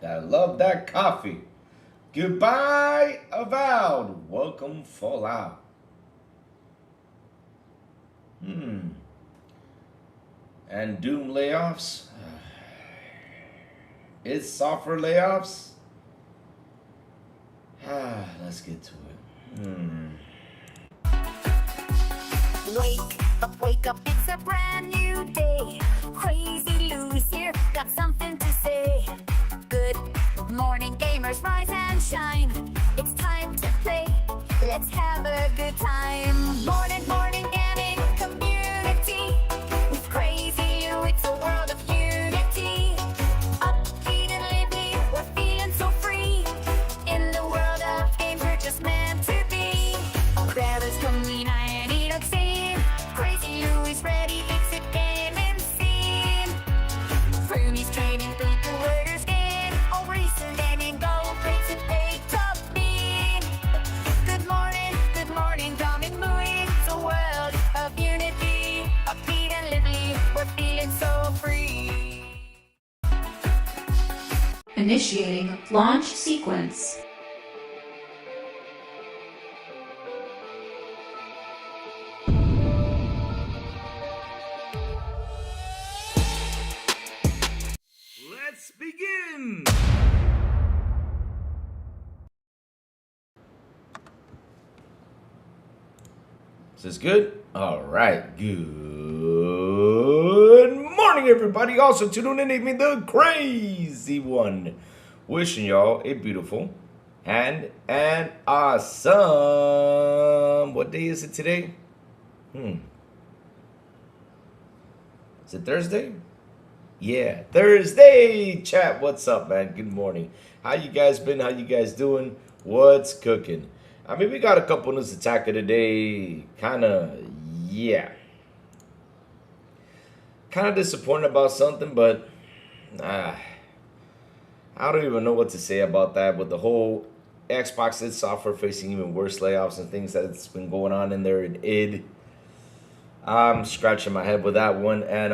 Gotta love that coffee. Goodbye, Avowed. Welcome, Fallout. And Doom layoffs. It's software layoffs. Let's get to it. Wake up, it's a brand new day. Crazy Lou's here, got something to say. Good morning, gamers, rise and shine. It's time to play, let's have a good time. Morning, gaming community. With Crazy Lou, it's a world of unity. Upbeat and lively, we're feeling so free. In the world of games, we're just meant to be. Grab us, come and eat a scene. Crazy Lou is ready, it's a gaming scene. Roomies trading people, orders in. All recent gaming, go rates and pay top bean. Good morning, Dom and Louie. It's a world of unity. Upbeat and lively, we're feeling so free. Initiating launch sequence. Let's begin. Is this good? All right. Good morning, everybody. Also tuning in, the crazy one. Wishing y'all a beautiful and an awesome. What day is it today? Is it Thursday? Yeah, Thursday. Chat, what's up, man? Good morning. How you guys been? How you guys doing? What's cooking? I mean, we got a couple news to tackle today. Kind of disappointed about something, but I don't even know what to say about that. With the whole Xbox id Software facing even worse layoffs and things that's been going on in there in id, I'm scratching my head with that one. And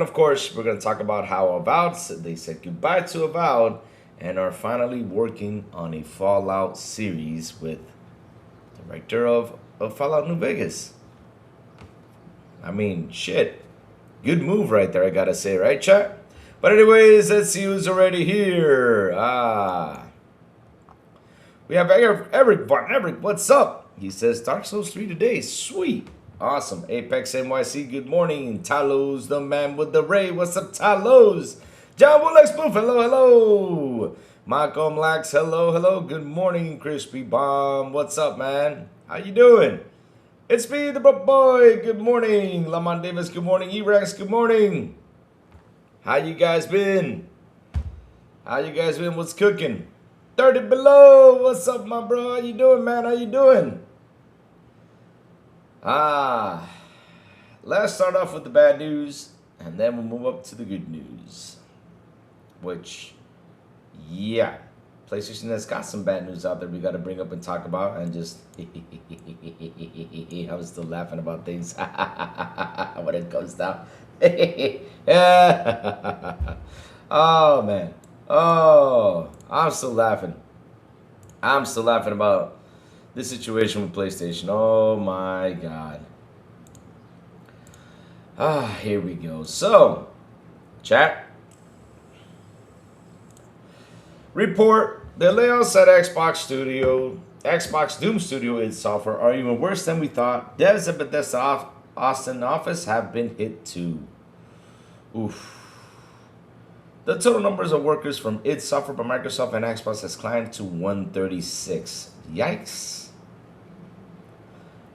of course, we're going to talk about how Avowed, they said goodbye to Avowed and are finally working on a Fallout series with the director of Fallout New Vegas. I mean, shit. Good move right there, I gotta say, right, chat? But anyways, let's see who's already here. We have Eric, what's up? He says, Dark Souls 3 today. Sweet. Awesome. Apex NYC, good morning. Talos, the man with the ray. What's up, Talos? John Wolex Spoof, hello. Malcolm Lax, hello. Good morning, Crispy Bomb. What's up, man? How you doing? It's me, the Broke Boy. Good morning. Lamont Davis, good morning. E-Rex, good morning. How you guys been? What's cooking? 30 below. What's up, my bro? How you doing, man? How you doing? Let's start off with the bad news, and then we'll move up to the good news. Which, yeah, PlayStation has got some bad news out there we got to bring up and talk about, and just, I was still laughing about things when it comes down. Oh, man. Oh, I'm still laughing about this situation with PlayStation. Oh my God. Here we go. So, chat. Report: the layoffs at Xbox Doom Studio id Software are even worse than we thought. Devs at Bethesda Austin office have been hit too. Oof. The total numbers of workers from id Software by Microsoft and Xbox has climbed to 136. Yikes.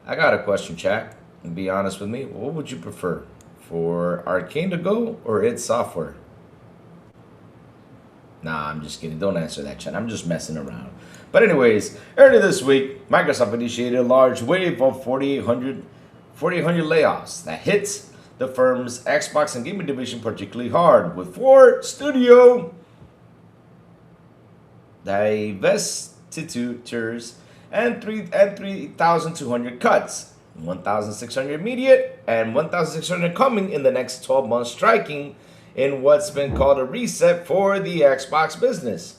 I got a question, chat. And be honest with me. What would you prefer? For Arcane to go or id Software? Nah, I'm just kidding. Don't answer that, chat. I'm just messing around. But anyways, earlier this week, Microsoft initiated a large wave of 4,800 layoffs that hits the firm's Xbox and gaming division particularly hard, with 4 studio divestitures and 3,200 cuts. 1,600 immediate and 1,600 coming in the next 12 months, striking in what's been called a reset for the Xbox business.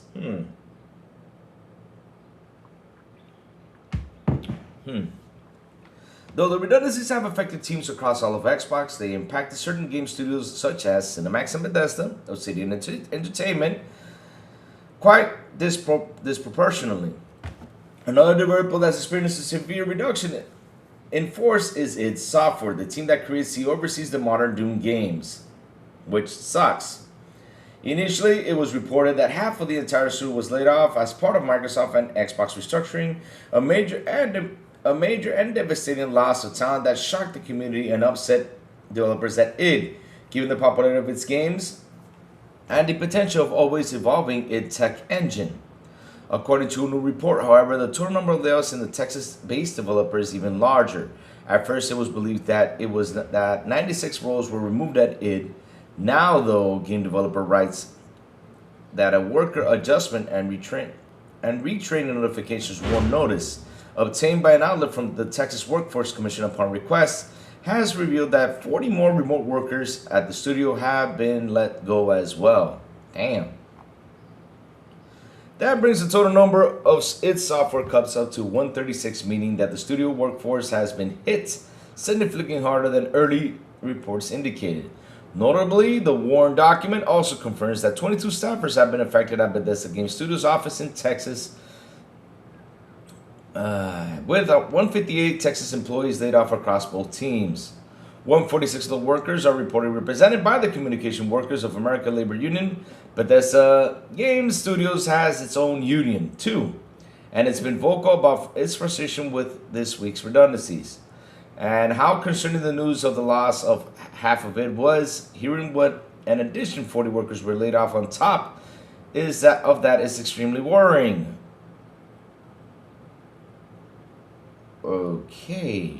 Though the redundancies have affected teams across all of Xbox, they impacted certain game studios such as Cinemax and Bethesda, Obsidian Entertainment, quite disproportionately. Another developer that's experienced a severe reduction in force is id Software, the team that creates and oversees the modern Doom games, which sucks. Initially, it was reported that half of the entire studio was laid off as part of Microsoft and Xbox restructuring, a major and devastating loss of talent that shocked the community and upset developers at id, given the popularity of its games and the potential of always evolving id tech engine. According to a new report, however, the total number of layoffs in the Texas-based developer is even larger. At first, it was believed that 96 roles were removed at id. Now, though, game developer writes that a worker adjustment and retraining notifications won't notice, obtained by an outlet from the Texas Workforce Commission upon request, has revealed that 40 more remote workers at the studio have been let go as well. Damn. That brings the total number of its software cuts up to 136, meaning that the studio workforce has been hit significantly harder than early reports indicated. Notably, the Warren document also confirms that 22 staffers have been affected at Bethesda Game Studios' office in Texas, with 158 Texas employees laid off across both teams. 146 of the workers are reportedly represented by the Communication Workers of America Labor Union. Bethesda Game Studios has its own union, too, and it's been vocal about its frustration with this week's redundancies. And how concerning the news of the loss of half of it was, hearing what an additional 40 workers were laid off on top is extremely worrying. Okay.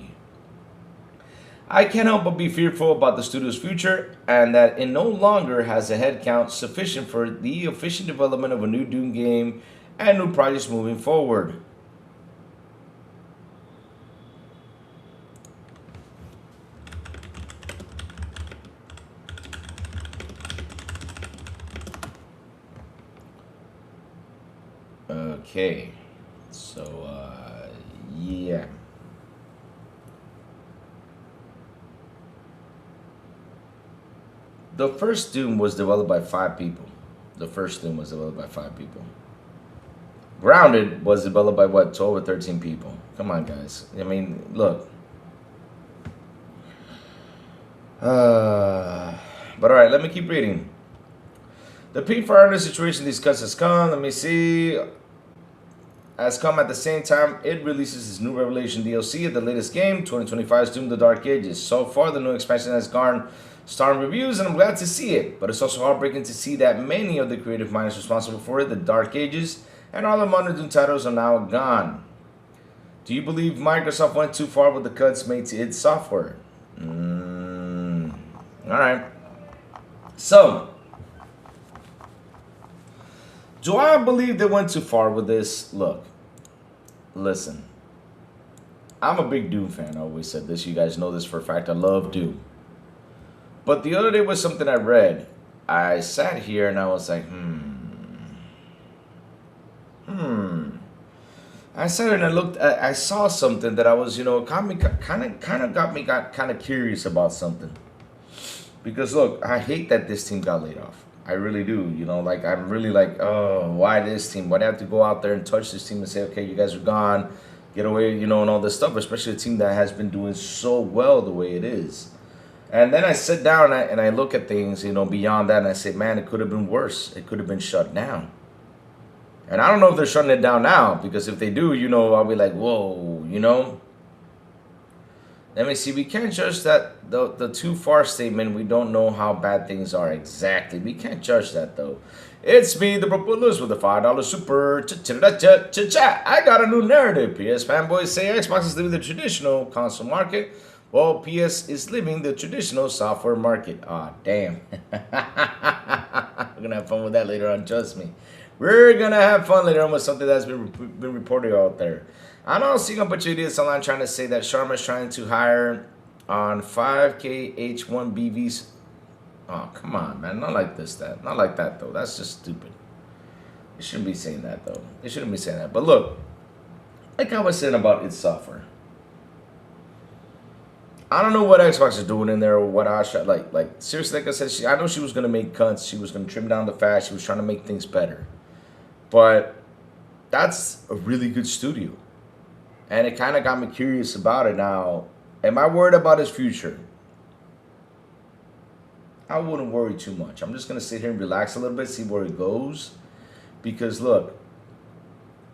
I can't help but be fearful about the studio's future and that it no longer has a headcount sufficient for the efficient development of a new Doom game and new projects moving forward. Okay, so yeah. The first Doom was developed by 5 people. Grounded was developed by what, 12 or 13 people? Come on, guys. I mean, look. But alright, let me keep reading. The peak for our situation discussed has come. Let me see. Has come at the same time it releases its new Revelation DLC at the latest game, 2025's Doom the Dark Ages. So far, the new expansion has garnered star reviews, and I'm glad to see it. But it's also heartbreaking to see that many of the creative minds responsible for it, the Dark Ages, and all the modern Doom titles are now gone. Do you believe Microsoft went too far with the cuts made to id Software? Alright. So, do I believe they went too far with this? Look, listen. I'm a big Doom fan. I always said this. You guys know this for a fact. I love Doom. But the other day was something I read. I sat here and I was like, I sat here and I looked. I saw something that I was, kind of got curious about something. Because look, I hate that this team got laid off. I really do. I'm really like, oh, why this team? Why do I have to go out there and touch this team and say, okay, you guys are gone, get away, and all this stuff. Especially a team that has been doing so well the way it is. And then I sit down and I look at things, beyond that, and I say, man, it could have been worse. It could have been shut down. And I don't know if they're shutting it down now, because if they do, I'll be like, whoa, Let me see. We can't judge that the too far statement. We don't know how bad things are exactly. We can't judge that though. It's me, the Propellers, with the $5 super. I got a new narrative. PS fanboys say Xbox is leaving the traditional console market, while PS is leaving the traditional software market. Ah, damn. We're gonna have fun with that later on. Trust me. We're gonna have fun later on with something that's been reported out there. I know seeing a bunch of idiots online trying to say that Sharma is trying to hire on 5K H1B Oh, come on, man. Not like this, that. Not like that, though. That's just stupid. They shouldn't be saying that, though. They shouldn't be saying that. But look, like I was saying about its software. I don't know what Xbox is doing in there or what I should like seriously, like I said, I know she was gonna make cuts, she was gonna trim down the fat, she was trying to make things better. But that's a really good studio. And it kind of got me curious about it now. Am I worried about his future? I wouldn't worry too much. I'm just gonna sit here and relax a little bit, see where it goes. Because look,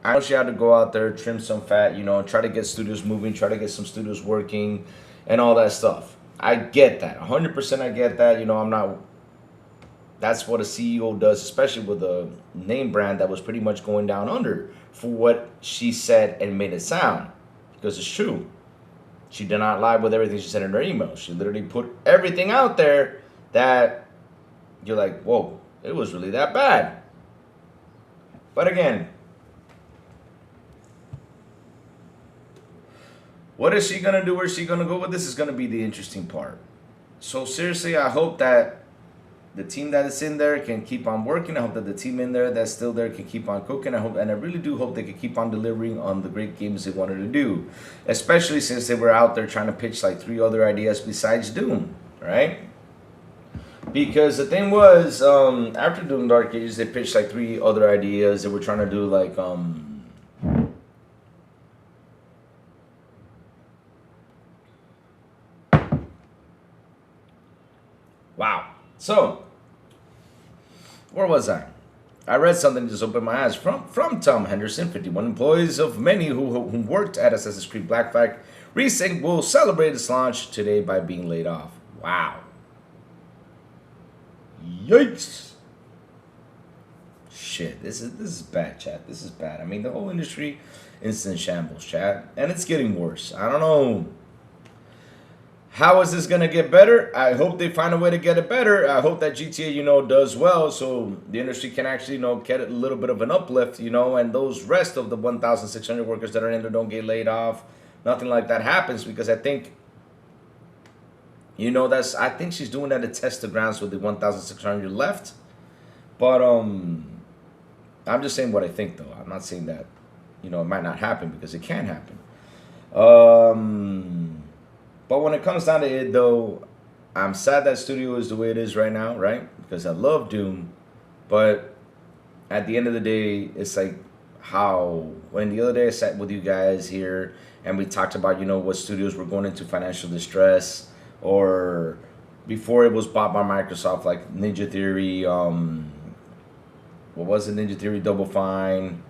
I know she had to go out there, trim some fat, you know, try to get studios moving, try to get some studios working, and all that stuff. I get that. 100% I get that. You know, I'm not... That's what a CEO does, especially with a name brand that was pretty much going down under for what she said and made it sound. Because it's true. She did not lie with everything she said in her email. She literally put everything out there that you're like, whoa, it was really that bad. But again, what is she going to do? Where's she going to go with this is going to be the interesting part. So seriously, I hope that the team that is in there can keep on working. I hope that the team in there that's still there can keep on cooking. I hope, and I really do hope they can keep on delivering on the great games they wanted to do. Especially since they were out there trying to pitch like 3 other ideas besides Doom, right? Because the thing was, after Doom Dark Ages, they pitched like 3 other ideas. They were trying to do like, wow. So, where was I? I read something that just opened my eyes from Tom Henderson. 51 employees of many who worked at Assassin's Creed Black Flag Resync will celebrate its launch today by being laid off. Wow. Yikes. Shit, this is bad, chat. This is bad. I mean, the whole industry is in shambles, chat. And it's getting worse. I don't know. How is this going to get better? I hope they find a way to get it better. I hope that GTA, you know, does well so the industry can actually, you know, get a little bit of an uplift, you know, and those rest of the 1,600 workers that are in there don't get laid off. Nothing like that happens because I think, you know, I think she's doing that to test the grounds with the 1,600 left. But I'm just saying what I think, though. I'm not saying that, you know, it might not happen because it can happen. But when it comes down to it, though, I'm sad that studio is the way it is right now, right? Because I love Doom. But at the end of the day, it's like how... When the other day I sat with you guys here and we talked about, you know, what studios were going into financial distress. Or before it was bought by Microsoft, like Ninja Theory, what was it? Ninja Theory, Double Fine,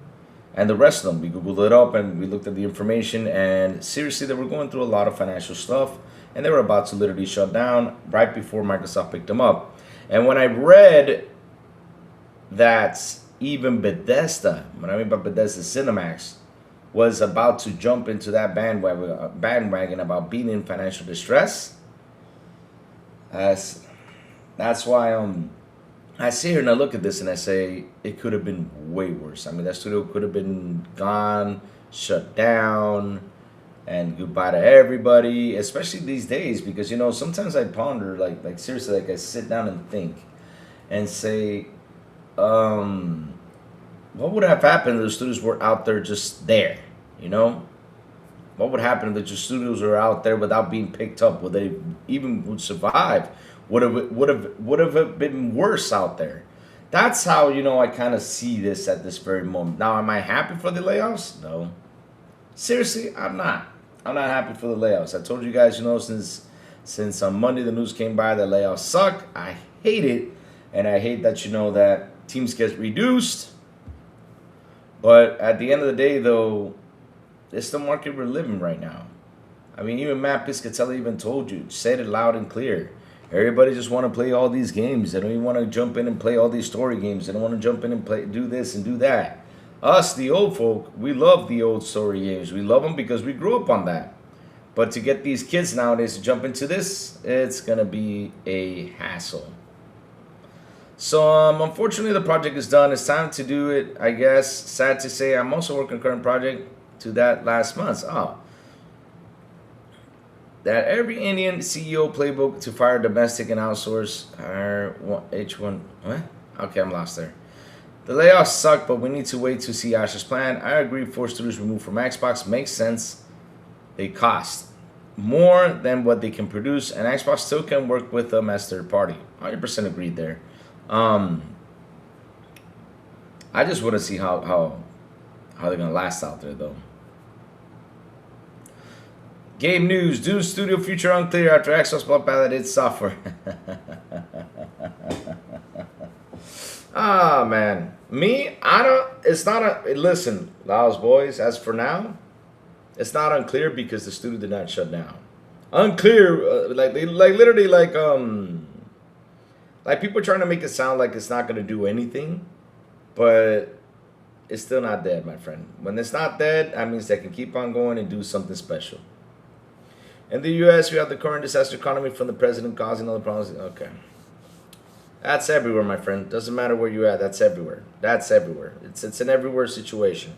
and the rest of them. We Googled it up and we looked at the information, and seriously, they were going through a lot of financial stuff, and they were about to literally shut down right before Microsoft picked them up. And when I read that even Bethesda, what I mean by Bethesda, Cinemax, was about to jump into that bandwagon about being in financial distress, that's why I sit here and I look at this and I say it could have been way worse. I mean, that studio could have been gone, shut down, and goodbye to everybody, especially these days, because, you know, sometimes I ponder, like seriously, like I sit down and think and say, what would have happened if the studios were out there just there, you know? What would happen if the studios were out there without being picked up? Would they even survive? Would have it been worse out there? That's how, you know, I kind of see this at this very moment. Now, am I happy for the layoffs? No. Seriously, I'm not. I'm not happy for the layoffs. I told you guys, you know, since on Monday the news came by that layoffs suck. I hate it, and I hate that, you know, that teams get reduced. But at the end of the day, though, it's the market we're living right now. I mean, even Matt Piscatelli even told you, said it loud and clear. Everybody just want to play all these games. They don't even want to jump in and play all these story games. They don't want to jump in and do this and do that. Us, the old folk, we love the old story games. We love them because we grew up on that. But to get these kids nowadays to jump into this, it's going to be a hassle. So, unfortunately, the project is done. It's time to do it, I guess. Sad to say, I'm also working on a current project to that last month. Oh. that every Indian CEO playbook to fire domestic and outsource H1. What? Okay, I'm lost there. The layoffs suck, but we need to wait to see Ash's plan. I agree, 4 studios removed from Xbox makes sense. They cost more than what they can produce, and Xbox still can work with them as third party. 100% agreed there. I just want to see how they're gonna last out there, though. Game news: Doom Studio future unclear after Xbox validated software. Ah, man. Me, I don't. It's not a. Listen, Laos boys. As for now, it's not unclear because the studio did not shut down. Unclear, like literally, like people are trying to make it sound like it's not gonna do anything, but it's still not dead, my friend. When it's not dead, that means they can keep on going and do something special. In the U.S., we have the current disaster economy from the president causing all the problems. Okay. That's everywhere, my friend. Doesn't matter where you're at. That's everywhere. That's everywhere. It's an everywhere situation.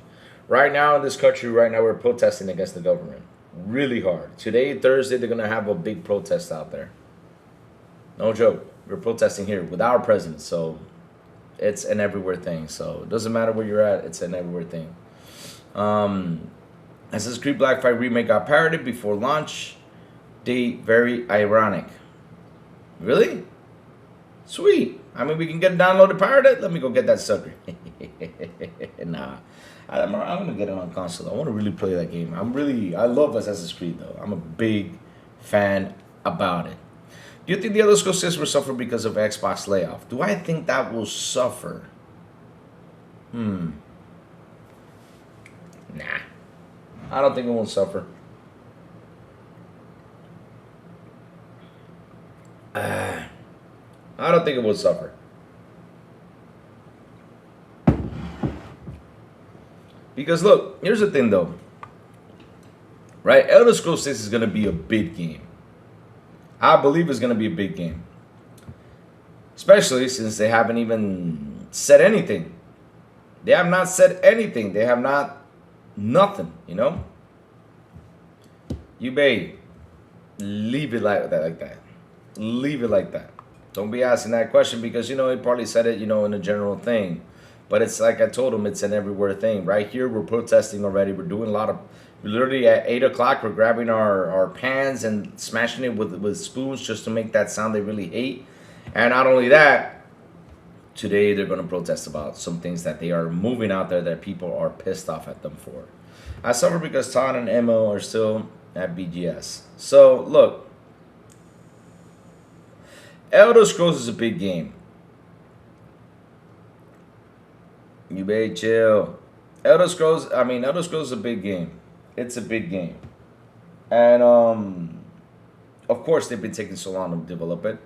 Right now in this country, right now we're protesting against the government. Really hard. Today, Thursday, they're going to have a big protest out there. No joke. We're protesting here with our president. So it's an everywhere thing. So it doesn't matter where you're at. It's an everywhere thing. Assassin's Creed Black Flag Remake got parodied before launch. Very ironic. Really? Sweet. I mean, we can get it downloaded, pirated. Let me go get that sucker. Nah. I'm going to get it on console. I want to really play that game. I love Assassin's Creed, though. I'm a big fan about it. Do you think the Elder Scrolls 6 will suffer because of Xbox layoff? Do I think that will suffer? Nah. I don't think it won't suffer. I don't think it will suffer. Because look, here's the thing though. Right? Elder Scrolls 6 is going to be a big game. I believe it's going to be a big game. Especially since they haven't even said anything. They have not said anything. They have not nothing, you know? You may leave it like that. Leave it like that. Don't be asking that question because, you know, he probably said it, you know, in a general thing. But it's like I told him, it's an everywhere thing. Right here, we're protesting already. We're doing a lot of, literally at 8 o'clock, we're grabbing our pans and smashing it with spoons just to make that sound they really hate. And not only that, today they're going to protest about some things that they are moving out there that people are pissed off at them for. I suffer because Todd and Emma are still at BGS. So, look. Elder Scrolls is a big game. You better chill. Elder Scrolls is a big game. It's a big game. And, of course, they've been taking so long to develop it.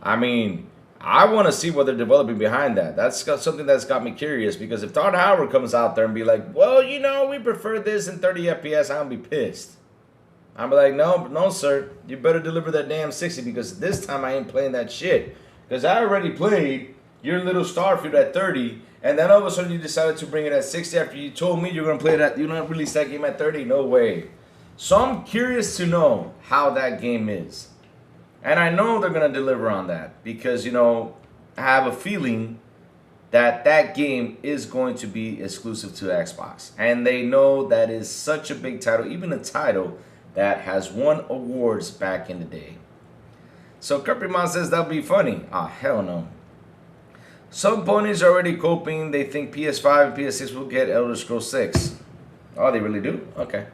I mean, I want to see what they're developing behind that. That's something that's got me curious. Because if Todd Howard comes out there and be like, well, you know, we prefer this in 30 FPS, I'm going to be pissed. I'm like, no, sir. You better deliver that damn 60 because this time I ain't playing that shit. Because I already played your little Starfield at 30, and then all of a sudden you decided to bring it at 60 after you told me you're going to play that. You're going to release that game at 30? No way. So I'm curious to know how that game is. And I know they're going to deliver on that because, you know, I have a feeling that that game is going to be exclusive to Xbox. And they know that is such a big title, even a title that has won awards back in the day. So Kirpymon says that'll be funny. Ah, hell no. Some ponies are already coping. They think PS5 and PS6 will get Elder Scrolls 6. Oh, they really do? Okay.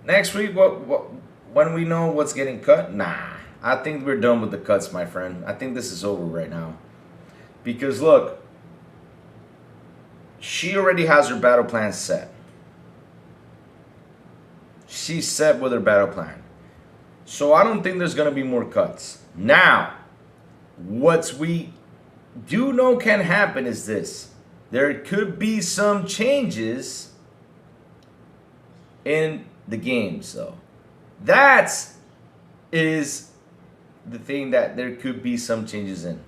Next week, when we know what's getting cut? Nah. I think we're done with the cuts, my friend. I think this is over right now. Because look, she already has her battle plan set. She's set with her battle plan. So I don't think there's going to be more cuts. Now, what we do know can happen is this. There could be some changes in the games, though. That is the thing that there could be some changes in.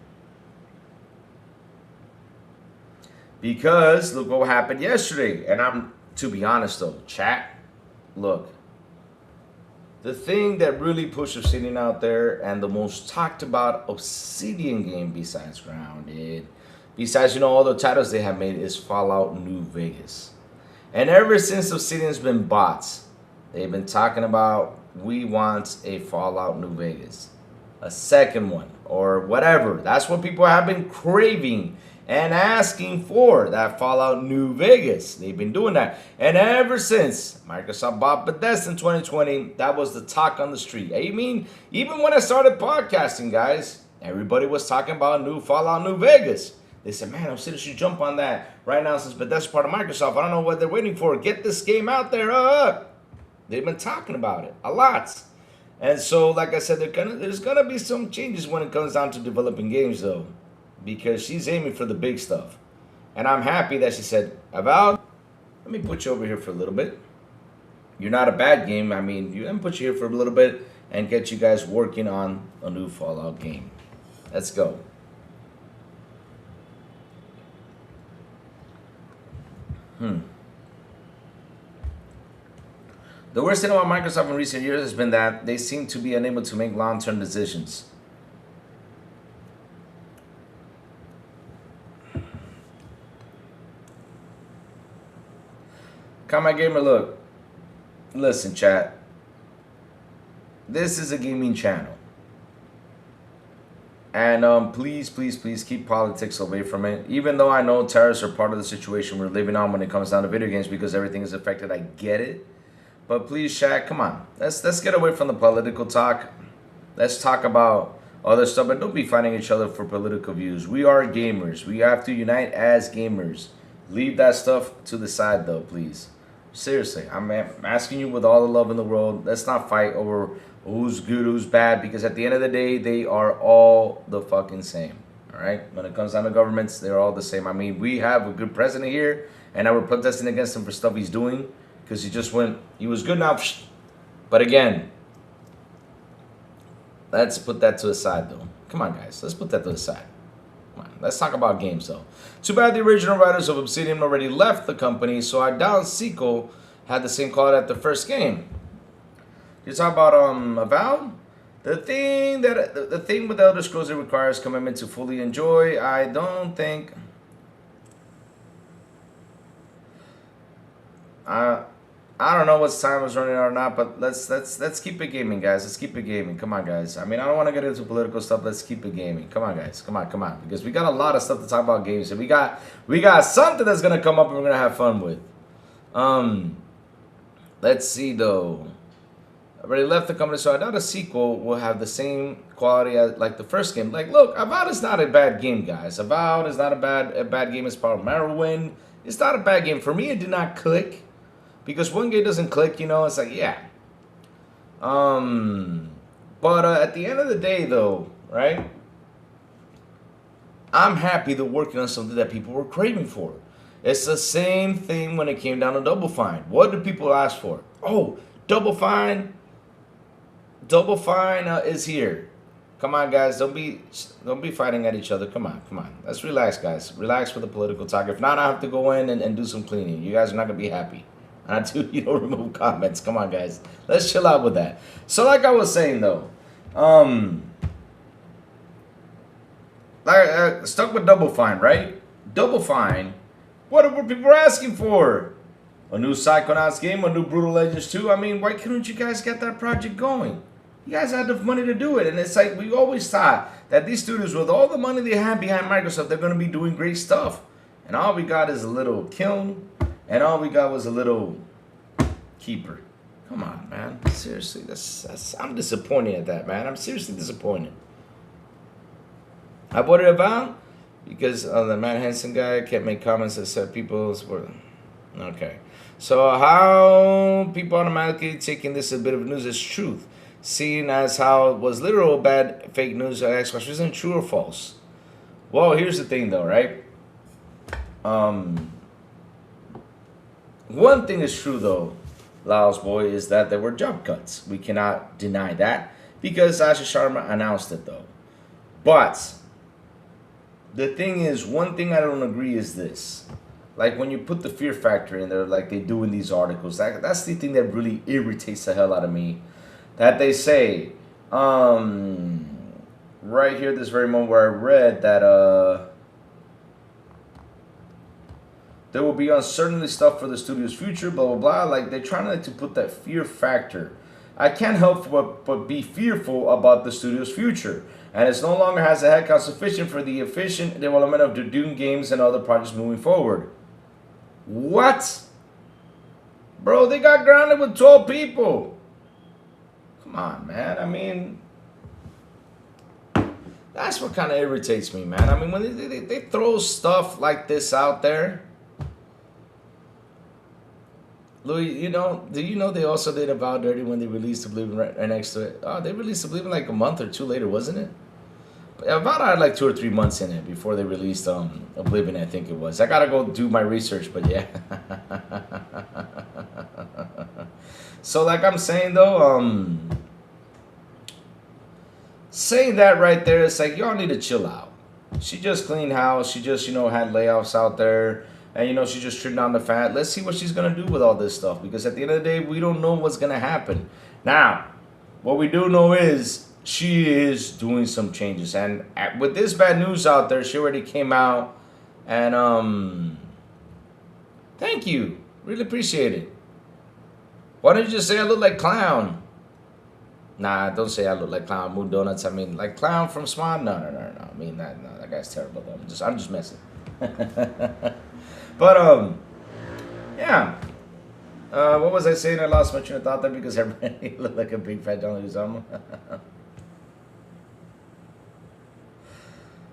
Because look what happened yesterday. And to be honest though, chat, look. The thing that really pushed Obsidian out there and the most talked about Obsidian game besides Grounded, besides, you know, all the titles they have made, is Fallout New Vegas. And ever since Obsidian's been bought, they've been talking about, we want a Fallout New Vegas, a second one, or whatever. That's what people have been craving and asking for, that Fallout New Vegas. They've been doing that. And ever since Microsoft bought Bethesda in 2020, that was the talk on the street. I mean, even when I started podcasting, guys, everybody was talking about new Fallout New Vegas. They said, man, Obsidian should jump on that right now since Bethesda's part of Microsoft. I don't know what they're waiting for. Get this game out there. They've been talking about it a lot. And so, like I said, there's gonna be some changes when it comes down to developing games, though, because she's aiming for the big stuff. And I'm happy that she said, Avowed, let me put you over here for a little bit. You're not a bad game. I mean, let me put you here for a little bit and get you guys working on a new Fallout game. Let's go. The worst thing about Microsoft in recent years has been that they seem to be unable to make long-term decisions. Come Gamer, look. Listen, chat. This is a gaming channel. And please, please, please keep politics away from it. Even though I know terrorists are part of the situation we're living on when it comes down to video games because everything is affected, I get it. But please, chat, come on. Let's get away from the political talk. Let's talk about other stuff, but don't be fighting each other for political views. We are gamers. We have to unite as gamers. Leave that stuff to the side, though, please. Seriously, I'm asking you with all the love in the world. Let's not fight over who's good, who's bad, because at the end of the day, they are all the fucking same. All right? When it comes down to governments, they're all the same. I mean, we have a good president here, and now we're protesting against him for stuff he's doing because he was good now. But again, let's put that to the side, though. Come on, guys. Let's put that to the side. Come on. Let's talk about games, though. Too bad the original writers of Obsidian already left the company, so I doubt sequel had the same quality as the first game. You talk about Avowed? The thing with Elder Scrolls, it requires commitment to fully enjoy. I don't think. I don't know what time is running or not, but let's keep it gaming, guys. Let's keep it gaming. Come on, guys. I mean, I don't want to get into political stuff. Let's keep it gaming. Come on, guys. Come on, because we got a lot of stuff to talk about games, and we got something that's gonna come up and we're gonna have fun with. Let's see though. I already left the company, so I doubt a sequel will have the same quality as like the first game. Like, look, Avowed is not a bad game, guys. Avowed is not a bad game. It's part of Morrowind. It's not a bad game. For me, it did not click. Because one game doesn't click, you know, it's like, yeah. But at the end of the day, though, right? I'm happy they're working on something that people were craving for. It's the same thing when it came down to Double Fine. What do people ask for? Oh, Double Fine. Double Fine is here. Come on, guys. Don't be fighting at each other. Come on. Let's relax, guys. Relax with the political talk. If not, I have to go in and do some cleaning. You guys are not gonna be happy. Until you don't remove comments. Come on, guys. Let's chill out with that. So, like I was saying, though, stuck with Double Fine, right? Double Fine. What were people asking for? A new Psychonauts game, a new Brutal Legends 2. I mean, why couldn't you guys get that project going? You guys had the money to do it, and it's like we always thought that these studios, with all the money they have behind Microsoft, they're going to be doing great stuff. And all we got is a little kiln. And all we got was a little keeper. Come on, man. Seriously, I'm disappointed at that, man. I'm seriously disappointed. I bought it about because the Matt Hansen guy kept making comments that said people's were okay. So how people automatically taking this a bit of news as truth, seeing as how it was literal bad fake news or Xbox isn't true or false. Well, here's the thing, though, right? One thing is true, though, Laos boy, is that there were job cuts. We cannot deny that because Ashish Sharma announced it, though. But the thing is, one thing I don't agree is this. Like when you put the fear factor in there, like they do in these articles, that's the thing that really irritates the hell out of me. that they say, right here, this very moment where I read that there will be uncertainty stuff for the studio's future, blah, blah, blah. Like, they're trying to put that fear factor. I can't help but be fearful about the studio's future. And it no longer has a headcount sufficient for the efficient development of the Doom games and other projects moving forward. What? Bro, they got grounded with 12 people. Come on, man. I mean, that's what kind of irritates me, man. I mean, when they throw stuff like this out there. Louis, do you know they also did Avowed Dirty when they released Oblivion right next to it? Oh, they released Oblivion like a month or two later, wasn't it? Avowed had like 2 or 3 months in it before they released Oblivion, I think it was. I gotta go do my research, but yeah. So like I'm saying though, saying that right there, it's like y'all need to chill out. She just cleaned house. She just, had layoffs out there. And, she just trimmed down the fat. Let's see what she's going to do with all this stuff. Because at the end of the day, we don't know what's going to happen. Now, what we do know is she is doing some changes. And with this bad news out there, she already came out. And, thank you. Really appreciate it. Why don't you just say I look like Clown? Nah, don't say I look like Clown. Moon Donuts. I mean, like Clown from Swan? No. I mean, that guy's terrible. I'm just messing. But, yeah. What was I saying? I lost my train of thought there because everybody looked like a big fat John Leguizamo.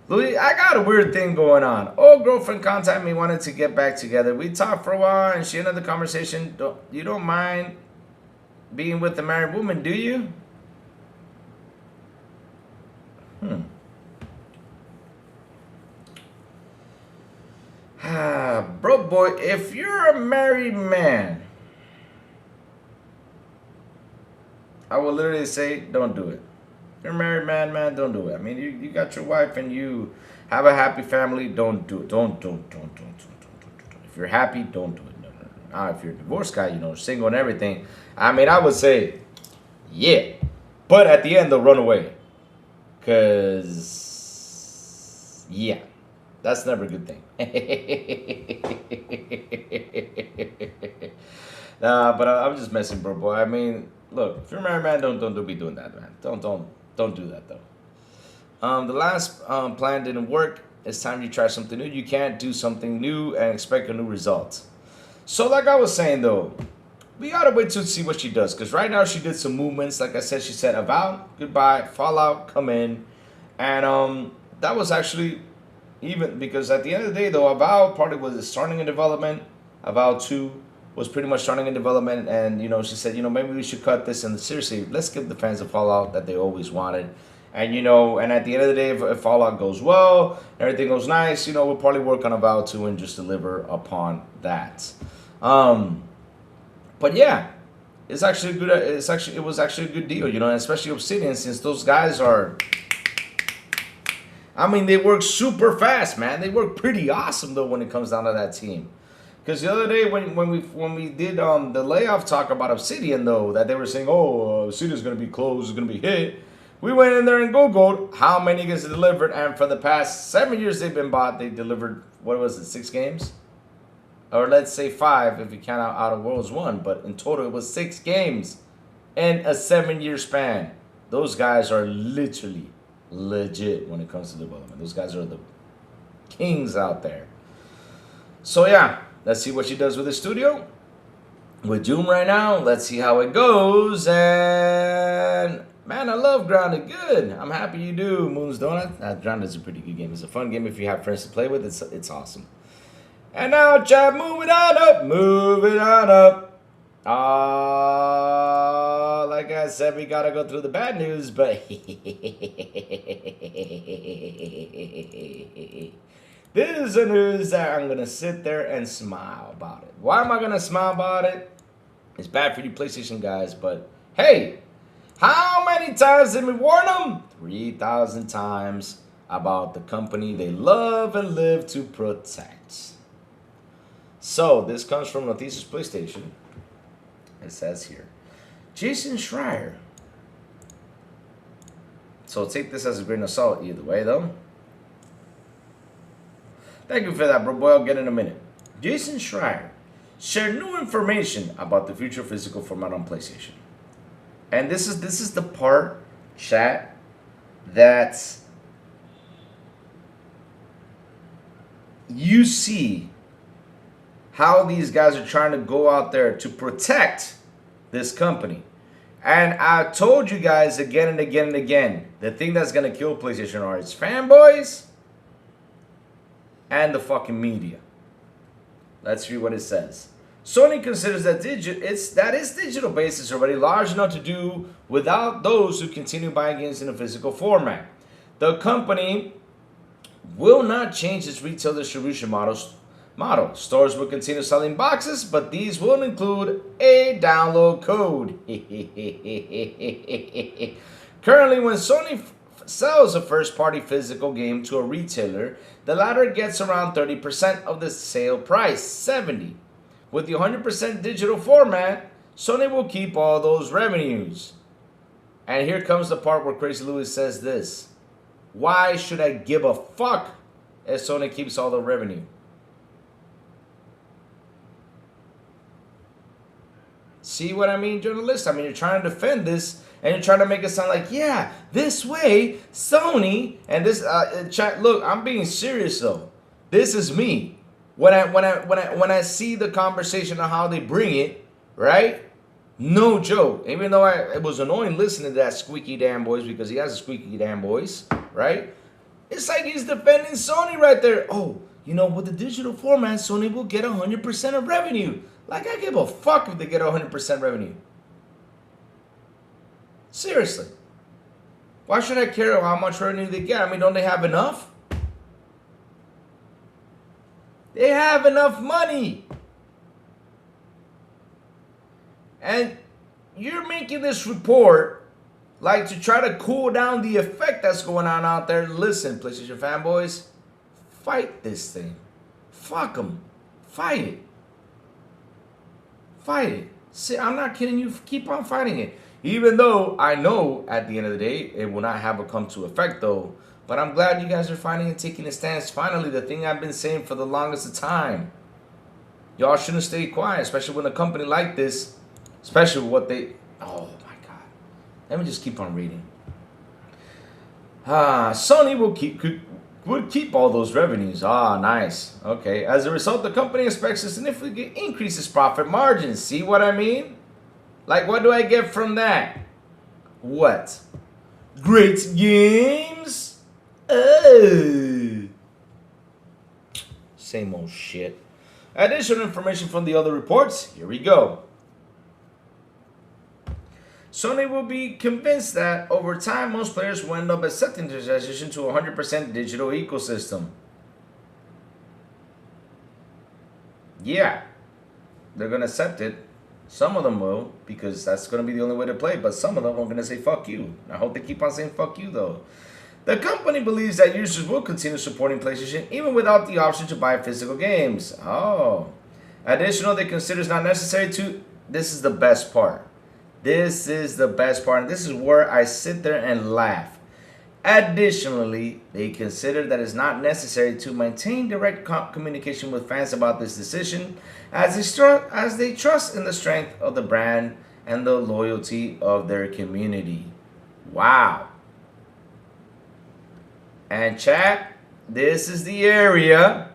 Louis, I got a weird thing going on. Old girlfriend contacted me, wanted to get back together. We talked for a while, and she ended the conversation. You don't mind being with a married woman, do you? Bro, boy, if you're a married man, I will literally say, don't do it. If you're a married man, don't do it. I mean, you got your wife and you have a happy family, don't do it. Don't. If you're happy, don't do it. No. Now, if you're a divorced guy, single and everything, I mean, I would say, yeah. But at the end, they'll run away. Because, yeah. That's never a good thing. Nah, but I'm just messing, bro, boy. I mean, look, if you're a married man, don't be doing that, man. Don't do that, though. The last plan didn't work. It's time you try something new. You can't do something new and expect a new result. So, like I was saying, though, we gotta wait to see what she does. Because right now she did some movements. Like I said, she said, Avowed, goodbye. Fallout, come in. And that was actually... Even because at the end of the day, though, Avowed probably was starting in development. Avowed 2 was pretty much starting in development. And, she said, maybe we should cut this. And seriously, let's give the fans a Fallout that they always wanted. And, and at the end of the day, if Fallout goes well, everything goes nice, we'll probably work on Avowed 2 and just deliver upon that. But, yeah, it was actually a good deal, and especially Obsidian, since those guys are... I mean, they work super fast, man. They work pretty awesome, though, when it comes down to that team. Because the other day, when we did the layoff talk about Obsidian, though, that they were saying, Obsidian's going to be closed, it's going to be hit. We went in there and Googled how many games they delivered. And for the past 7 years they've been bought, they delivered, 6 games? Or let's say 5 if you count out Outer Worlds 1. But in total, it was 6 games in a 7-year span. Those guys are literally... legit when it comes to development. Those guys are the kings out there. So yeah, let's see what she does with the studio. With Doom right now, let's see how it goes. And man, I love Grounded. Good. I'm happy you do, Moon's Donut. Grounded's a pretty good game. It's a fun game if you have friends to play with. It's awesome. And now, chat, moving on up. Like I said, we gotta go through the bad news, but this is the news that I'm gonna sit there and smile about it. Why am I gonna smile about it? It's bad for you PlayStation guys, but hey, how many times did we warn them? 3,000 times about the company they love and live to protect. So this comes from Noticias PlayStation. It says here, Jason Schreier So take this as a grain of salt either way, though. Thank you for that, bro boy. I'll get in a minute. Jason Schreier shared new information about the future physical format on PlayStation. And this is the part, chat, that you see how these guys are trying to go out there to protect this company. And I told you guys again and again and again, the thing that's going to kill PlayStation are its fanboys and the fucking media. Let's read what it says. Sony considers that its digital base is already large enough to do without those who continue buying games in a physical format. The company will not change its retail distribution model. Stores will continue selling boxes, but these will include a download code. Currently, when Sony sells a first-party physical game to a retailer, the latter gets around 30% of the sale price, 70%. With the 100% digital format, Sony will keep all those revenues. And here comes the part where Crazy Louis says this. Why should I give a fuck if Sony keeps all the revenue? See what I mean, journalists? I mean, you're trying to defend this, and you're trying to make it sound like, yeah, this way, Sony, and this, chat, look, I'm being serious, though. This is me. When I see the conversation of how they bring it, right? No joke. Even though it was annoying listening to that squeaky damn voice because he has a squeaky damn voice, right? It's like he's defending Sony right there. Oh, you know, with the digital format, Sony will get 100% of revenue. Like, I give a fuck if they get 100% revenue. Seriously. Why should I care how much revenue they get? I mean, don't they have enough? They have enough money. And you're making this report like to try to cool down the effect that's going on out there. Listen, PlayStation fanboys, fight this thing. Fuck them. Fight it. Fight it. See, I'm not kidding you. Keep on fighting it. Even though I know at the end of the day, it will not have a come to effect though. But I'm glad you guys are finally taking a stance. Finally, the thing I've been saying for the longest of time. Y'all shouldn't stay quiet, especially when a company like this, especially with what they... Oh, my God. Let me just keep on reading. Sony would keep all those revenues. Nice. Okay. As a result, the company expects to significantly increase its profit margins. See what I mean? Like, what do I get from that? What? Great games? Oh. Same old shit. Additional information from the other reports. Here we go. Sony will be convinced that over time, most players will end up accepting the transition to a 100% digital ecosystem. Yeah, they're going to accept it. Some of them will, because that's going to be the only way to play. But some of them are going to say, fuck you. I hope they keep on saying, fuck you, though. The company believes that users will continue supporting PlayStation even without the option to buy physical games. Oh. Additionally, they consider it's not necessary to... This is the best part. This is the best part. And this is where I sit there and laugh. Additionally, they consider that it's not necessary to maintain direct communication with fans about this decision as they trust in the strength of the brand and the loyalty of their community. Wow. And chat, this is the area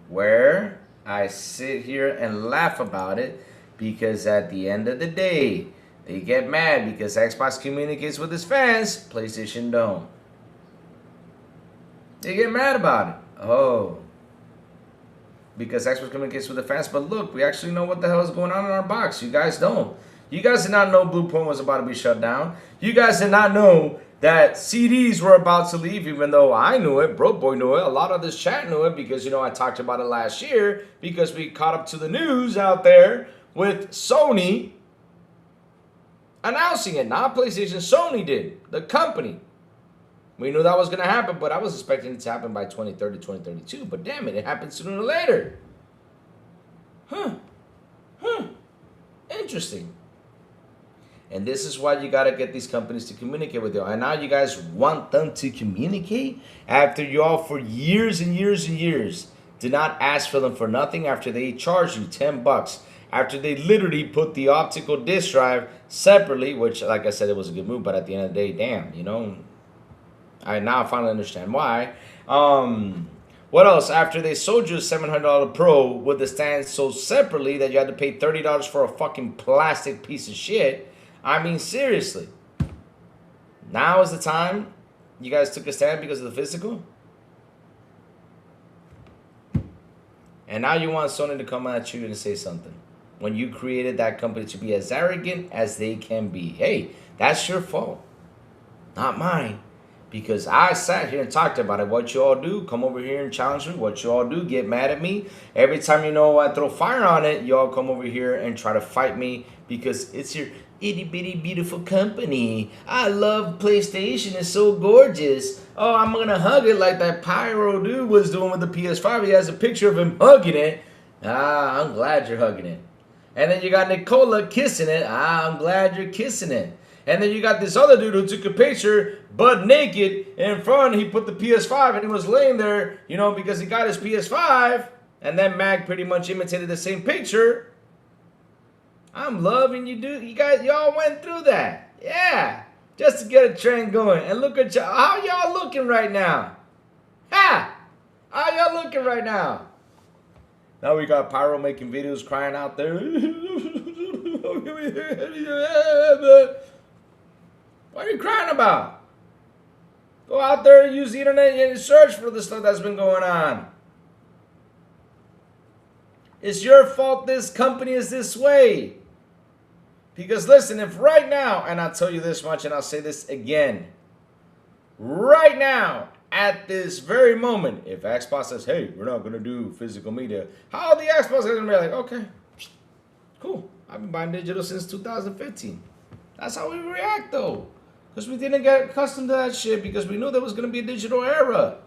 where I sit here and laugh about it because at the end of the day, they get mad because Xbox communicates with its fans, PlayStation don't. They get mad about it. Oh. Because Xbox communicates with the fans, but look, we actually know what the hell is going on in our box. You guys don't. You guys did not know Bluepoint was about to be shut down. You guys did not know that CDs were about to leave, even though I knew it, Broke Boy knew it, a lot of this chat knew it because, you know, I talked about it last year because we caught up to the news out there with Sony announcing it. Not PlayStation, Sony did, the company. We knew that was going to happen, but I was expecting it to happen by 2030, 2032, but damn it, it happened sooner or later. Interesting. And this is why you got to get these companies to communicate with you. And now you guys want them to communicate after you all for years and years and years did not ask for them for nothing, after they charged you $10, after they literally put the optical disc drive separately, which, like I said, it was a good move, but at the end of the day, damn, you know, I now finally understand why. What else? After they sold you a $700 Pro with the stand sold separately that you had to pay $30 for a fucking plastic piece of shit. I mean, seriously. Now is the time you guys took a stand because of the physical? And now you want Sony to come at you and say something. When you created that company to be as arrogant as they can be. Hey, that's your fault. Not mine. Because I sat here and talked about it. What you all do, come over here and challenge me. What you all do, get mad at me. Every time you know I throw fire on it, you all come over here and try to fight me because it's your itty bitty beautiful company. I love PlayStation. It's so gorgeous. Oh, I'm going to hug it like that Pyro dude was doing with the PS5. He has a picture of him hugging it. Ah, I'm glad you're hugging it. And then you got Nicola kissing it. Ah, I'm glad you're kissing it. And then you got this other dude who took a picture butt naked in front. He put the PS5 and he was laying there, you know, because he got his PS5. And then Mag pretty much imitated the same picture. I'm loving you, dude. You guys, y'all went through that. Yeah. Just to get a trend going. And look at y'all. How y'all looking right now? Ha! How y'all looking right now? Now we got Pyro making videos crying out there. What are you crying about? Go out there and use the internet and search for the stuff that's been going on. It's your fault this company is this way. Because listen, if right now, and I'll tell you this much and I'll say this again. Right now, at this very moment, if Xbox says, hey, we're not going to do physical media, how are the Xbox going to be like, okay, cool. I've been buying digital since 2015. That's how we react though. Because we didn't get accustomed to that shit because we knew there was going to be a digital era.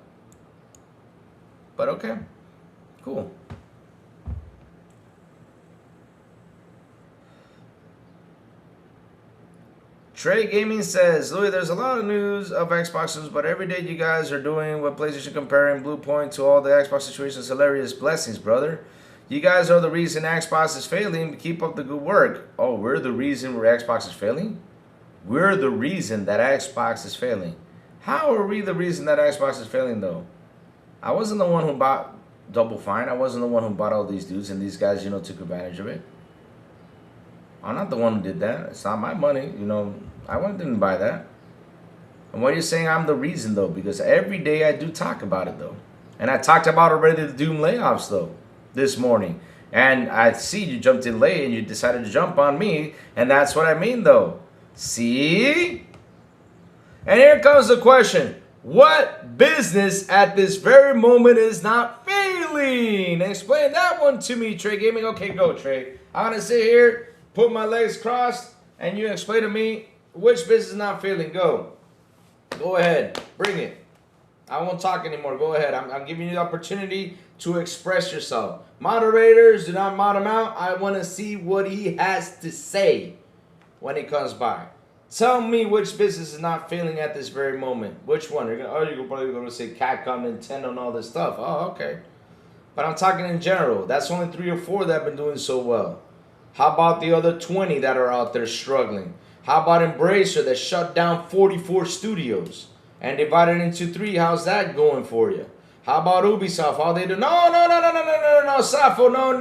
But okay, cool. Trey Gaming says, Louis, there's a lot of news of Xboxes, but every day you guys are doing what PlayStation comparing Blue Point to all the Xbox situations. Hilarious blessings, brother. You guys are the reason Xbox is failing. Keep up the good work. Oh, we're the reason where Xbox is failing? We're the reason that Xbox is failing. How are we the reason that Xbox is failing, though? I wasn't the one who bought Double Fine. I wasn't the one who bought all these dudes, and these guys, you know, took advantage of it. I'm not the one who did that. It's not my money. You know, didn't buy that. And what you're saying, I'm the reason, though, because every day I do talk about it, though. And I talked about already the Doom layoffs, though, this morning. And I see you jumped in late and you decided to jump on me. And that's what I mean, though. See? And here comes the question. What business at this very moment is not failing? Explain that one to me, Trey Gaming. Okay, go, Trey. I'm going to sit here, put my legs crossed, and you explain to me which business is not failing. Go. Go ahead. Bring it. I won't talk anymore. Go ahead. I'm giving you the opportunity to express yourself. Moderators, do not mod him out. I want to see what he has to say when he comes by. Tell me which business is not failing at this very moment. Which one? You're probably going to say Capcom, Nintendo, and all this stuff. Oh, okay. But I'm talking in general. That's only 3 or 4 that have been doing so well. How about the other 20 that are out there struggling? How about Embracer that shut down 44 studios and divided into 3? How's that going for you? How about Ubisoft? How they do? No, Safo, no,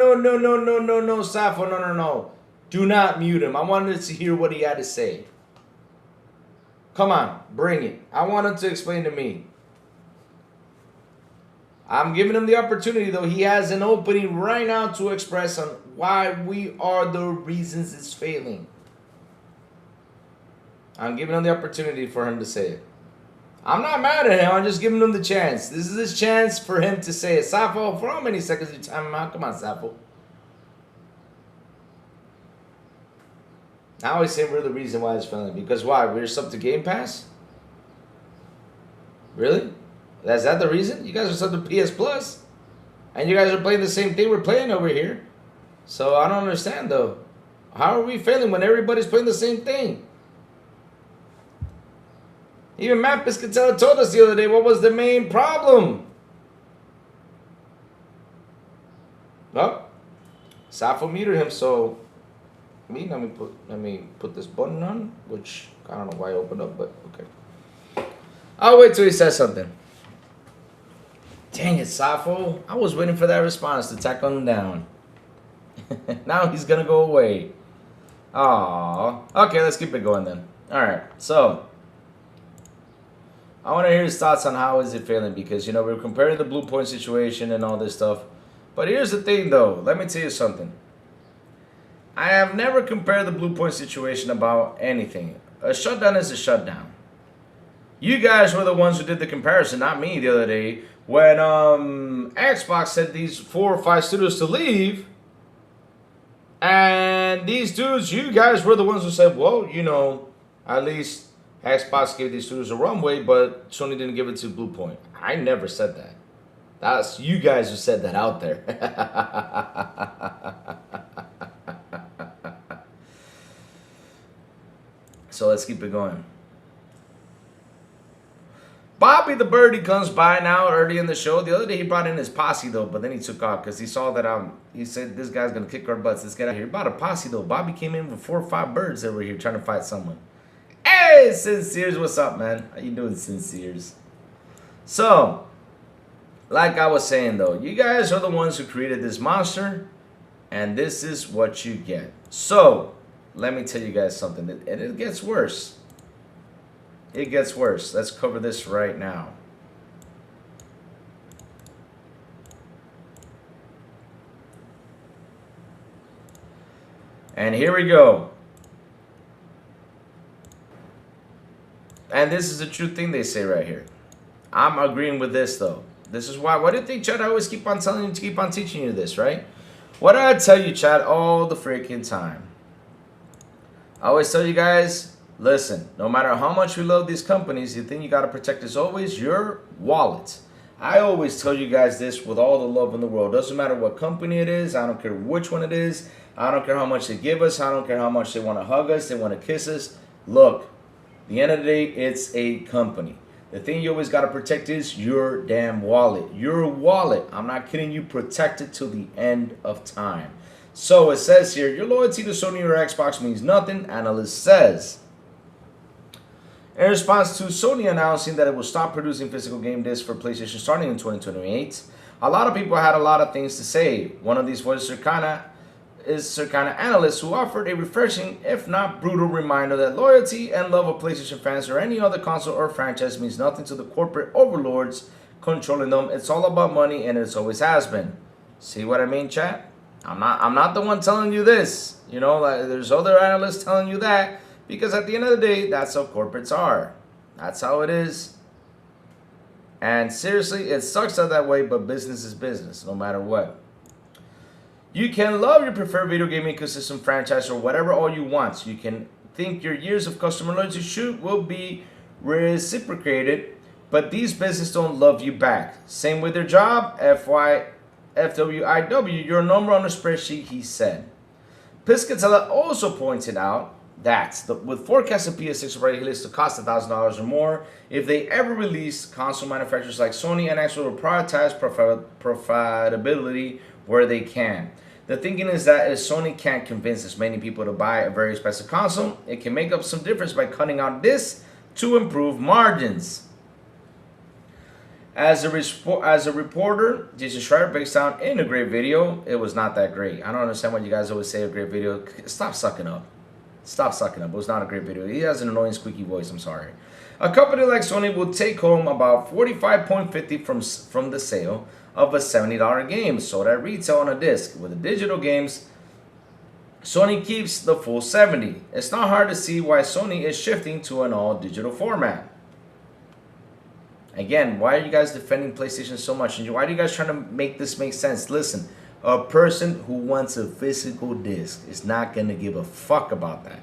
Safo, no. Do not mute him. I wanted to hear what he had to say. Come on, bring it. I want him to explain to me. I'm giving him the opportunity, though. He has an opening right now to express on why we are the reasons it's failing. I'm giving him the opportunity for him to say it. I'm not mad at him. I'm just giving him the chance. This is his chance for him to say it. Safo, for how many seconds you time him out? Come on, Safo. Now he's saying we're the reason why it's failing. Because why? We're sub to Game Pass? Really? Is that the reason? You guys are sub to PS Plus. And you guys are playing the same thing we're playing over here. So I don't understand, though. How are we failing when everybody's playing the same thing? Even Matt Piscatella told us the other day what was the main problem. Well, Safo muted him, so let me put this button on, which I don't know why I opened up, but okay. I'll wait till he says something. Dang it, Safo. I was waiting for that response to tackle him down. Now he's gonna go away. Aww. Okay, let's keep it going then. Alright, so I want to hear his thoughts on how is it failing, because, you know, we're comparing the Blue Point situation and all this stuff. But here's the thing, though. Let me tell you something. I have never compared the Blue Point situation about anything. A shutdown is a shutdown. You guys were the ones who did the comparison, not me, the other day, when Xbox said these 4 or 5 studios to leave. And these dudes, you guys were the ones who said, well, you know, at least Xbox gave these studios a runway, but Sony didn't give it to Blue Point. I never said that. That's you guys who said that out there. So let's keep it going. Bobby the Birdie comes by now early in the show. The other day he brought in his posse though, but then he took off because he saw that he said this guy's gonna kick our butts. Let's get out of here. He brought a posse though. Bobby came in with 4 or 5 birds that were here trying to fight someone. Hey, Sinceres, what's up, man? How you doing, Sinceres? So, like I was saying though, you guys are the ones who created this monster, and this is what you get. So, let me tell you guys something, and it gets worse. It gets worse. Let's cover this right now. And here we go. And this is a true thing they say right here. I'm agreeing with this though. This is why. What do you think, Chad? I always keep on telling you to keep on teaching you this, right? What do I tell you, Chad, all the freaking time? I always tell you guys, listen, no matter how much we love these companies, the thing you got to protect is always your wallet. I always tell you guys this with all the love in the world. Doesn't matter what company it is. I don't care which one it is. I don't care how much they give us. I don't care how much they want to hug us. They want to kiss us. Look, at the end of the day, it's a company. The thing you always got to protect is your damn wallet. Your wallet. I'm not kidding you. Protect it till the end of time. So it says here, your loyalty to Sony or Xbox means nothing, analyst says. In response to Sony announcing that it will stop producing physical game discs for PlayStation starting in 2028, a lot of people had a lot of things to say. One of these was Circana analyst who offered a refreshing, if not brutal, reminder that loyalty and love of PlayStation fans or any other console or franchise means nothing to the corporate overlords controlling them. It's all about money, and it always has been. See what I mean, chat? I'm not the one telling you this. You know, like, there's other analysts telling you that. Because at the end of the day, that's how corporates are. That's how it is. And seriously, it sucks out that way, but business is business, no matter what. You can love your preferred video game ecosystem, franchise, or whatever all you want. You can think your years of customer loyalty will be reciprocated, but these businesses don't love you back. Same with their job, FWIW, your number on a spreadsheet, he said. Piscatella also pointed out that with forecasted PS6 already listed to cost $1,000 or more, if they ever release, console manufacturers like Sony and Xbox will prioritize profitability where they can. The thinking is that if Sony can't convince as many people to buy a very expensive console, it can make up some difference by cutting out this to improve margins. As a reporter, Jason Schreier breaks down in a great video. It was not that great. I don't understand why you guys always say a great video. Stop sucking up. Stop sucking up. It was not a great video. He has an annoying squeaky voice. I'm sorry. A company like Sony will take home about $45.50 from the sale of a $70 game sold at retail on a disc. With the digital games, Sony keeps the full $70. It's not hard to see why Sony is shifting to an all-digital format. Again, why are you guys defending PlayStation so much? And why are you guys trying to make this make sense? Listen, a person who wants a physical disc is not going to give a fuck about that.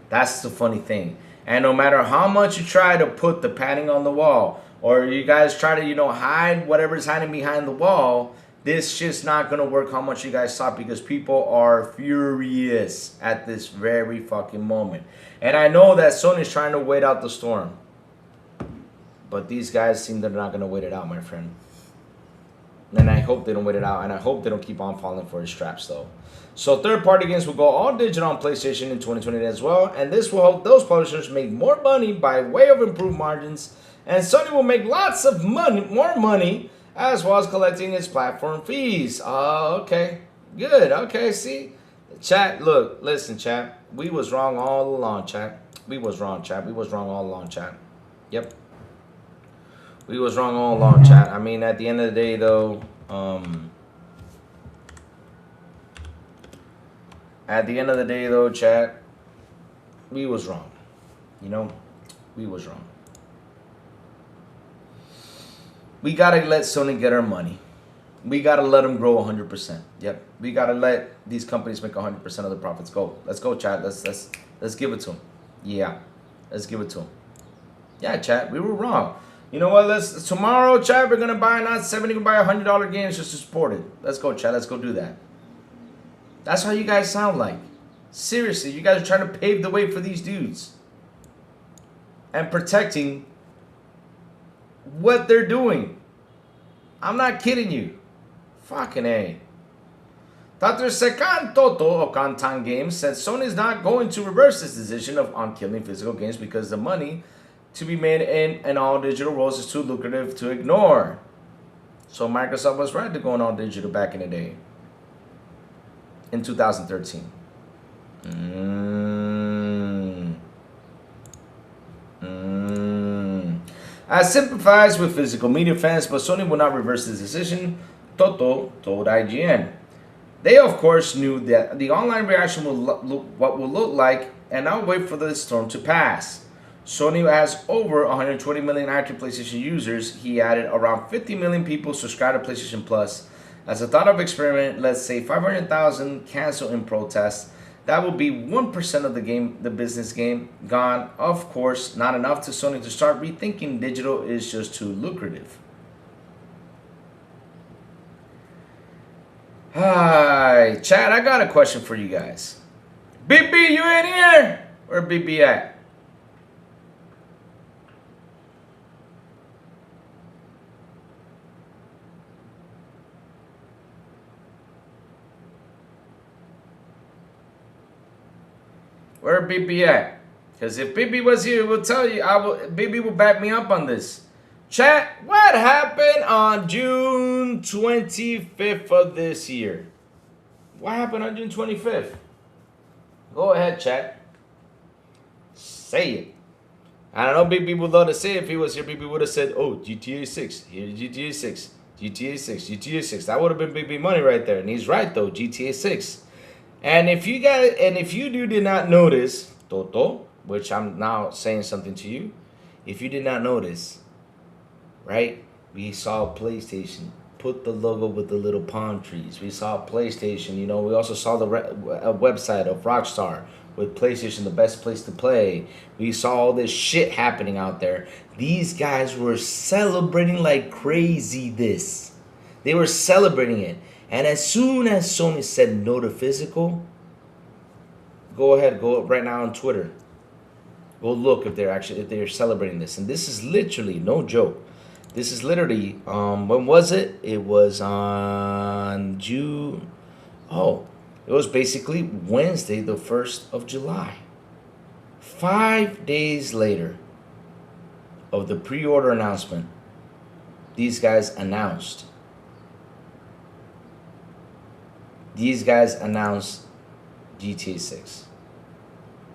That's the funny thing. And no matter how much you try to put the padding on the wall, or you guys try to, hide whatever's hiding behind the wall, This shit's not gonna work how much you guys thought, because people are furious at this very fucking moment. And I know that Sony's trying to wait out the storm, but these guys seem they're not gonna wait it out, my friend. And I hope they don't wait it out, and I hope they don't keep on falling for his traps, though. So third-party games will go all digital on PlayStation in 2020 as well, and this will help those publishers make more money by way of improved margins, and Sony will make lots of money, more money, as well as collecting its platform fees. Okay, good. Okay, see, chat. Look, listen, chat. We was wrong all along, chat. We was wrong, chat. We was wrong all along, chat. Yep. We was wrong all along, chat. I mean, at the end of the day, though, chat, we was wrong. You know, we was wrong. We gotta let Sony get our money. We gotta let them grow 100%. Yep. We gotta let these companies make 100% of the profits. Go. Let's go, chat. Let's give it to them. Yeah. Let's give it to them. Yeah, chat. We were wrong. You know what? Tomorrow, chat, we're gonna buy not 70, we're gonna buy $100 games just to support it. Let's go, chat. Let's go do that. That's how you guys sound like. Seriously, you guys are trying to pave the way for these dudes. And protecting what they're doing. I'm not kidding you. Fucking A. Dr. Sekan Toto of Kantan Games said Sony is not going to reverse this decision on killing physical games because the money to be made in an all-digital world is too lucrative to ignore. So Microsoft was right to go on all-digital back in the day. In 2013. I sympathize with physical media fans, but Sony will not reverse this decision, Toto told IGN. They, of course, knew that the online reaction will look like, and now wait for the storm to pass. Sony has over 120 million active PlayStation users. He added around 50 million people subscribe to PlayStation Plus. As a thought of experiment, let's say 500,000 cancel in protest. That will be 1% of the business game gone. Of course, not enough to Sony to start rethinking digital is just too lucrative. Hi, Chad, I got a question for you guys. BB, you in here? Where BB at? Where BB at? Because if BB was here, we'll tell you. BB will back me up on this. Chat, what happened on June 25th of this year? What happened on June 25th? Go ahead, chat. Say it. I don't know, BB would love to say it. If he was here, BB would have said, oh, GTA 6. Here's GTA 6. GTA 6. GTA 6. That would have been BB money right there. And he's right, though. GTA 6. And if you did not notice, Toto, which I'm now saying something to you, if you did not notice, right, we saw PlayStation put the logo with the little palm trees. We saw PlayStation, you know, we also saw a website of Rockstar with PlayStation, the best place to play. We saw all this shit happening out there. These guys were celebrating like crazy this. They were celebrating it. And as soon as Sony said no to physical, go ahead, go right now on Twitter. Go look if they're celebrating this. And this is literally no joke. This is literally when was it? It was on June. Oh, it was basically Wednesday, the 1st of July. 5 days later of the pre-order announcement, these guys announced GTA 6.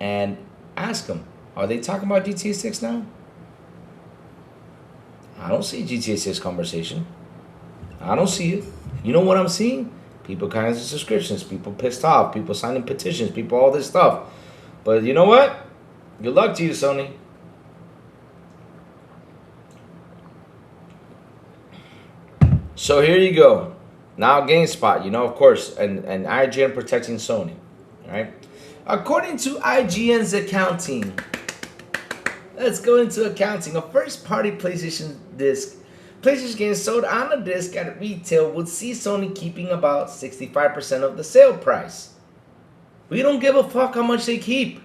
And ask them, are they talking about GTA 6 now? I don't see GTA 6 conversation. I don't see it. You know what I'm seeing? People canceling subscriptions, people pissed off, people signing petitions, people all this stuff. But you know what? Good luck to you, Sony. So here you go. Now GameSpot, you know, of course, and IGN protecting Sony, right? According to IGN's accounting, let's go into accounting. A first-party PlayStation disc PlayStation games sold on a disc at retail would see Sony keeping about 65% of the sale price. We don't give a fuck how much they keep.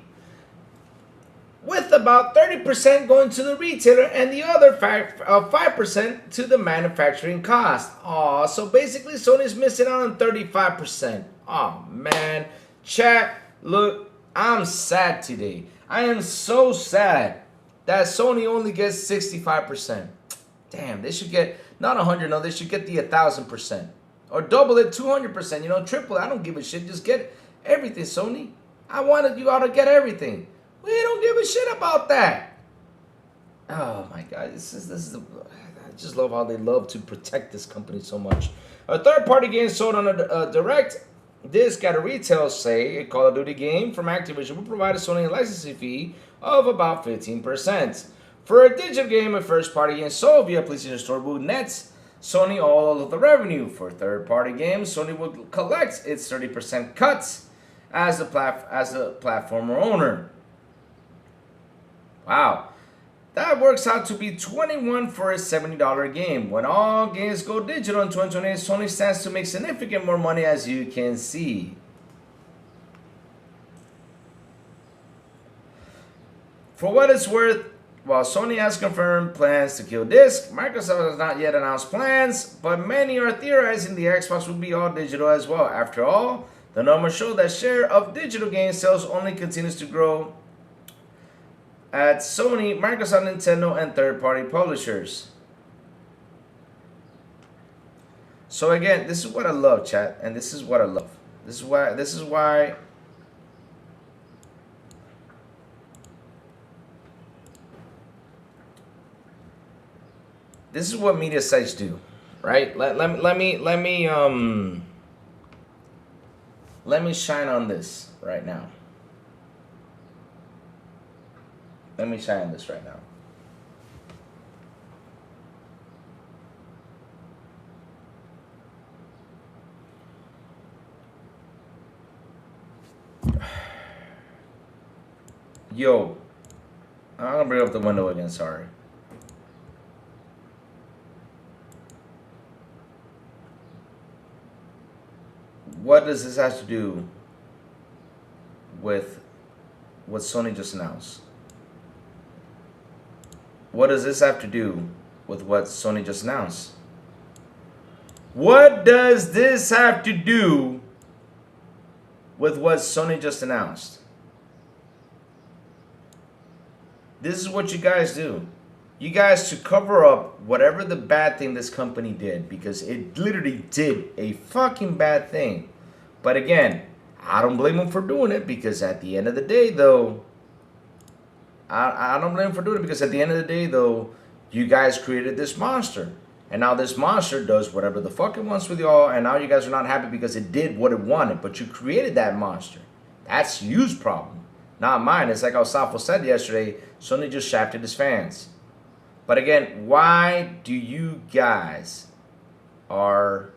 With about 30% going to the retailer and the other 5% to the manufacturing cost. Aw, so basically Sony's missing out on 35%. Oh man. Chat, look, I'm sad today. I am so sad that Sony only gets 65%. Damn, they should get, not 100, no, they should get the 1,000%. Or double it, 200%, you know, triple it. I don't give a shit, just get everything, Sony. I wanted you all to get everything. We don't give a shit about that. Oh my God, this is I just love how they love to protect this company so much. A third-party game sold on a direct disc at a retail, say a Call of Duty game from Activision, will provide a Sony licensing fee of about 15%. For a digital game, a first-party game sold via PlayStation Store will nets Sony all of the revenue. For third-party games, Sony will collect its 30% cuts as the platformer owner. Wow, that works out to be $21 for a $70 game. When all games go digital in 2028, Sony stands to make significant more money, as you can see. For what it's worth, while Sony has confirmed plans to kill disc, Microsoft has not yet announced plans, but many are theorizing the Xbox will be all digital as well. After all, the numbers show that share of digital game sales only continues to grow at Sony, Microsoft, Nintendo, and third-party publishers. So again, this is what I love, chat, and this is what I love. This is why this is what media sites do, right? Let me shine on this right now. Let me shine on this right now. Yo, I'm gonna bring up the window again, sorry. What does this have to do with what Sony just announced? What does this have to do with what Sony just announced? What does this have to do with what Sony just announced? This is what you guys do. You guys, to cover up whatever the bad thing this company did, because it literally did a fucking bad thing. But again, I don't blame them for doing it, because at the end of the day, though, I don't blame them for doing it, because at the end of the day, though, you guys created this monster. And now this monster does whatever the fuck it wants with y'all, and now you guys are not happy because it did what it wanted. But you created that monster. That's you's problem, not mine. It's like how Safo said yesterday, Sony just shafted his fans. But again, why do you guys are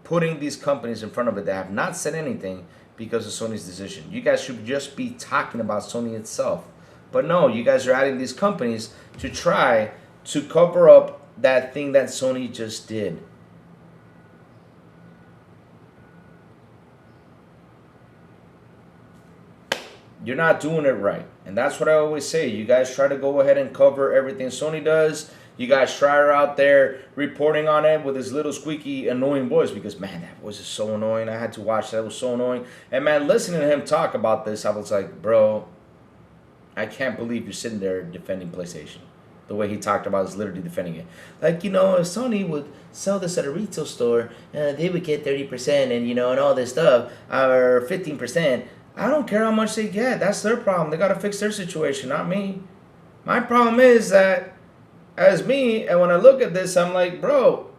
putting these companies in front of it that have not said anything because of Sony's decision? You guys should just be talking about Sony itself. But no, you guys are adding these companies to try to cover up that thing that Sony just did. You're not doing it right. And that's what I always say. You guys try to go ahead and cover everything Sony does. You guys try her out there reporting on it with his little squeaky annoying voice, because man, that voice is so annoying. I had to watch that. It was so annoying. And man, listening to him talk about this, I was like, bro, I can't believe you're sitting there defending PlayStation. The way he talked about is literally defending it. Like, you know, if Sony would sell this at a retail store, they would get 30% and, you know, and all this stuff, or 15%. I don't care how much they get. That's their problem. They got to fix their situation, not me. My problem is that, as me, and when I look at this, I'm like, bro,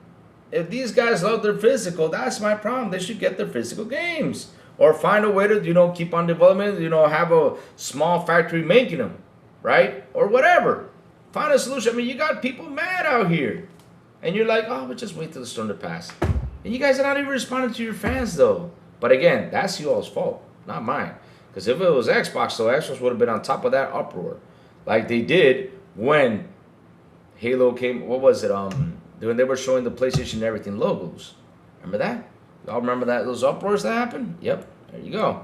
if these guys love their physical, that's my problem. They should get their physical games. Or find a way to, you know, keep on development, you know, have a small factory making them, right? Or whatever. Find a solution. I mean, you got people mad out here. And you're like, oh, but just wait till the storm to pass. And you guys are not even responding to your fans, though. But again, that's you all's fault, not mine. Because if it was Xbox, though, Xbox would have been on top of that uproar. Like they did when Halo came. What was it? When they were showing the PlayStation and everything logos. Remember that? Y'all remember that? Those uproars that happened? Yep. There you go.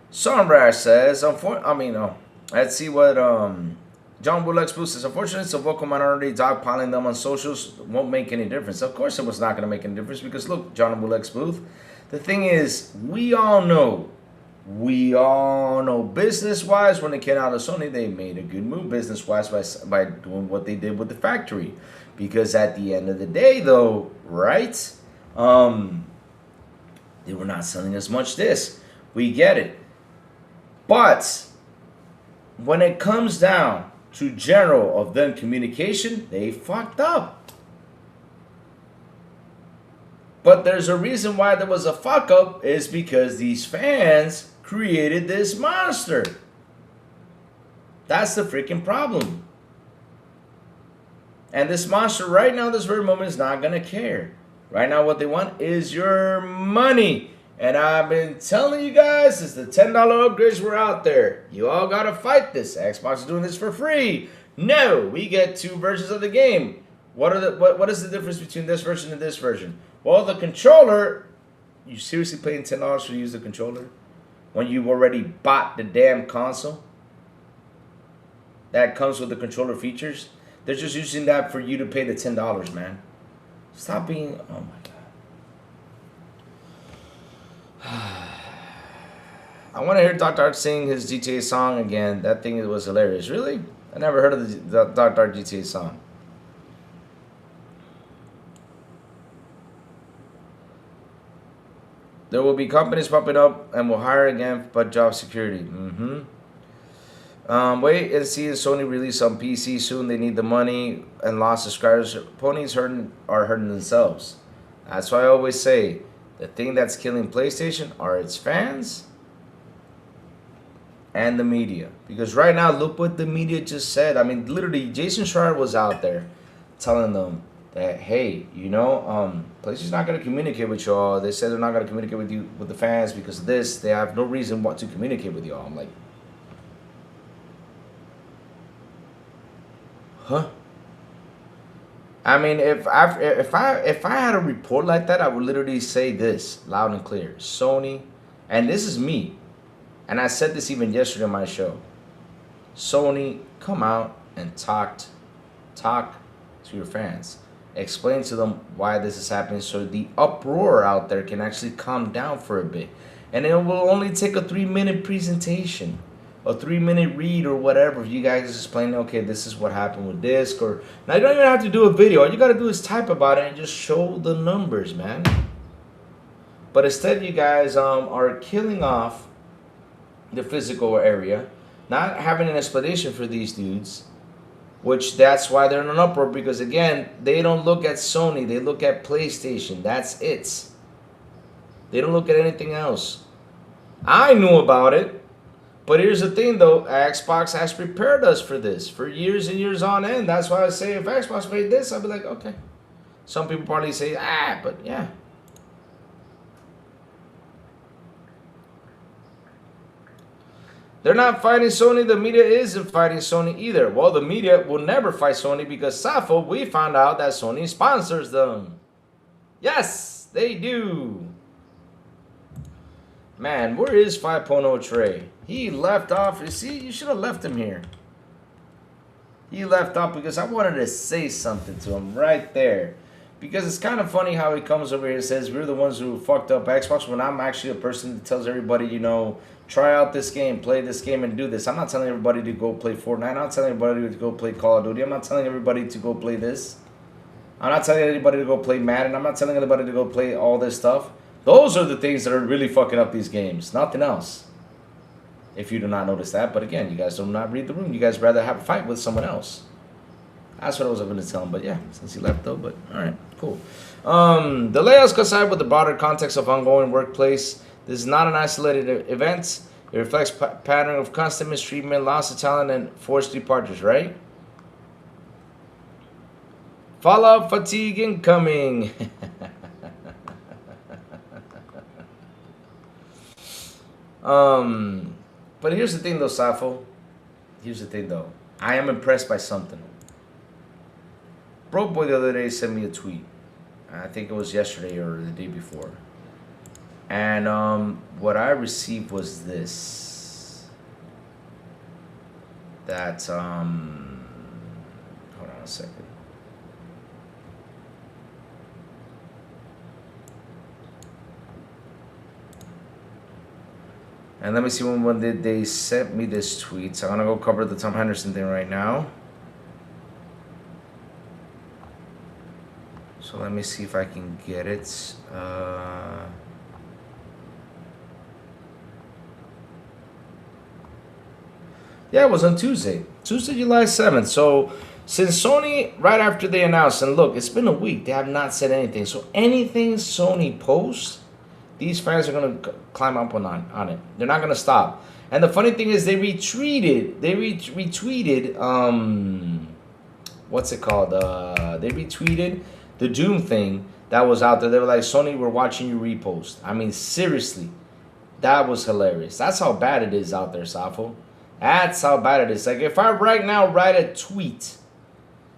Sunrash says, let's see what John Woodlex Booth says. Unfortunately, it's a vocal minority. Dogpiling them on socials won't make any difference. Of course, it was not going to make any difference because look, John Woodlex Booth. The thing is, we all know, business-wise, when it came out of Sony, they made a good move business-wise by doing what they did with the factory. Because at the end of the day, though, right? They were not selling as much disc. We get it. But when it comes down to general of them communication, they fucked up. But there's a reason why there was a fuck up is because these fans created this monster. That's the freaking problem. And this monster right now, this very moment, is not going to care. Right now, what they want is your money. And I've been telling you guys, since the $10 upgrades were out there, you all got to fight this. Xbox is doing this for free. No, we get 2 versions of the game. What is the difference between this version and this version? Well, the controller, you seriously paying $10 to use the controller? When you've already bought the damn console that comes with the controller features? They're just using that for you to pay the $10, man. Stop being, oh my God. I want to hear Dr. Art sing his GTA song again. That thing was hilarious. Really? I never heard of the Dr. Art GTA song. There will be companies popping up and will hire again, but job security. Wait and see Sony release on PC soon. They need the money and lost subscribers. Ponies are hurting themselves. That's why I always say the thing that's killing PlayStation are its fans and the media. Because right now, look what the media just said. I mean, literally, Jason Schreier was out there telling them that, hey, you know, PlayStation's not going to communicate with y'all. They said they're not going to communicate with you, with the fans, because of this. They have no reason what to communicate with y'all. I'm like, huh? I mean, if I had a report like that, I would literally say this loud and clear. Sony, and this is me, and I said this even yesterday on my show. Sony, come out and talk to your fans. Explain to them why this is happening so the uproar out there can actually calm down for a bit. And it will only take a 3-minute presentation, a 3-minute read or whatever. If you guys explain, okay, this is what happened with disc, or now you don't even have to do a video. All you got to do is type about it and just show the numbers, man. But instead, you guys are killing off the physical area, not having an explanation for these dudes. Which that's why they're in an uproar, because again, they don't look at Sony, they look at PlayStation. That's it. They don't look at anything else. I knew about it, but here's the thing though, Xbox has prepared us for this for years and years on end. That's why I say if Xbox made this, I'd be like, okay. Some people probably say, but yeah. They're not fighting Sony. The media isn't fighting Sony either. Well, the media will never fight Sony because Safo, we found out that Sony sponsors them. Yes, they do. Man, where is 5.0 Trey? He left off. You see, you should have left him here. He left off because I wanted to say something to him right there. Because it's kind of funny how he comes over here and says, we're the ones who fucked up Xbox, when I'm actually a person that tells everybody, you know, try out this game, play this game, and do this. I'm not telling everybody to go play Fortnite. I'm not telling everybody to go play Call of Duty. I'm not telling everybody to go play this. I'm not telling anybody to go play Madden. I'm not telling anybody to go play all this stuff. Those are the things that are really fucking up these games. Nothing else. If you do not notice that. But again, you guys do not read the room. You guys rather have a fight with someone else. That's what I was going to tell him. But yeah, since he left though. But alright, cool. The layouts coincide with the broader context of ongoing workplace. This is not an isolated event. It reflects pattern of constant mistreatment, loss of talent, and forced departures, right? Fallout fatigue incoming. But here's the thing, though, Safo. Here's the thing, though. I am impressed by something. Bro Boy the other day sent me a tweet. I think it was yesterday or the day before. And what I received was this. That hold on a second. And let me see when did they sent me this tweet. So I'm gonna go cover the Tom Henderson thing right now. So let me see if I can get it. Yeah, it was on Tuesday, July 7th. So since Sony, right after they announced, and look, it's been a week, they have not said anything. So anything Sony posts, these fans are going to climb up on it. They're not going to stop. And the funny thing is they retweeted, what's it called? They retweeted the Doom thing that was out there. They were like, Sony, we're watching you repost. I mean, seriously, that was hilarious. That's how bad it is out there, Safo. That's how bad it is. Like, if I right now write a tweet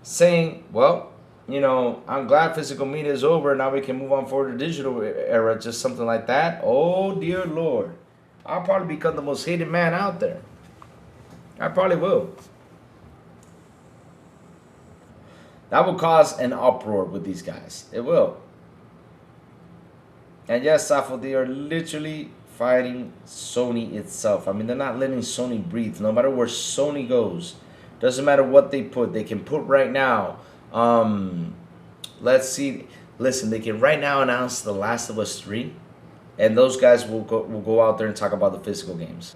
saying, well, you know, I'm glad physical media is over. Now we can move on forward to digital era, just something like that. Oh, dear Lord. I'll probably become the most hated man out there. I probably will. That will cause an uproar with these guys. It will. And yes, Safo, they are literally fighting Sony itself. I mean, they're not letting Sony breathe. No matter where Sony goes, doesn't matter what they put. They can put right now. Let's see. Listen, they can right now announce The Last of Us 3, and those guys will go out there and talk about the physical games.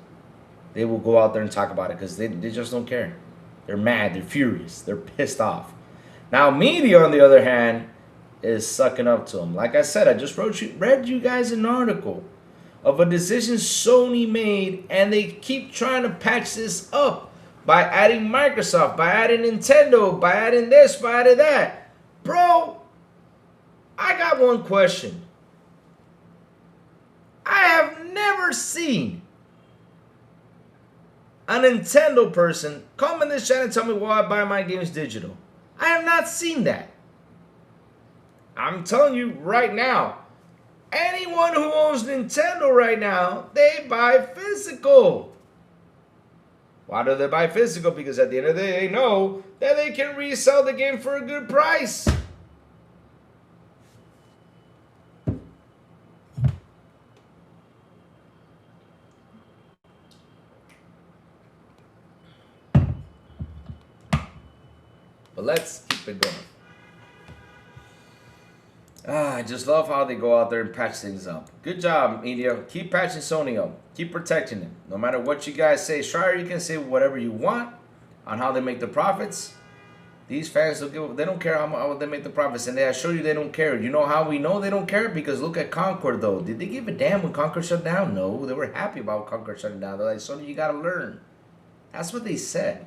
They will go out there and talk about it because they just don't care. They're mad. They're furious. They're pissed off. Now, media, on the other hand, is sucking up to them. Like I said, I just read you guys an article of a decision Sony made, and they keep trying to patch this up by adding Microsoft, by adding Nintendo, by adding this, by adding that. Bro, I got one question. I have never seen a Nintendo person come in this channel and tell me why I buy my games digital. I have not seen that. I'm telling you right now, anyone who owns Nintendo right now, they buy physical. Why do they buy physical? Because at the end of the day, they know that they can resell the game for a good price. But let's keep it going. I just love how they go out there and patch things up. Good job, media. Keep patching Sony up. Keep protecting it. No matter what you guys say, Schreier, you can say whatever you want on how they make the profits. These fans, they don't care how they make the profits. And I show you they don't care. You know how we know they don't care? Because look at Concord, though. Did they give a damn when Concord shut down? No. They were happy about Concord shutting down. They're like, Sony, you got to learn. That's what they said.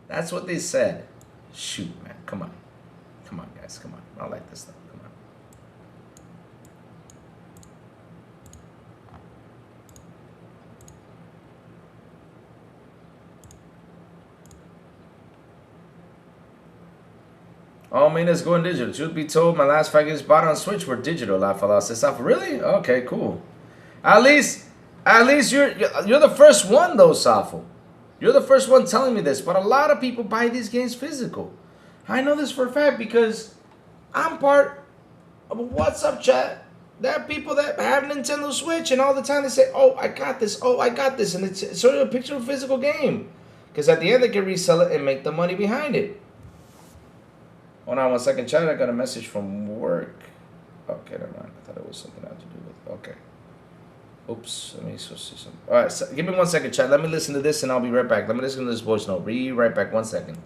That's what they said. Shoot, man. Come on. Come on, guys. Come on. I like this stuff. Come on. Oh, man, it's going digital. Truth be told, my last 5 games bought on Switch were digital. Laugh a lot. Stuff. Really? Okay, cool. At least you're the first one, though, Safo. You're the first one telling me this, but a lot of people buy these games physical. I know this for a fact because I'm part of a WhatsApp chat. There are people that have Nintendo Switch, and all the time they say, oh, I got this, oh, I got this, and it's sort of a picture of a physical game. Because at the end, they can resell it and make the money behind it. Hold on 1 second, chat. I got a message from work. Okay, never mind. I thought it was something I had to do with. Okay. Oops, let me see something. All right, so give me 1 second, chat. Let me listen to this, and I'll be right back. Let me listen to this voice note. Be right back. 1 second.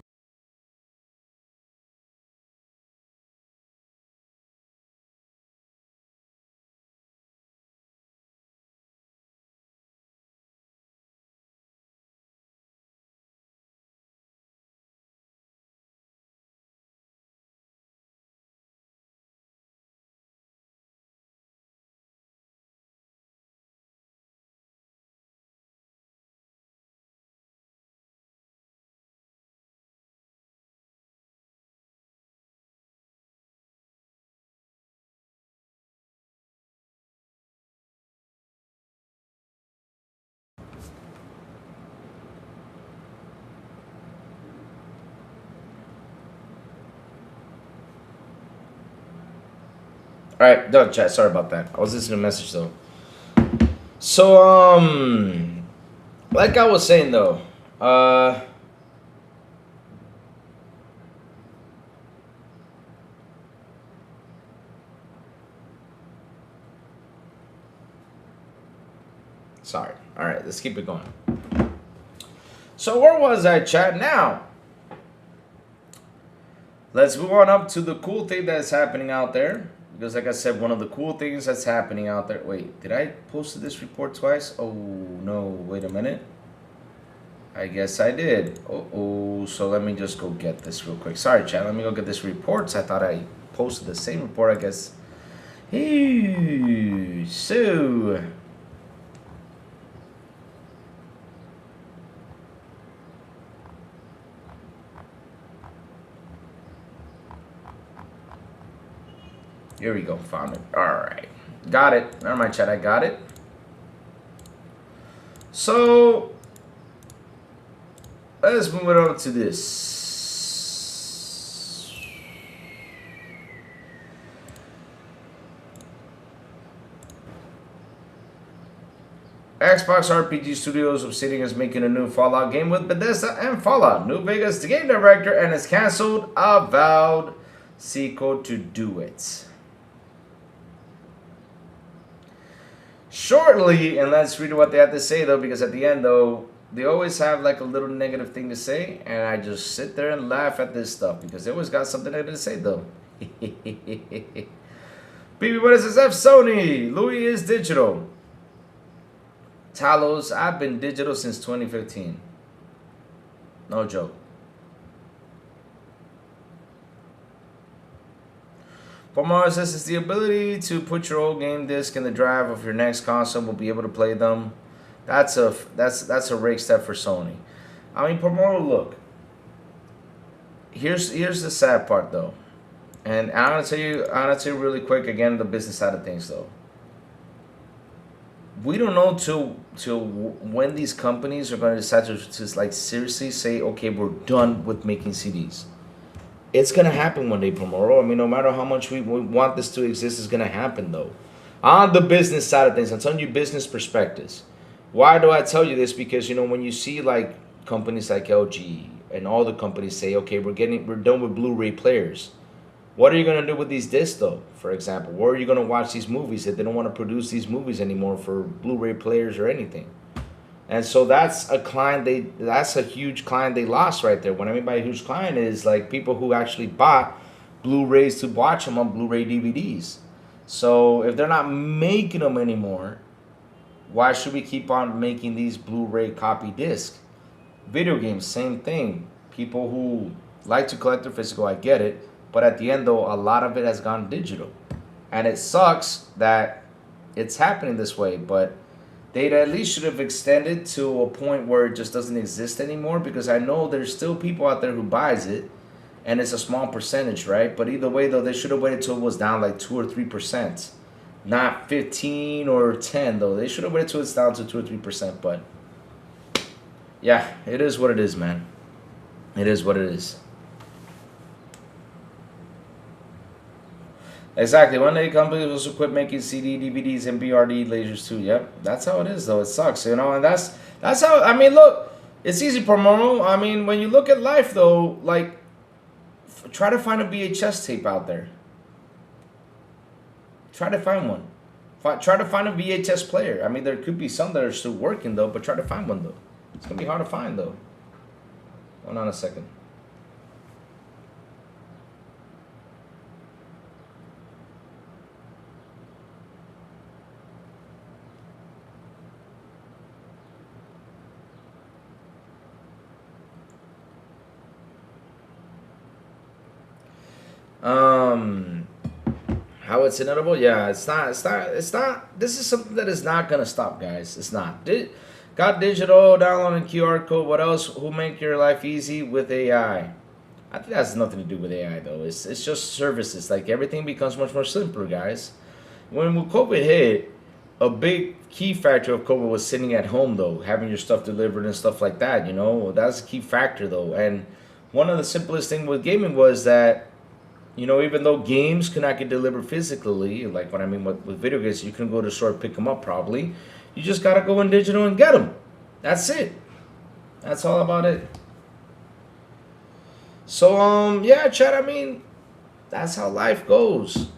All right, done, chat. Sorry about that. I was listening to a message though. So, like I was saying though, sorry. All right, let's keep it going. So where was I, chat? Now, let's move on up to the cool thing that's happening out there. Because like I said, one of the cool things that's happening out there. Wait, did I post this report twice? Oh, no. Wait a minute. I guess I did. Oh, so let me just go get this real quick. Sorry, chat. Let me go get this report. I thought I posted the same report, I guess. Hey, so... Here we go, found it. All right, got it. Never mind, chat, I got it. So, let's move it over to this. Xbox RPG Studios Obsidian is making a new Fallout game with Bethesda and Fallout New Vegas, the game director, and has canceled Avowed sequel to do it. Shortly, and let's read what they have to say though, because at the end though, they always have like a little negative thing to say, and I just sit there and laugh at this stuff because they always got something negative to say though. BB, what is this? F Sony, Louis is digital. Talos, I've been digital since 2015. No joke. Pomar says it's the ability to put your old game disc in the drive of your next console. Will be able to play them. That's a rake step for Sony. I mean, Pomar, look. Here's the sad part though, and I'm gonna tell you really quick again the business side of things though. We don't know till when these companies are going to decide to like seriously say, okay, we're done with making CDs. It's going to happen one day, Pomoro. I mean, no matter how much we want this to exist, it's going to happen, though. On the business side of things, I'm telling you business perspectives. Why do I tell you this? Because, you know, when you see, like, companies like LG and all the companies say, okay, we're done with Blu-ray players. What are you going to do with these discs, though, for example? Where are you going to watch these movies if they don't want to produce these movies anymore for Blu-ray players or anything? And so that's a huge client they lost right there. What I mean by a huge client is like people who actually bought Blu-rays to watch them on Blu-ray DVDs. So if they're not making them anymore, why should we keep on making these Blu-ray copy discs? Video games, same thing. People who like to collect their physical, I get it. But at the end, though, a lot of it has gone digital. And it sucks that it's happening this way, but they at least should have extended to a point where it just doesn't exist anymore, because I know there's still people out there who buys it, and it's a small percentage, right? But either way, though, they should have waited till it was down like 2 or 3%, not 15 or 10, though. They should have waited till it's down to 2 or 3%, but yeah, it is what it is, man. It is what it is. Exactly. One day companies will also quit making CD, DVDs, and BRD lasers too. Yep. That's how it is, though. It sucks, you know. And that's how. I mean, look, it's easy, Promo. I mean, when you look at life, though, like, try to find a VHS tape out there. Try to find one. Try to find a VHS player. I mean, there could be some that are still working, though, but try to find one, though. It's gonna be hard to find, though. Hold on a second. How it's inevitable? Yeah, it's not. This is something that is not gonna stop, guys. It's not. Got digital, downloading QR code. What else? Who make your life easy with AI? I think that has nothing to do with AI, though. It's just services. Like, everything becomes much more simpler, guys. When COVID hit, a big key factor of COVID was sitting at home, though, having your stuff delivered and stuff like that. You know, that's a key factor, though. And one of the simplest things with gaming was that You know, even though games cannot get delivered physically, like what I mean with video games, you can go to the store and pick them up probably. You just gotta go in digital and get them. That's it. That's all about it. So yeah, Chad. I mean, that's how life goes.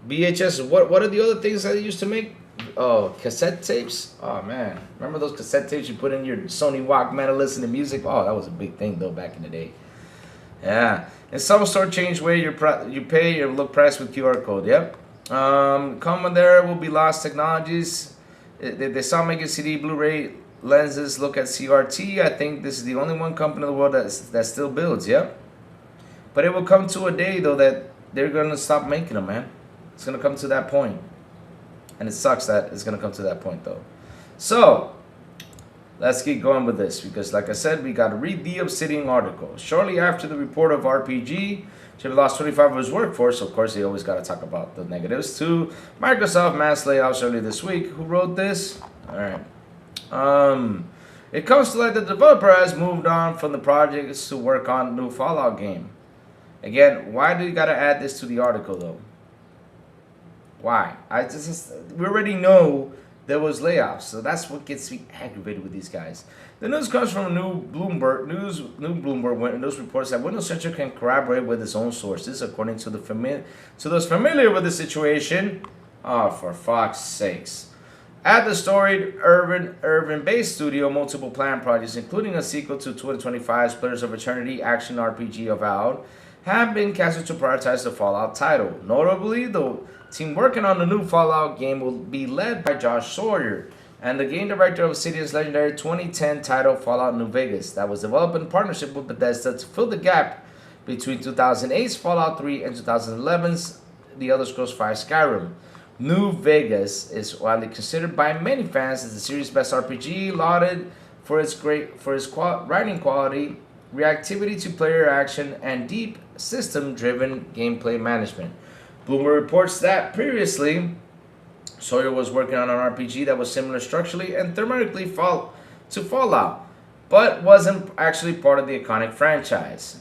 VHS. What are the other things that they used to make? Oh, cassette tapes. Oh man, remember those cassette tapes you put in your Sony Walkman to listen to music? Oh, that was a big thing though back in the day. Yeah, and some sort change way you pay your look price with QR code. Yep. Common there will be lost technologies. They saw making CD, Blu-ray lenses. Look at CRT. I think this is the only one company in the world that still builds. Yep. But it will come to a day though that they're gonna stop making them, man. It's gonna come to that point, and it sucks that it's gonna come to that point though. So. Let's keep going with this because, like I said, we got to read the Obsidian article. Shortly after the report of RPG, should have lost 25 of his workforce. Of course, they always got to talk about the negatives too. Microsoft mass layoffs earlier this week. Who wrote this? All right. It comes to light that the developer has moved on from the projects to work on new Fallout game. Again, why do you got to add this to the article though? Why? We already know. There was layoffs, so that's what gets me aggravated with these guys. The news comes from new Bloomberg news reports that Windows Central can corroborate with its own sources, according to those familiar with the situation. Oh, for fuck's sakes! At the storied urban-based studio, multiple planned projects, including a sequel to 2025's Pillars of Eternity action RPG Avowed, have been canceled to prioritize the Fallout title. Notably, the team working on the new Fallout game will be led by Josh Sawyer, and the game director of Obsidian's legendary 2010 title Fallout New Vegas, that was developed in partnership with Bethesda to fill the gap between 2008's Fallout 3 and 2011's The Elder Scrolls V Skyrim. New Vegas is widely considered by many fans as the series' best RPG, lauded for its writing quality, reactivity to player action, and deep system-driven gameplay management. Bloomberg reports that previously, Sawyer was working on an RPG that was similar structurally and thematically to Fallout, but wasn't actually part of the iconic franchise.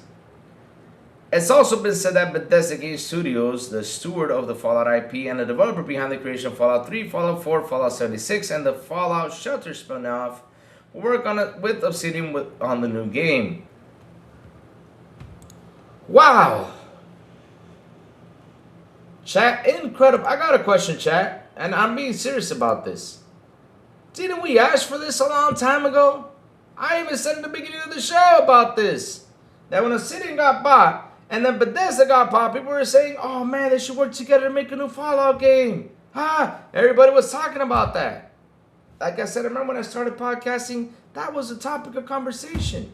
It's also been said that Bethesda Game Studios, the steward of the Fallout IP and the developer behind the creation of Fallout 3, Fallout 4, Fallout 76, and the Fallout Shelter spin-off, will work on it with Obsidian on the new game. Wow! Chat, incredible. I got a question, chat, and I'm being serious about this. Didn't we ask for this a long time ago? I even said in the beginning of the show about this. That when Obsidian got bought, and then Bethesda got bought, people were saying, oh man, they should work together to make a new Fallout game. Everybody was talking about that. Like I said, I remember when I started podcasting, that was a topic of conversation.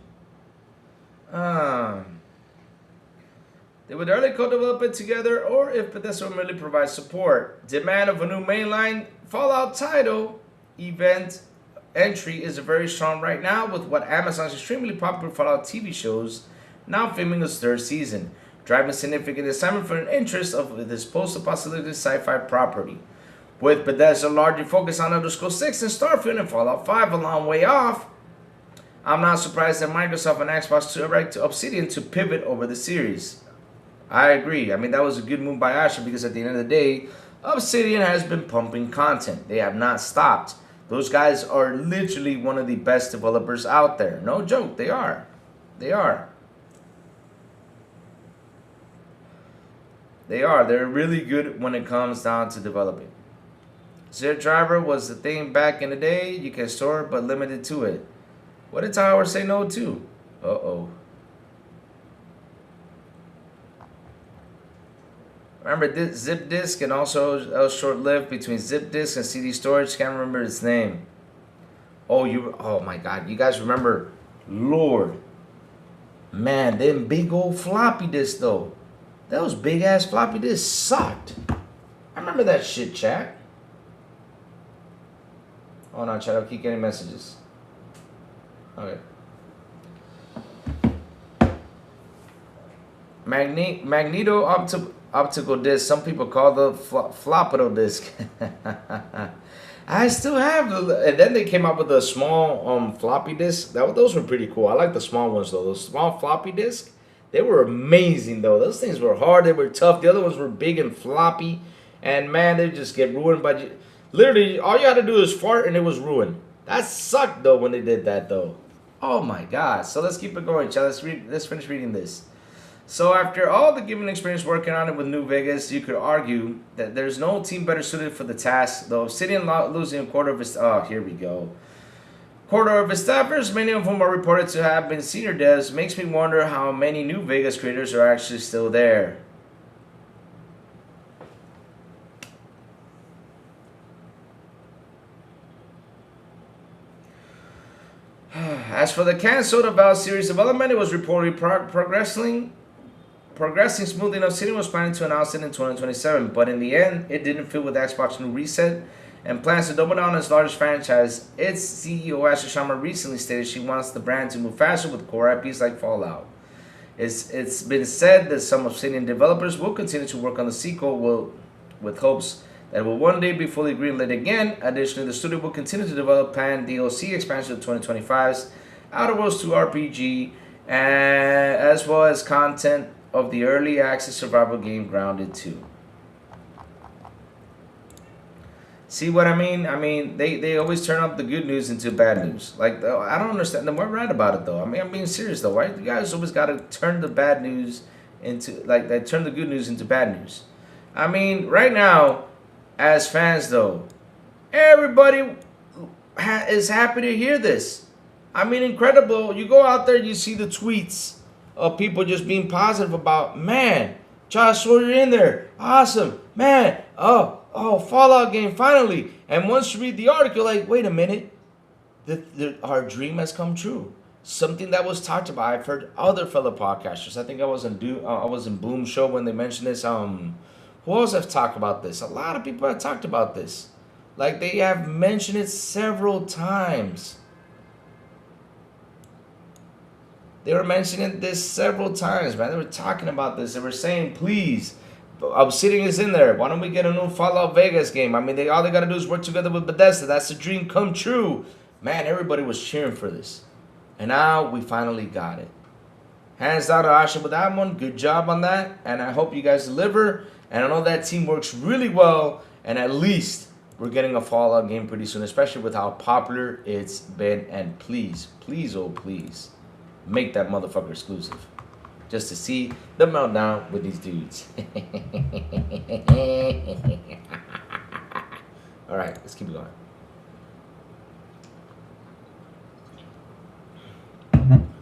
They would early co-develop it together, or if Bethesda will merely provide support. Demand of a new mainline Fallout title event entry is very strong right now, with what Amazon's extremely popular Fallout TV shows now filming its third season, driving significant excitement for an interest of this post-apocalyptic sci-fi property. With Bethesda largely focused on Elder Scrolls 6 and Starfield and Fallout 5 a long way off, I'm not surprised that Microsoft and Xbox direct to Obsidian to pivot over the series. I agree. I mean, that was a good move by Asher because at the end of the day, Obsidian has been pumping content. They have not stopped. Those guys are literally one of the best developers out there. No joke, they are. They are. They are. They're really good when it comes down to developing. Zip Driver was the thing back in the day. You can store it, but limited to it. What did Tower say no to? Uh-oh. Remember this zip disk, and also it was short-lived between zip disk and CD storage. Can't remember its name. Oh my God, you guys remember? Lord, man, them big old floppy disks though. Those big ass floppy disks sucked. I remember that shit, chat. Oh no, chat. I'll keep getting messages. Okay. Magneto optical disc. Some people call the floppido disc. I still have the, and then they came up with a small floppy disk. Those were pretty cool. I like the small ones though. Those small floppy disk, They were amazing though. Those things were hard. They were tough. The other ones were big and floppy, and man, they just get ruined by. Literally, all you had to do is fart and it was ruined. That sucked though when they did that though. Oh my god. So let's keep it going, child. Let's finish reading this. So after all the given experience working on it with New Vegas, you could argue that there's no team better suited for the task. Though Obsidian losing a quarter of its here we go. Quarter of its staffers, many of whom are reported to have been senior devs, makes me wonder how many New Vegas creators are actually still there. As for the cancelled Avowed series development, it was reportedly progressing smoothly enough. Obsidian was planning to announce it in 2027, but in the end, it didn't fit with Xbox new reset and plans to double down on its largest franchise. Its CEO Ashley Sharma recently stated she wants the brand to move faster with core IPs like Fallout. It's been said that some Obsidian developers will continue to work on the sequel with hopes that it will one day be fully greenlit again. Additionally, the studio will continue to develop planned DLC expansion of 2025's Outer Worlds 2 RPG, as well as content of the early access survival game Grounded 2. See what I mean? I mean, they always turn up the good news into bad news. Like, I don't understand. We're right about it, though. I mean, I'm being serious, though. Why you guys always got to turn the bad news into, like, they turn the good news into bad news? I mean, right now, as fans, though, everybody is happy to hear this. I mean, incredible. You go out there, you see the tweets of people just being positive about, man, Josh Sawyer in there. Awesome. Man, oh, Fallout game, finally. And once you read the article, like, wait a minute. Our dream has come true. Something that was talked about. I've heard other fellow podcasters. I think I was in Bloom's show when they mentioned this. Who else have talked about this? A lot of people have talked about this. Like, they have mentioned it several times. They were mentioning this several times, man. They were talking about this. They were saying, please, Obsidian is in there. Why don't we get a new Fallout Vegas game? I mean, all they got to do is work together with Bethesda. That's the dream come true. Man, everybody was cheering for this. And now we finally got it. Hands down to Asha with that one. Good job on that. And I hope you guys deliver. And I know that team works really well. And at least we're getting a Fallout game pretty soon, especially with how popular it's been. And please, please, oh please, make that motherfucker exclusive. Just to see the meltdown with these dudes. Alright, let's keep it going.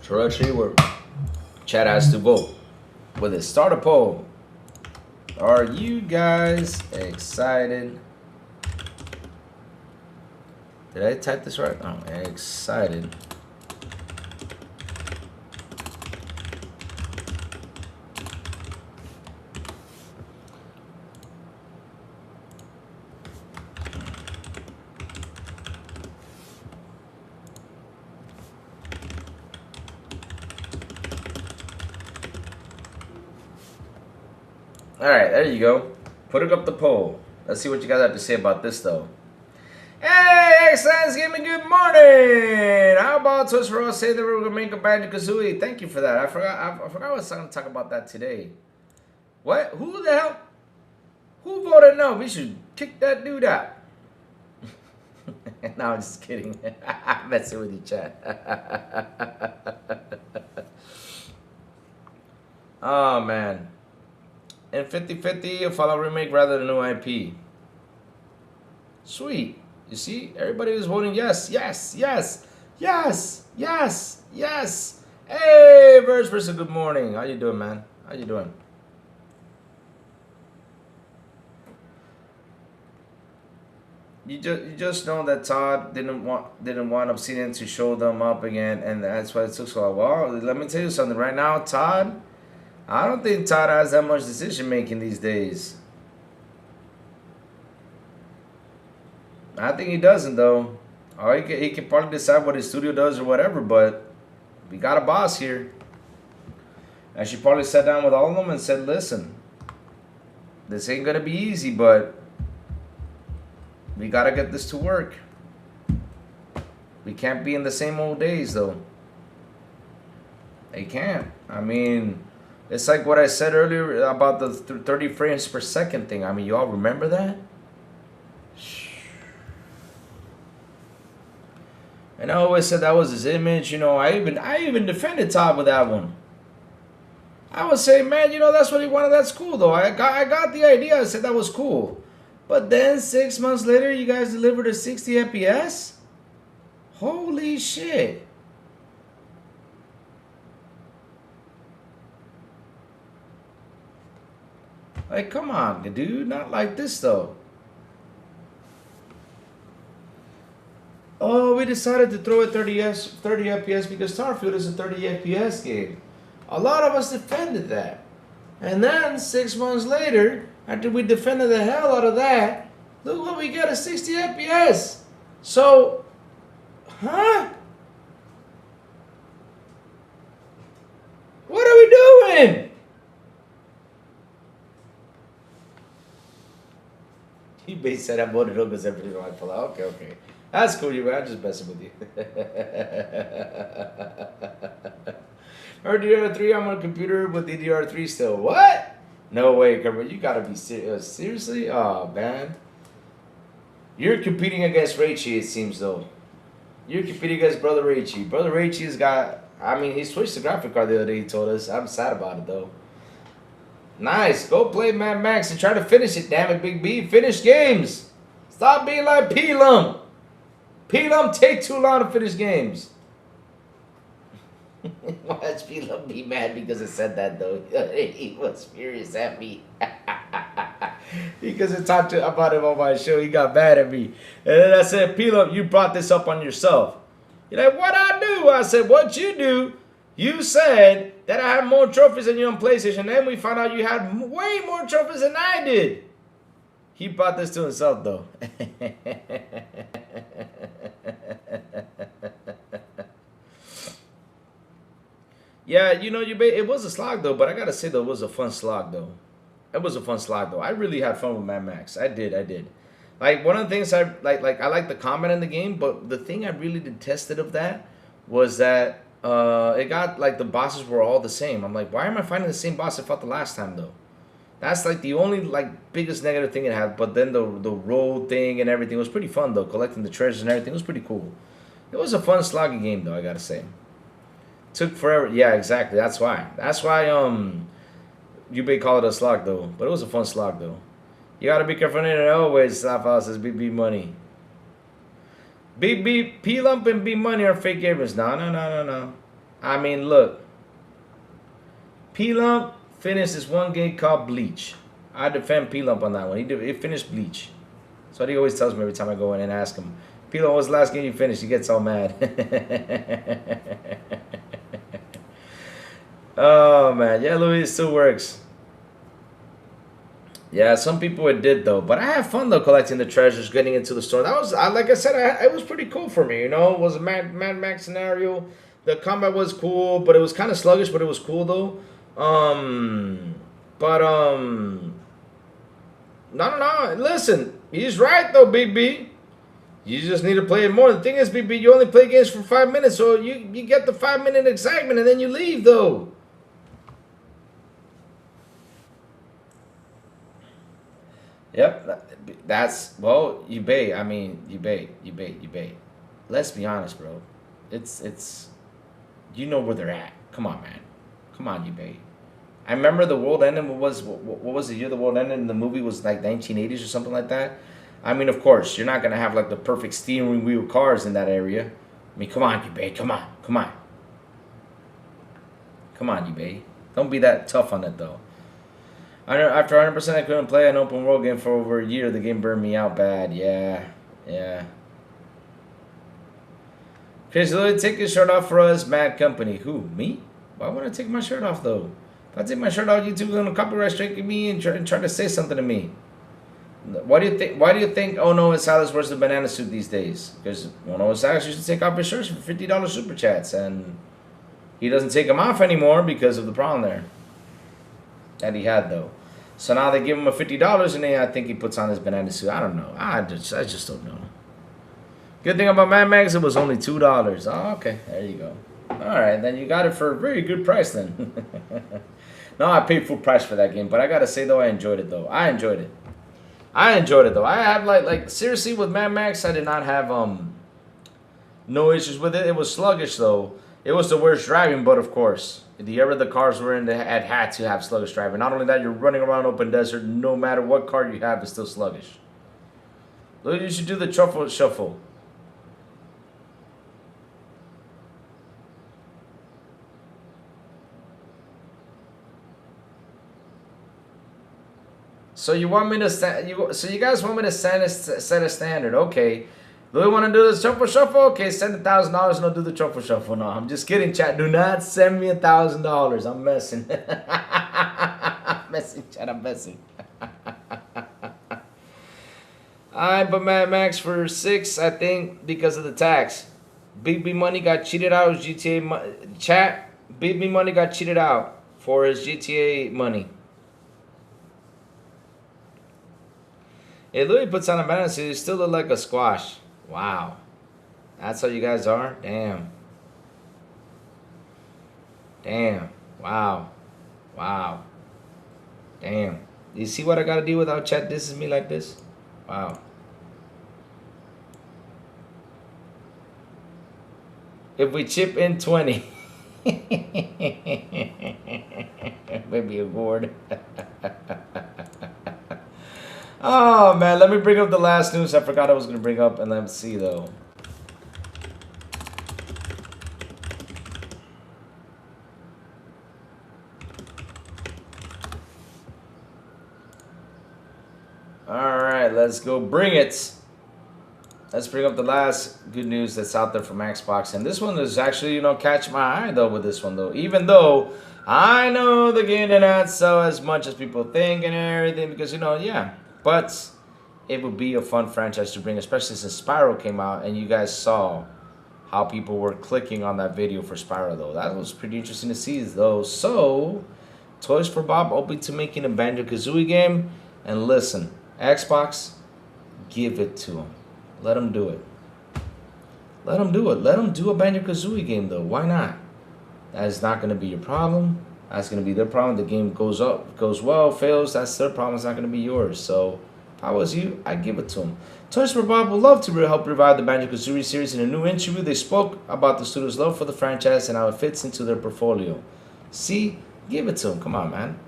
So actually, chat has to vote with a starter poll. Are you guys excited? Did I type this right? Oh, excited. Alright, there you go. Putting up the poll. Let's see what you guys have to say about this, though. Hey, Thanksgiving, good morning! How about us for us say that we're going to make a Banjo-Kazooie? Thank you for that. I forgot I was going to talk about that today. What? Who the hell? Who voted no? We should kick that dude out. No, I'm just kidding. I'm messing with you, chat. Oh, man. And 50-50, a Fallout remake rather than a new IP. Sweet. You see, everybody is voting yes, yes, yes, yes, yes, yes. Hey, Verge person, good morning. How you doing, man? How you doing? You just know that Todd didn't want Obsidian to show them up again, and that's why it took so long. Well, let me tell you something. Right now, Todd, I don't think Todd has that much decision making these days. I think he doesn't, though. Or he can probably decide what his studio does or whatever, but we got a boss here. And she probably sat down with all of them and said, listen, this ain't going to be easy, but we got to get this to work. We can't be in the same old days, though. They can't. I mean, It's like what I said earlier about the 30 frames per second thing. I mean, you all remember that? And I always said that was his image. You know, I even defended Todd with that one. I would say, man, you know, that's what he wanted. That's cool, though. I got the idea. I said that was cool. But then 6 months later, you guys delivered a 60 FPS? Holy shit. Like, come on, dude. Not like this, though. Oh, we decided to throw a 30 FPS because Starfield is a 30 FPS game. A lot of us defended that. And then 6 months later, after we defended the hell out of that, look what we got, a 60 FPS. So, huh? What are we doing? eBay said I voted up because everything like pull out. Okay. That's cool, you. I'm just messing with you. Or DDR3, I'm on a computer with DDR3 still. What? No way, Kermit. You gotta be serious. Seriously? Oh, man. You're competing against Raichi, it seems, though. You're competing against Brother Raichi. Brother Raichi's got... I mean, he switched the graphic card the other day, he told us. I'm sad about it, though. Nice. Go play Mad Max and try to finish it, damn it, Big B. Finish games. Stop being like P-Lump. P-Lump take too long to finish games. Watch P-Lump be mad because I said that, though. He was furious at me. Because I talked about him on my show, he got mad at me. And then I said, P-Lump, you brought this up on yourself. You're like, what I do? I said, what you do? You said that I had more trophies than you on PlayStation. Then we found out you had way more trophies than I did. He brought this to himself, though. Yeah, you know, it was a slog, though. But I got to say, though, it was a fun slog, though. It was a fun slog, though. I really had fun with Mad Max. I did. Like, one of the things I like the combat in the game. But the thing I really detested of that was that it got, like, the bosses were all the same. I'm like, why am I fighting the same boss I fought the last time, though? That's, like, the only, like, biggest negative thing it had. But then the road thing and everything was pretty fun, though. Collecting the treasures and everything was pretty cool. It was a fun sloggy game, though, I gotta say. Took forever. Yeah, exactly. That's why. You may call it a slog, though. But it was a fun slog, though. You gotta be careful in it always, Slaphouse says BB Money. BB, P-Lump and B Money are fake gamers. No. I mean, look. P-Lump finished this one game called Bleach. I defend P-Lump on that one. He finished Bleach. That's what he always tells me every time I go in and ask him. P-Lump, what's the last game you finished? He gets all mad. Oh, man. Yeah, Louis, it still works. Yeah, some people it did, though. But I had fun, though, collecting the treasures, getting into the store. That was, like I said, it was pretty cool for me, you know? It was a Mad Max scenario. The combat was cool, but it was kind of sluggish, but it was cool, though. No. Listen, he's right, though, BB. You just need to play it more. The thing is, BB, you only play games for 5 minutes, so you get the 5-minute excitement, and then you leave, though. Yep, that's, well, you bait. I mean, you bait. Let's be honest, bro. It's, you know where they're at. Come on, man. Come on, you bait. I remember the world ended, what was the year the world ended, and the movie was like 1980s or something like that. I mean, of course, you're not going to have like the perfect steering wheel cars in that area. I mean, come on, you bait. Come on. Come on, you bait. Don't be that tough on it, though. After 100%, I couldn't play an open world game for over a year. The game burned me out bad. Yeah. Chris, take your shirt off for us, Mad Company. Who, me? Why would I take my shirt off, though? If I take my shirt off, YouTube's going to copyright strike me and try to say something to me. Why do you think Oh No and Silas wears the banana suit these days? Because Oh No and Silas used to take off his shirts for $50 super chats, and he doesn't take them off anymore because of the problem there that he had, though. So now they give him a $50, and then I think he puts on his banana suit. I don't know. I just don't know. Good thing about Mad Max, it was only $2. Oh, okay, there you go. All right, then you got it for a very good price then. No, I paid full price for that game, but I gotta say though, I enjoyed it though. I enjoyed it. I enjoyed it though. I have like seriously with Mad Max, I did not have no issues with it. It was sluggish though. It was the worst driving, but of course, the era the cars were in, they had to have sluggish driving. Not only that, you're running around open desert. No matter what car you have, it's still sluggish. Look, you should do the truffle shuffle. So you want me to so you guys want me to set a standard? Okay. Do we want to do the truffle shuffle? Okay, send $1,000 and I'll do the truffle shuffle. No, I'm just kidding, chat. Do not send me $1,000. I'm messing. I'm messing, chat. I'm messing. Alright, but Mad Max for 6, I think, because of the tax. Big B Money got cheated out of GTA chat. Big B Money got cheated out for his GTA money. Hey, Louis puts on a banana suit. He still look like a squash. Wow. That's how you guys are? Damn. Damn. Wow. Wow. Damn. You see what I gotta deal with how chat disses me like this? Wow. If we chip in 20. Maybe a board. Oh man, let me bring up the last news I forgot I was gonna bring up, and let's see though. Alright, let's go bring it. Let's bring up the last good news that's out there from Xbox. And this one is actually, you know, catch my eye though with this one though. Even though I know the game did not sell as much as people think and everything, because you know, yeah. But it would be a fun franchise to bring, especially since Spyro came out and you guys saw how people were clicking on that video for Spyro though. That was pretty interesting to see though. So, Toys for Bob open to making a Banjo-Kazooie game. And listen, Xbox, give it to them. Let them do it. Let them do it. Let them do a Banjo-Kazooie game though. Why not? That is not going to be your problem. That's going to be their problem. The game goes up, goes well, fails. That's their problem. It's not going to be yours. So, if I was you, I'd give it to them. Toys for Bob would love to help revive the Banjo-Kazooie series. In a new interview, they spoke about the studio's love for the franchise and how it fits into their portfolio. See? Give it to them. Come on, man.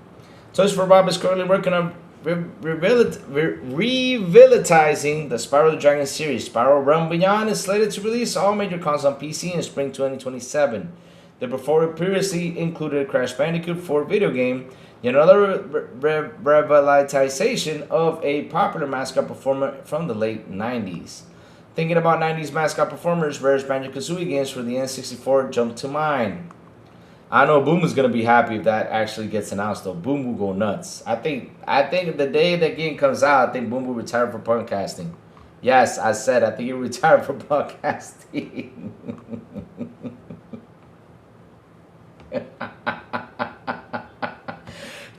Toys for Bob is currently working on revitalizing the Spyro the Dragon series. Spyro Realm Beyond is slated to release all major consoles on PC in spring 2027. The previously included Crash Bandicoot 4 video game, yet another revitalization of a popular mascot performer from the late 90s. Thinking about 90s mascot performers, Rare's Banjo-Kazooie games for the N64 jump to mind. I know Boom is gonna be happy if that actually gets announced though. Boom will go nuts. I think the day that game comes out, I think Boom will retire from podcasting. Yes, I said I think he'll retire from podcasting.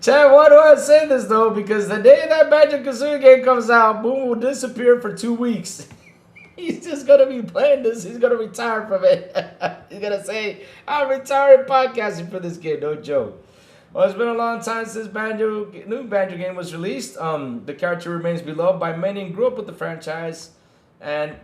Chad, why do I say this though? Because the day that Banjo-Kazooie game comes out, Boom will disappear for 2 weeks. He's just gonna be playing this. He's gonna retire from it. He's gonna say, "I'm retiring podcasting for this game." No joke. Well, it's been a long time since new Banjo game was released. The character remains beloved by many and grew up with the franchise, and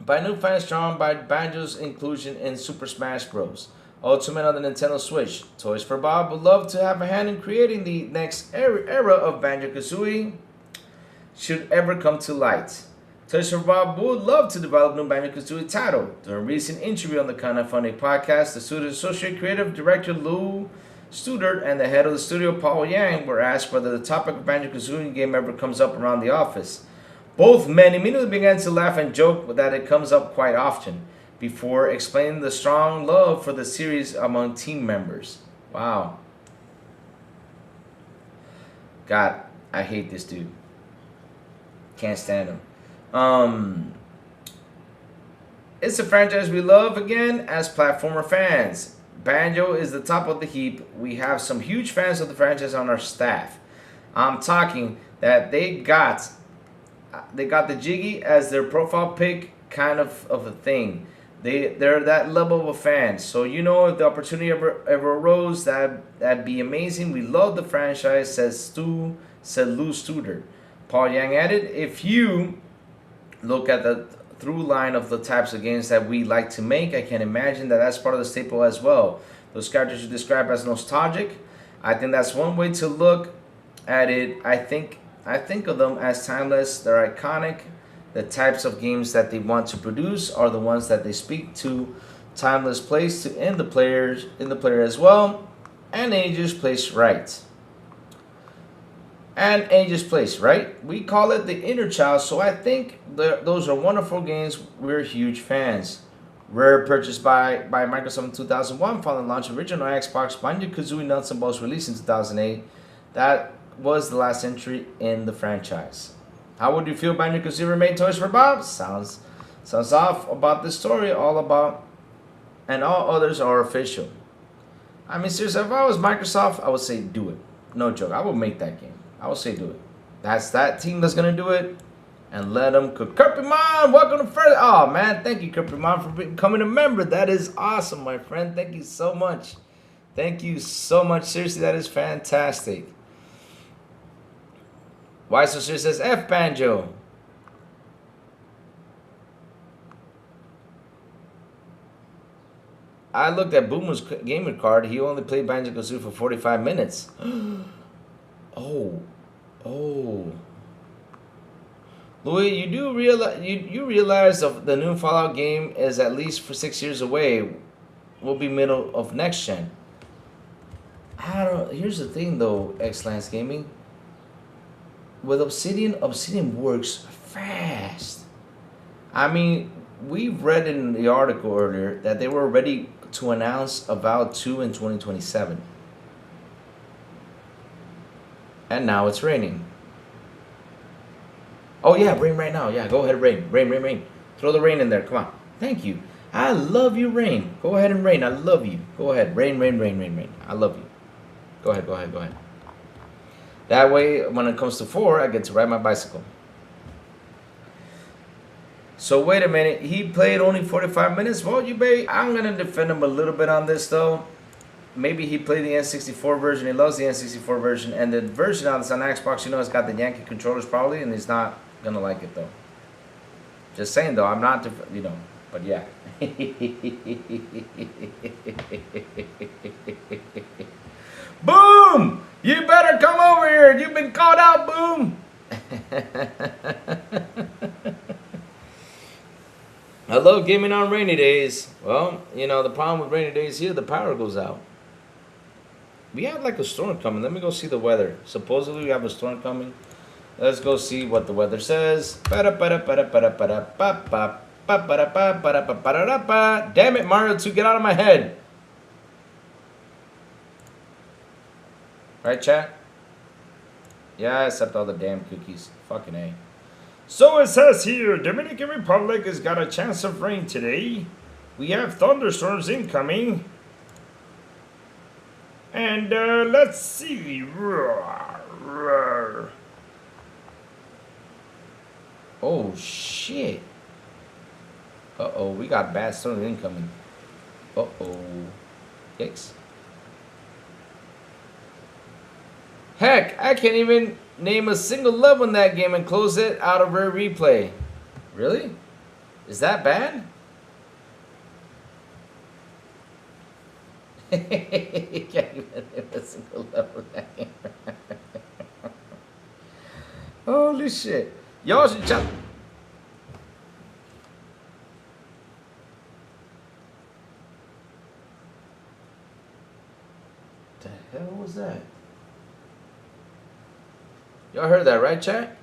by new fans drawn by Banjo's inclusion in Super Smash Bros. Ultimate on the Nintendo Switch. Toys for Bob would love to have a hand in creating the next era of Banjo-Kazooie should ever come to light. Toys for Bob would love to develop new Banjo-Kazooie title. During a recent interview on the Kinda Funny podcast, the studio's associate creative director Lou Studert and the head of the studio Paul Yang were asked whether the topic of Banjo-Kazooie game ever comes up around the office. Both men immediately began to laugh and joke that it comes up quite often, before explaining the strong love for the series among team members. Wow. God, I hate this dude. Can't stand him. It's a franchise we love again as platformer fans. Banjo is the top of the heap. We have some huge fans of the franchise on our staff. I'm talking that they got the Jiggy as their profile pic kind of a thing. They're that level of a fan. So you know, if the opportunity ever arose, that'd be amazing. We love the franchise, said Lou Studer. Paul Yang added, if you look at the through line of the types of games that we like to make, I can imagine that that's part of the staple as well. Those characters you describe as nostalgic, I think that's one way to look at it. I think of them as timeless. They're iconic. The types of games that they want to produce are the ones that they speak to timeless place to in the player as well, and ages place right. And ages place right. We call it the inner child. So I think those are wonderful games. We're huge fans. Rare, purchased by Microsoft in 2001, following the launch of original Xbox, Banjo-Kazooie Nuts and Bolts released in 2008. That was the last entry in the franchise. How would you feel Banjo-Kazooie remade Toys for Bob? Sounds off about this story, all about, and all others are official. I mean, seriously, if I was Microsoft, I would say do it. No joke, I would make that game. I would say do it. That's that team that's gonna do it, and let them cook. Kirpimon, welcome to first. Oh man, thank you, Kirpimon, for becoming a member. That is awesome, my friend. Thank you so much. Thank you so much. Seriously, that is fantastic. Why so serious says F Banjo. I looked at Boomer's gamer card. He only played Banjo-Kazooie for 45 minutes. Oh. Louis, you do realize you realize the new Fallout game is at least for 6 years away. Will be middle of next gen. Here's the thing though, X-Lance Gaming. With Obsidian works fast. I mean, we've read in the article earlier that they were ready to announce Avowed 2 in 2027. And now it's raining. Oh yeah, rain right now. Yeah, go ahead, rain. Rain. Throw the rain in there. Come on. Thank you. I love you, rain. Go ahead and rain. I love you. Go ahead. Rain. I love you. Go ahead. That way, when it comes to 4, I get to ride my bicycle. So wait a minute. He played only 45 minutes. Well, I'm gonna defend him a little bit on this though. Maybe he played the N64 version. He loves the N64 version, and the version that's on Xbox, you know, it's got the Yankee controllers probably, and he's not gonna like it though. Just saying though, I'm not, you know, but yeah. Boom! You better come over here. You've been called out, Boom. I love gaming on rainy days. Well, you know, the problem with rainy days here, the power goes out. We have like a storm coming. Let me go see the weather. Supposedly we have a storm coming. Let's go see what the weather says. Damn it, Mario 2, get out of my head. Right, chat? Yeah, except all the damn cookies. Fucking A. So it says here, Dominican Republic has got a chance of rain today. We have thunderstorms incoming. And let's see. Oh shit. Uh-oh, we got bad storms incoming. Uh-oh. Yikes. Heck, I can't even name a single level in that game and close it out of Rare Replay. Really? Is that bad? You can't even name a single level in that game. Holy shit. Y'all should chop. The hell was that? Y'all heard that, right, chat?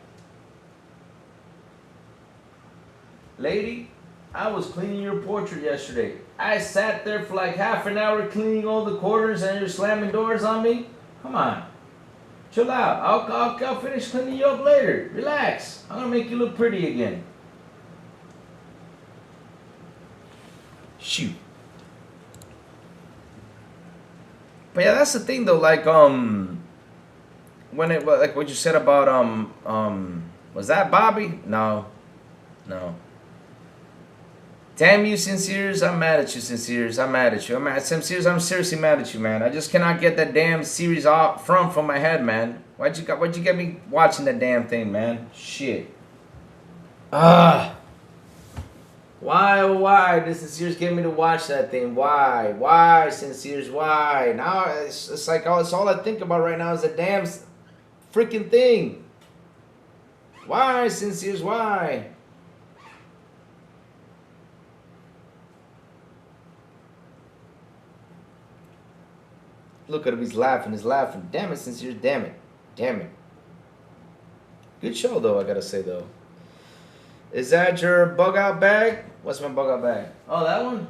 Lady, I was cleaning your portrait yesterday. I sat there for like half an hour cleaning all the corners and you're slamming doors on me? Come on. Chill out. I'll finish cleaning you up later. Relax. I'm going to make you look pretty again. Shoot. But yeah, that's the thing though, like, when it, like what you said about, was that Bobby? No. Damn you, Sinceres. I'm mad at you, Sinceres. I'm mad at you. Sinceres, I'm seriously mad at you, man. I just cannot get that damn series off from my head, man. Why'd you get me watching that damn thing, man? Shit. Why, oh why did Sinceres get me to watch that thing? Why, Sinceres, why? Now it's like, it's all I think about right now is the damn freaking thing. Why, Sinceres, why? Look at him, he's laughing. Damn it, Sinceres, damn it. Good show, though, I gotta say, though. Is that your bug out bag? What's my bug out bag? Oh, that one?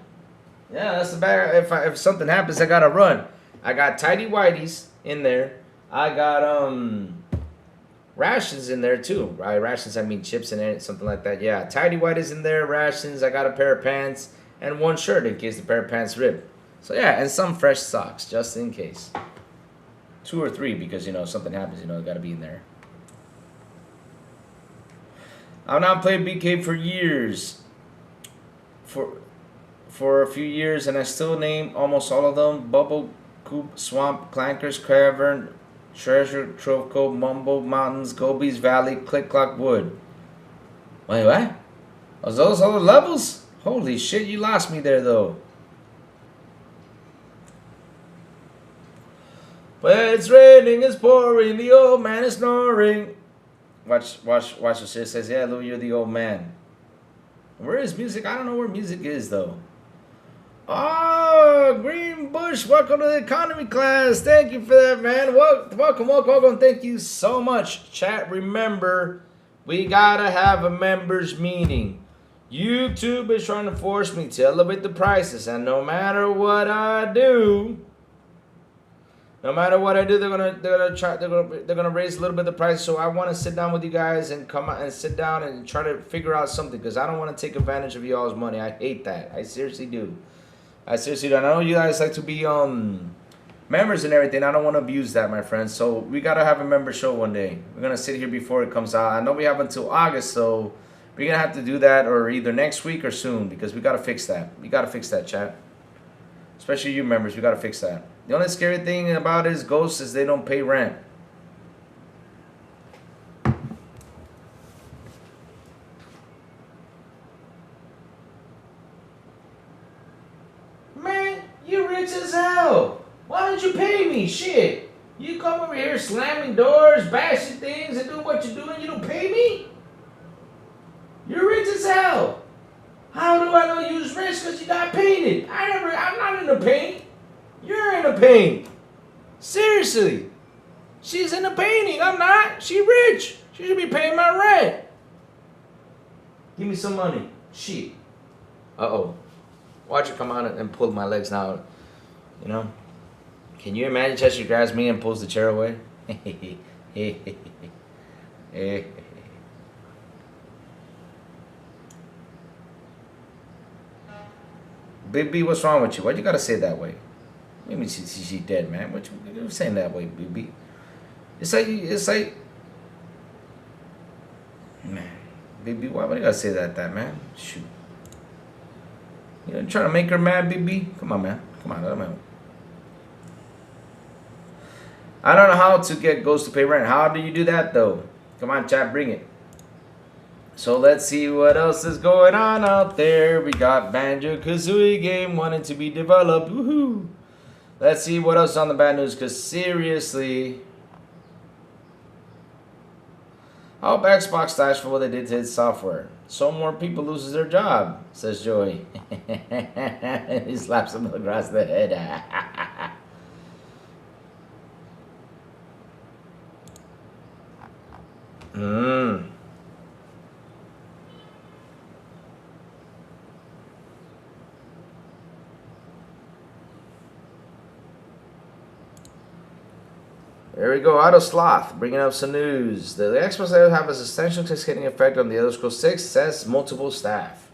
Yeah, that's the bag. If something happens, I gotta run. I got tidy whities in there. I got rations in there too. Right? Rations, I mean chips in it, something like that. Yeah, tidy whities in there, rations. I got a pair of pants and one shirt in case the pair of pants rip. So yeah, and some fresh socks just in case. 2 or 3 because something happens. It gotta be in there. I've not played BK for years. For a few years, and I still name almost all of them: Bubble Coop, Swamp, Clankers, Cavern, Treasure, Trove Cove, Mumble Mountains, Gobies Valley, Click Clock Wood. Wait, what? Was those all the levels? Holy shit, you lost me there though. But it's raining, it's pouring, the old man is snoring. Watch what shit says. Yeah, Louis, you're the old man. Where is music? I don't know where music is though. Oh, Green Bush, welcome to the economy class. Thank you for that, man. Welcome. Thank you so much. Chat, remember, we gotta have a members meeting. YouTube is trying to force me to elevate the prices, and no matter what I do, they're gonna raise a little bit the price. So I want to sit down with you guys and come out and sit down and try to figure out something, because I don't want to take advantage of y'all's money. I hate that. I seriously do. I know you guys like to be members and everything. I don't want to abuse that, my friends. So we gotta have a member show one day. We're gonna sit here before it comes out. I know we have until August, so we're gonna have to do that, or either next week or soon, because we gotta fix that. We gotta fix that, chat. Especially you members, we gotta fix that. The only scary thing about it is ghosts is they don't pay rent. Man, you rich as hell. Why don't you pay me? Shit. You come over here slamming doors, bashing things, and doing what you're doing, you don't pay me? You're rich as hell. How do I know you was rich? Because you got painted. I'm not in the paint. You're in the paint. Seriously. She's in the painting. I'm not. She rich. She should be paying my rent. Give me some money. Shit. Uh-oh. Watch her come out and pull my legs now. Can you imagine Chester grabs me and pulls the chair away? Big B, what's wrong with you? Why'd you gotta say it that way? Maybe she's dead, man. What you saying that way, Big B? It's like, man, Big B, why would you gotta say that, man? Shoot. You trying to make her mad, Big B? Come on, man. Come on, man. I don't know how to get Ghost to pay rent. How do you do that, though? Come on, chat, bring it. So let's see what else is going on out there. We got Banjo-Kazooie game wanting to be developed. Woohoo! Let's see what else is on the bad news, because seriously, I hope Xbox dies for what they did to its software. So more people loses their job, says Joey. He slaps him across the head. There we go, Auto Sloth, bringing up some news. The Xbox will have a substantial cascading effect on the Elder Scrolls 6, says multiple staff.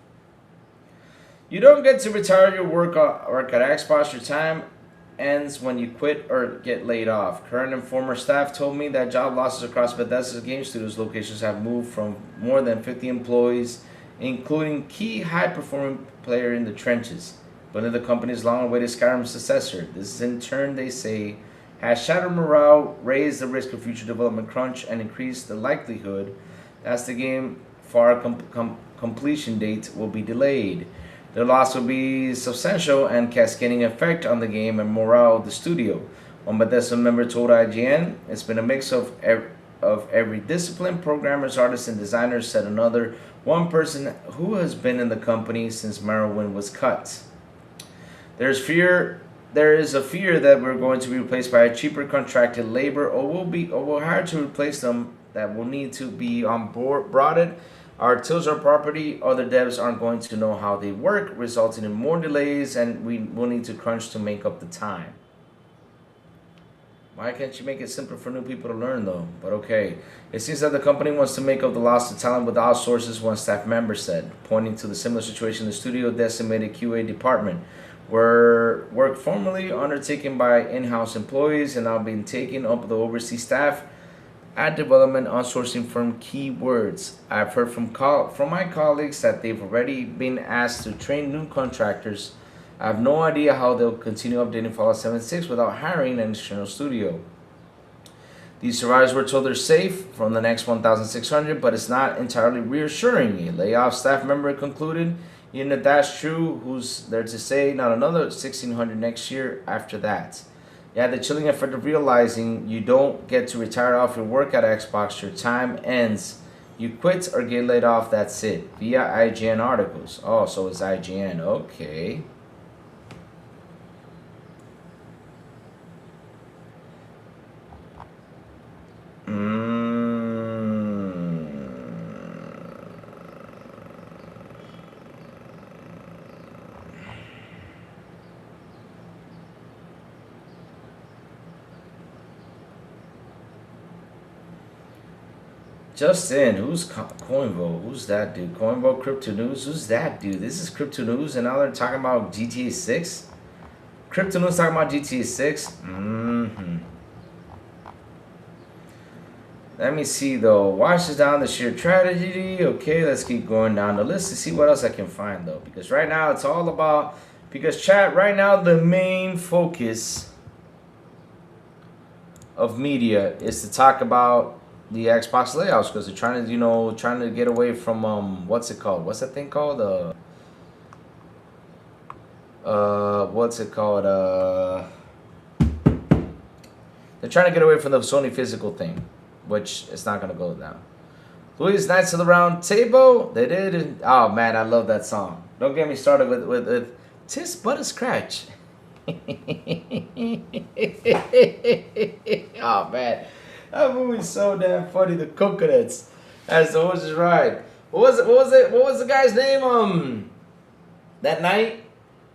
You don't get to retire your work at Xbox. Your time ends when you quit or get laid off. Current and former staff told me that job losses across Bethesda's game studios locations have moved from more than 50 employees including key high-performing player in the trenches, but in the company's long-awaited Skyrim successor. This, in turn, they say, has shattered morale, raised the risk of future development crunch, and increased the likelihood that the game far completion date will be delayed. The loss will be substantial and cascading effect on the game and morale of the studio. One Bethesda member told IGN, "It's been a mix of every discipline, programmers, artists, and designers," said another, one person who has been in the company since Morrowind was cut. There is a fear that we're going to be replaced by a cheaper contracted labor, or will hire to replace them that will need to be brought in. Our tools are property. Other devs aren't going to know how they work, resulting in more delays, and we will need to crunch to make up the time. Why can't you make it simpler for new people to learn, though? But okay. It seems that the company wants to make up the loss of talent with outsources, one staff member said, pointing to the similar situation in the studio decimated QA department, where work formerly undertaken by in-house employees and now being taken up the overseas staff at development outsourcing firm Keywords. I've heard from my colleagues that they've already been asked to train new contractors. I have no idea how they'll continue updating Fallout 76 without hiring an external studio. These survivors were told they're safe from the next 1,600, but it's not entirely reassuring. A layoff staff member concluded, "Even if that's true, who's there to say not another 1,600 next year after that?" Yeah, the chilling effect of realizing you don't get to retire off your work at Xbox, your time ends. You quit or get laid off, that's it. Via IGN articles. Oh, so it's IGN, okay. Just in, who's Coinvo? Who's that dude? Coinvo Crypto News? Who's that dude? This is Crypto News, and now they're talking about GTA 6? Crypto News talking about GTA 6? Let me see, though. Washes down the sheer tragedy. Okay, let's keep going down the list to see what else I can find, though. Because right now, it's all about... Because, chat, right now, the main focus of media is to talk about the Xbox layoffs, because they're trying to, trying to get away from what's it called? What's that thing called? What's it called? They're trying to get away from the Sony physical thing, which it's not gonna go down. Louis Knights of the Round Table, they did. Oh man, I love that song. Don't get me started with "Tis But a Scratch." Oh man. That movie's so damn funny. The coconuts as the horses ride. What was the guy's name? That night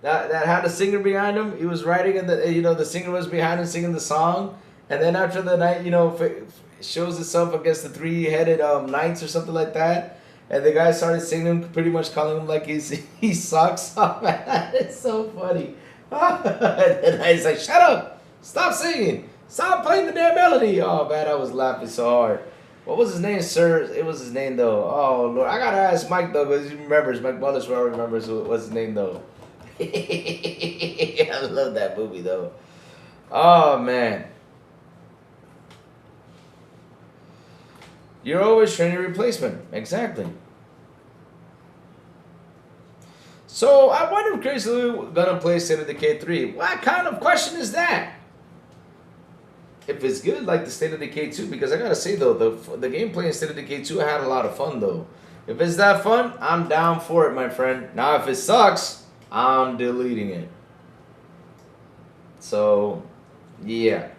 that had a singer behind him. He was riding, and the singer was behind him singing the song. And then after the night, shows itself against the three-headed knights or something like that. And the guy started singing, pretty much calling him like he sucks. Oh man, that is so funny. And he's like, "Shut up! Stop singing! Stop playing the damn melody!" Oh man, I was laughing so hard. What was his name, sir? It was his name though. Oh Lord, I gotta ask Mike though, because he remembers. Mike Wallace remembers what's his name though. I love that movie though. Oh man. You're always training a replacement. Exactly. So I wonder if Crazy Lou gonna play State of Decay 3. What kind of question is that? If it's good, like the State of Decay 2, because I gotta say though, the gameplay in State of Decay 2, I had a lot of fun though. If it's that fun, I'm down for it, my friend. Now, if it sucks, I'm deleting it. So, yeah.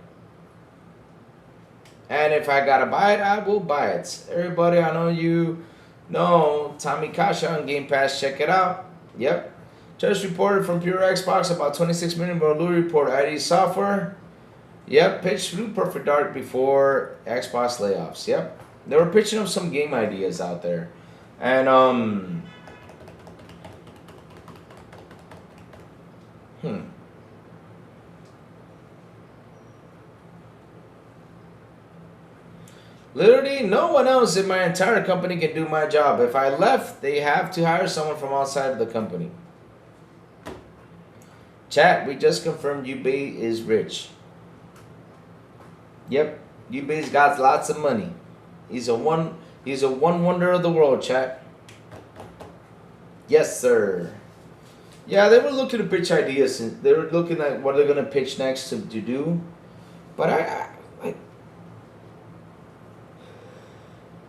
And if I gotta buy it, I will buy it. Everybody, I know you know Tommy Kasha on Game Pass. Check it out. Yep. Just reported from Pure Xbox about 26 million Blue report ID software. Yep. Pitched Blue Perfect Dark before Xbox layoffs. Yep. They were pitching up some game ideas out there. And Literally, Literally, no one else in my entire company can do my job. If I left, they have to hire someone from outside of the company. Chat, we just confirmed Ubay is rich. Yep, Ubay's got lots of money. He's a one wonder of the world, chat. Yes, sir. Yeah, they were looking to pitch ideas. They were looking at what they're gonna pitch next to do. But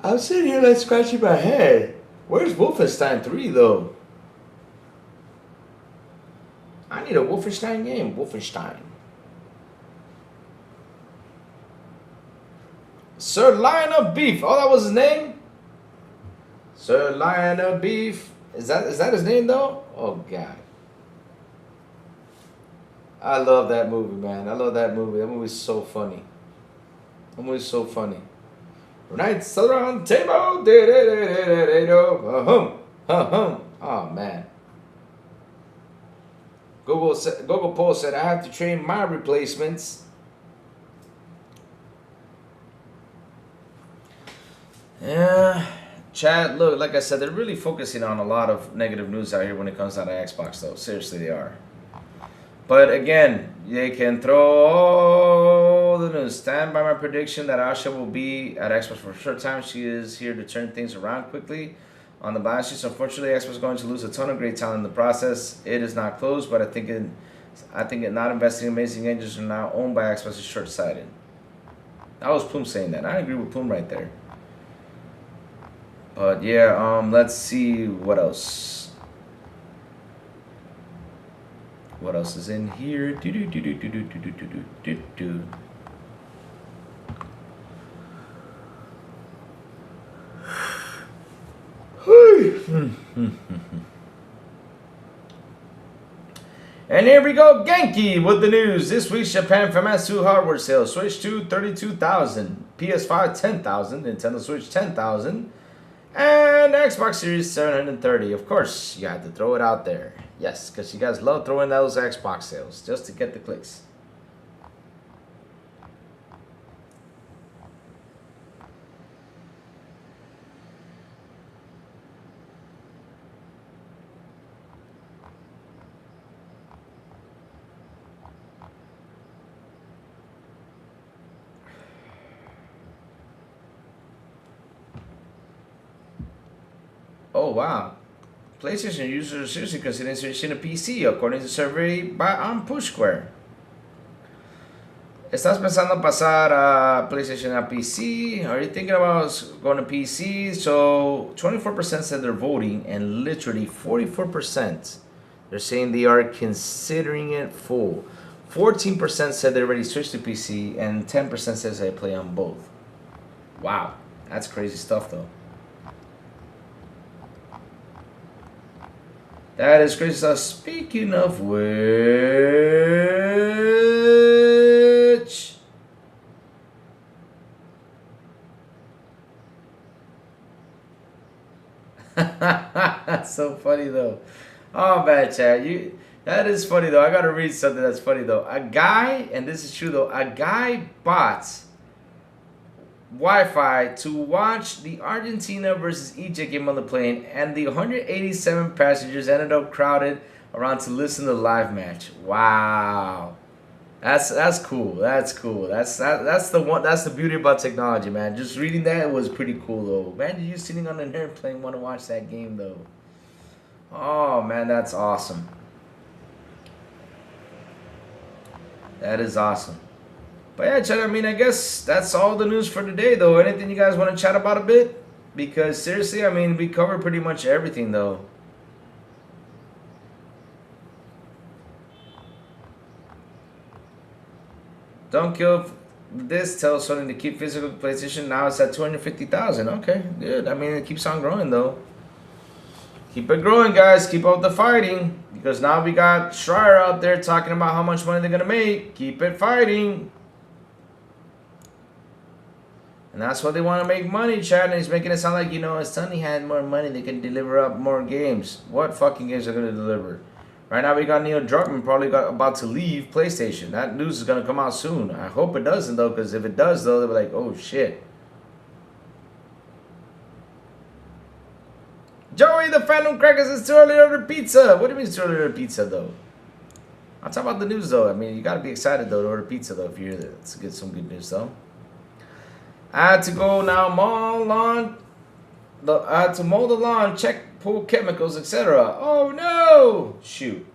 I'm sitting here like scratching my head. Where's Wolfenstein 3 though? I need a Wolfenstein game. Wolfenstein. Sir Lion of Beef. Oh, that was his name? Sir Lion of Beef. Is that his name though? Oh God. I love that movie, man. I love that movie. That movie's so funny. That movie's so funny. Nights around the table. Oh man. Google Post said I have to train my replacements. Yeah, chat. Look, like I said, they're really focusing on a lot of negative news out here when it comes down to Xbox, though. Seriously, they are. But again, they can throw all the news. Stand by my prediction that Asha will be at Xbox for a short time. She is here to turn things around quickly. On the balance sheet, unfortunately, Xbox is going to lose a ton of great talent in the process. It is not closed, but I think not investing in amazing engines are now owned by Xbox is short-sighted. That was Poom saying that. I agree with Poom right there. But yeah, let's see what else. What else is in here? And here we go, Genki with the news. This week's Japan Famitsu hardware sales. Switch 2, 32,000. PS5, 10,000. Nintendo Switch, 10,000. And Xbox Series, 730. Of course, you had to throw it out there. Yes, because you guys love throwing those Xbox sales just to get the clicks. Oh, wow. PlayStation users are seriously considering switching to PC, according to survey by Pushsquare. ¿Estás pensando pasar a PlayStation a PC? Are you thinking about going to PC? So 24% said they're voting, and literally 44% they're saying they are considering it full. 14% said they already switched to PC, and 10% says they play on both. Wow, that's crazy stuff though. That is crazy stuff. Speaking of which, that's so funny though. Oh man, Chad, that is funny though. I gotta read something that's funny though. A guy, and this is true though, a guy bought Wi-Fi to watch the Argentina versus Egypt game on the plane, and the 187 passengers ended up crowded around to listen to the live match. Wow, that's cool. That's cool. That's the beauty about technology, man. Just reading that was pretty cool though. Man, you sitting on an airplane want to watch that game though. Oh man, that's awesome. That is awesome. But yeah, chat, I mean, I guess that's all the news for today, though. Anything you guys want to chat about a bit? Because seriously, I mean, we covered pretty much everything, though. Don't kill this. Tell Sony to keep physical PlayStation. Now it's at 250,000. Okay, good. I mean, it keeps on growing, though. Keep it growing, guys. Keep up the fighting. Because now we got Schreier out there talking about how much money they're going to make. Keep it fighting. And that's what they want to make money, Chad. And he's making it sound like, you know, if Sony had more money, they can deliver up more games. What fucking games are going to deliver? Right now we got Neil Druckmann probably about to leave PlayStation. That news is going to come out soon. I hope it doesn't, though, because if it does, though, they'll be like, oh, shit. Phantom Crackers, it's too early to order pizza. What do you mean it's too early to order pizza, though? I'll talk about the news, though. I mean, you gotta be excited, though, to order pizza, though, if you're there. Let's get some good news, though. I had to go now I had to mow the lawn, check pool chemicals, etc. Oh, no! Shoot.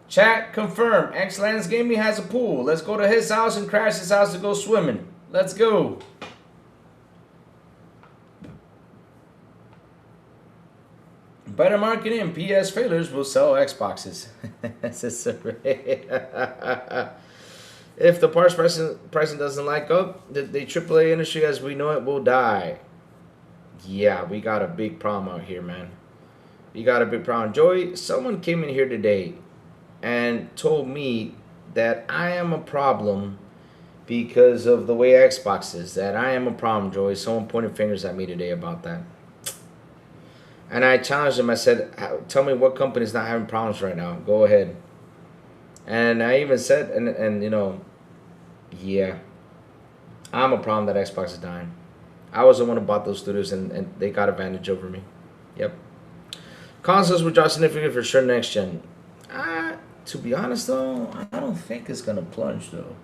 Chat, confirm. X-Lands Gaming has a pool. Let's go to his house and crash his house to go swimming. Let's go. Better marketing. PS failures will sell Xboxes. If the parts pricing doesn't like up, the AAA industry as we know it will die. Yeah, we got a big problem out here, man. We got a big problem. Joey, someone came in here today and told me that I am a problem because of the way Xbox is. That I am a problem, Joey. Someone pointed fingers at me today about that. And I challenged him. I said, tell me what company's not having problems right now. Go ahead. And I even said, and you know, yeah, I'm a problem that Xbox is dying. I was the one who bought those studios, and they got advantage over me. Yep. Consoles will drop significantly for sure next gen. To be honest, though, I don't think it's going to plunge, though.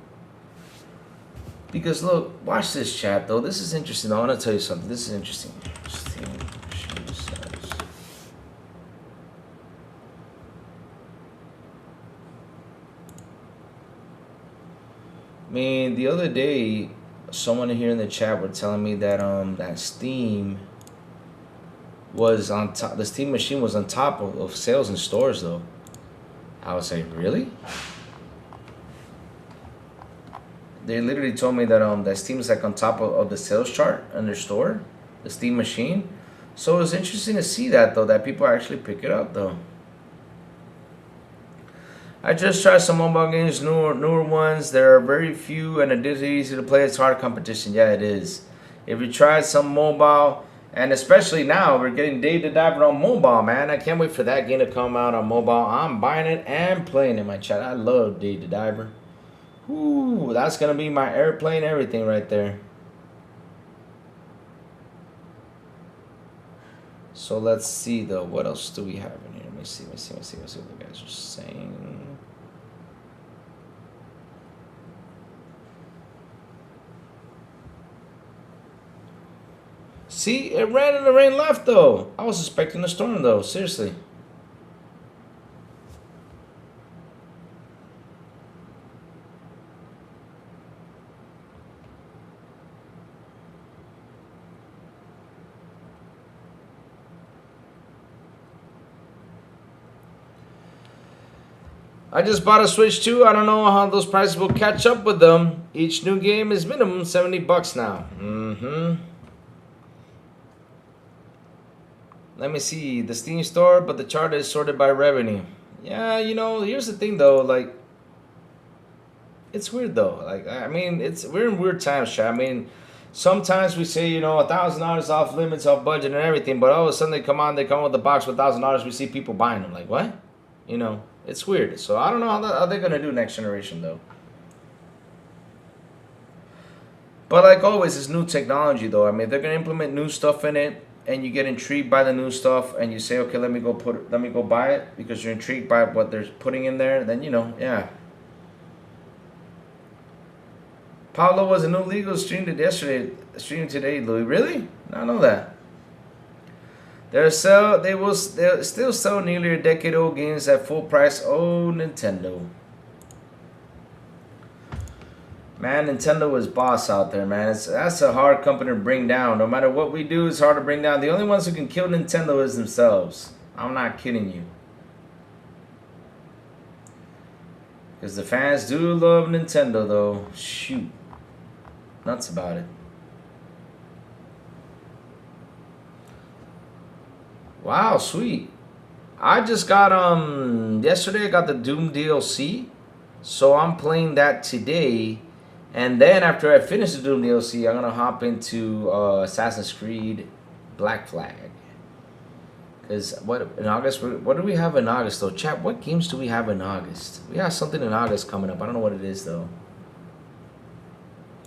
Because, look, watch this chat, though. This is interesting. I want to tell you something. This is interesting. I mean, the other day, someone here in the chat were telling me that that Steam was on top. The Steam machine was on top of sales in stores, though. I was like, really? They literally told me that that Steam is like on top of the sales chart in their store, the Steam machine. So it was interesting to see that, though, that people actually pick it up, though. I just tried some mobile games, newer ones. There are very few, and it is easy to play. It's hard competition. Yeah, it is. If you tried some mobile, and especially now, we're getting Dave the Diver on mobile, man. I can't wait for that game to come out on mobile. I'm buying it and playing it, my chat. I love Dave the Diver. Ooh, that's going to be my airplane, everything right there. So let's see, though. What else do we have in here? Let me see what the guys are saying. See, it ran and the rain left, though. I was expecting a storm, though. Seriously. I just bought a Switch 2. I don't know how those prices will catch up with them. Each new game is minimum $70 now. Let me see. The Steam store, but the chart is sorted by revenue. Yeah, you know, here's the thing, though. Like, it's weird, though. Like, I mean, we're in weird times, chat. I mean, sometimes we say, you know, $1,000 off limits, off budget and everything, but all of a sudden they come with the box with $1,000. We see people buying them. Like, what? You know, it's weird. So I don't know how they're gonna do next generation, though. But like always, it's new technology, though. I mean, if they're gonna implement new stuff in it, and you get intrigued by the new stuff, and you say, okay, let me go buy it because you're intrigued by what they're putting in there, then, you know, yeah. Pablo was a new legal streamed today, Louis. Really? I don't know that. They'll still sell nearly a decade-old games at full price. Oh, Nintendo. Man, Nintendo is boss out there, man. That's a hard company to bring down. No matter what we do, it's hard to bring down. The only ones who can kill Nintendo is themselves. I'm not kidding you. Because the fans do love Nintendo, though. Shoot. Nuts about it. Wow, sweet. I just got, yesterday I got the Doom DLC. So I'm playing that today. And then after I finish the Doom DLC, I'm going to hop into Assassin's Creed Black Flag. Because in August, what do we have in August, though? Chat, what games do we have in August? We have something in August coming up. I don't know what it is, though.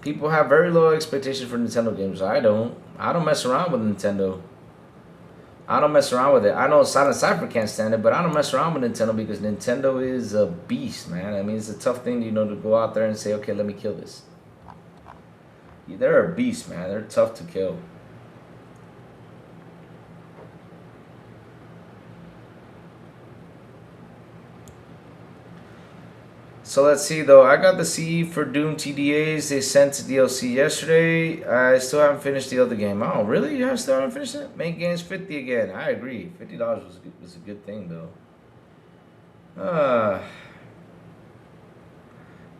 People have very low expectations for Nintendo games. I don't mess around with Nintendo. I don't mess around with it. I know Silent Cypher can't stand it, but I don't mess around with Nintendo because Nintendo is a beast, man. I mean, it's a tough thing, you know, to go out there and say, okay, let me kill this. They're a beast, man. They're tough to kill. So let's see though. I got the CE for Doom TDAs. They sent DLC yesterday. I still haven't finished the other game. Oh, really? You still haven't finished it? Main game's 50 again. I agree. $50 was a good thing though.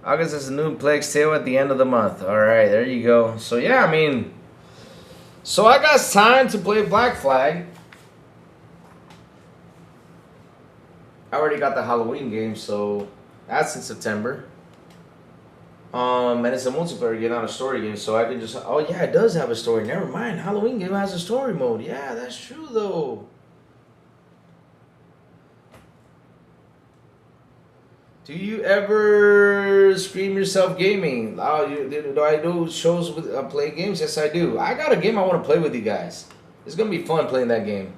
August is a new Plague's Tale at the end of the month. All right, there you go. So yeah, I mean, so I got time to play Black Flag. I already got the Halloween game, so. That's in September. And it's a multiplayer game, not a story game, so I can just... Oh, yeah, it does have a story. Never mind. Halloween game has a story mode. Yeah, that's true, though. Do you ever stream yourself gaming? Oh, do I do shows with play games? Yes, I do. I got a game I want to play with you guys. It's going to be fun playing that game.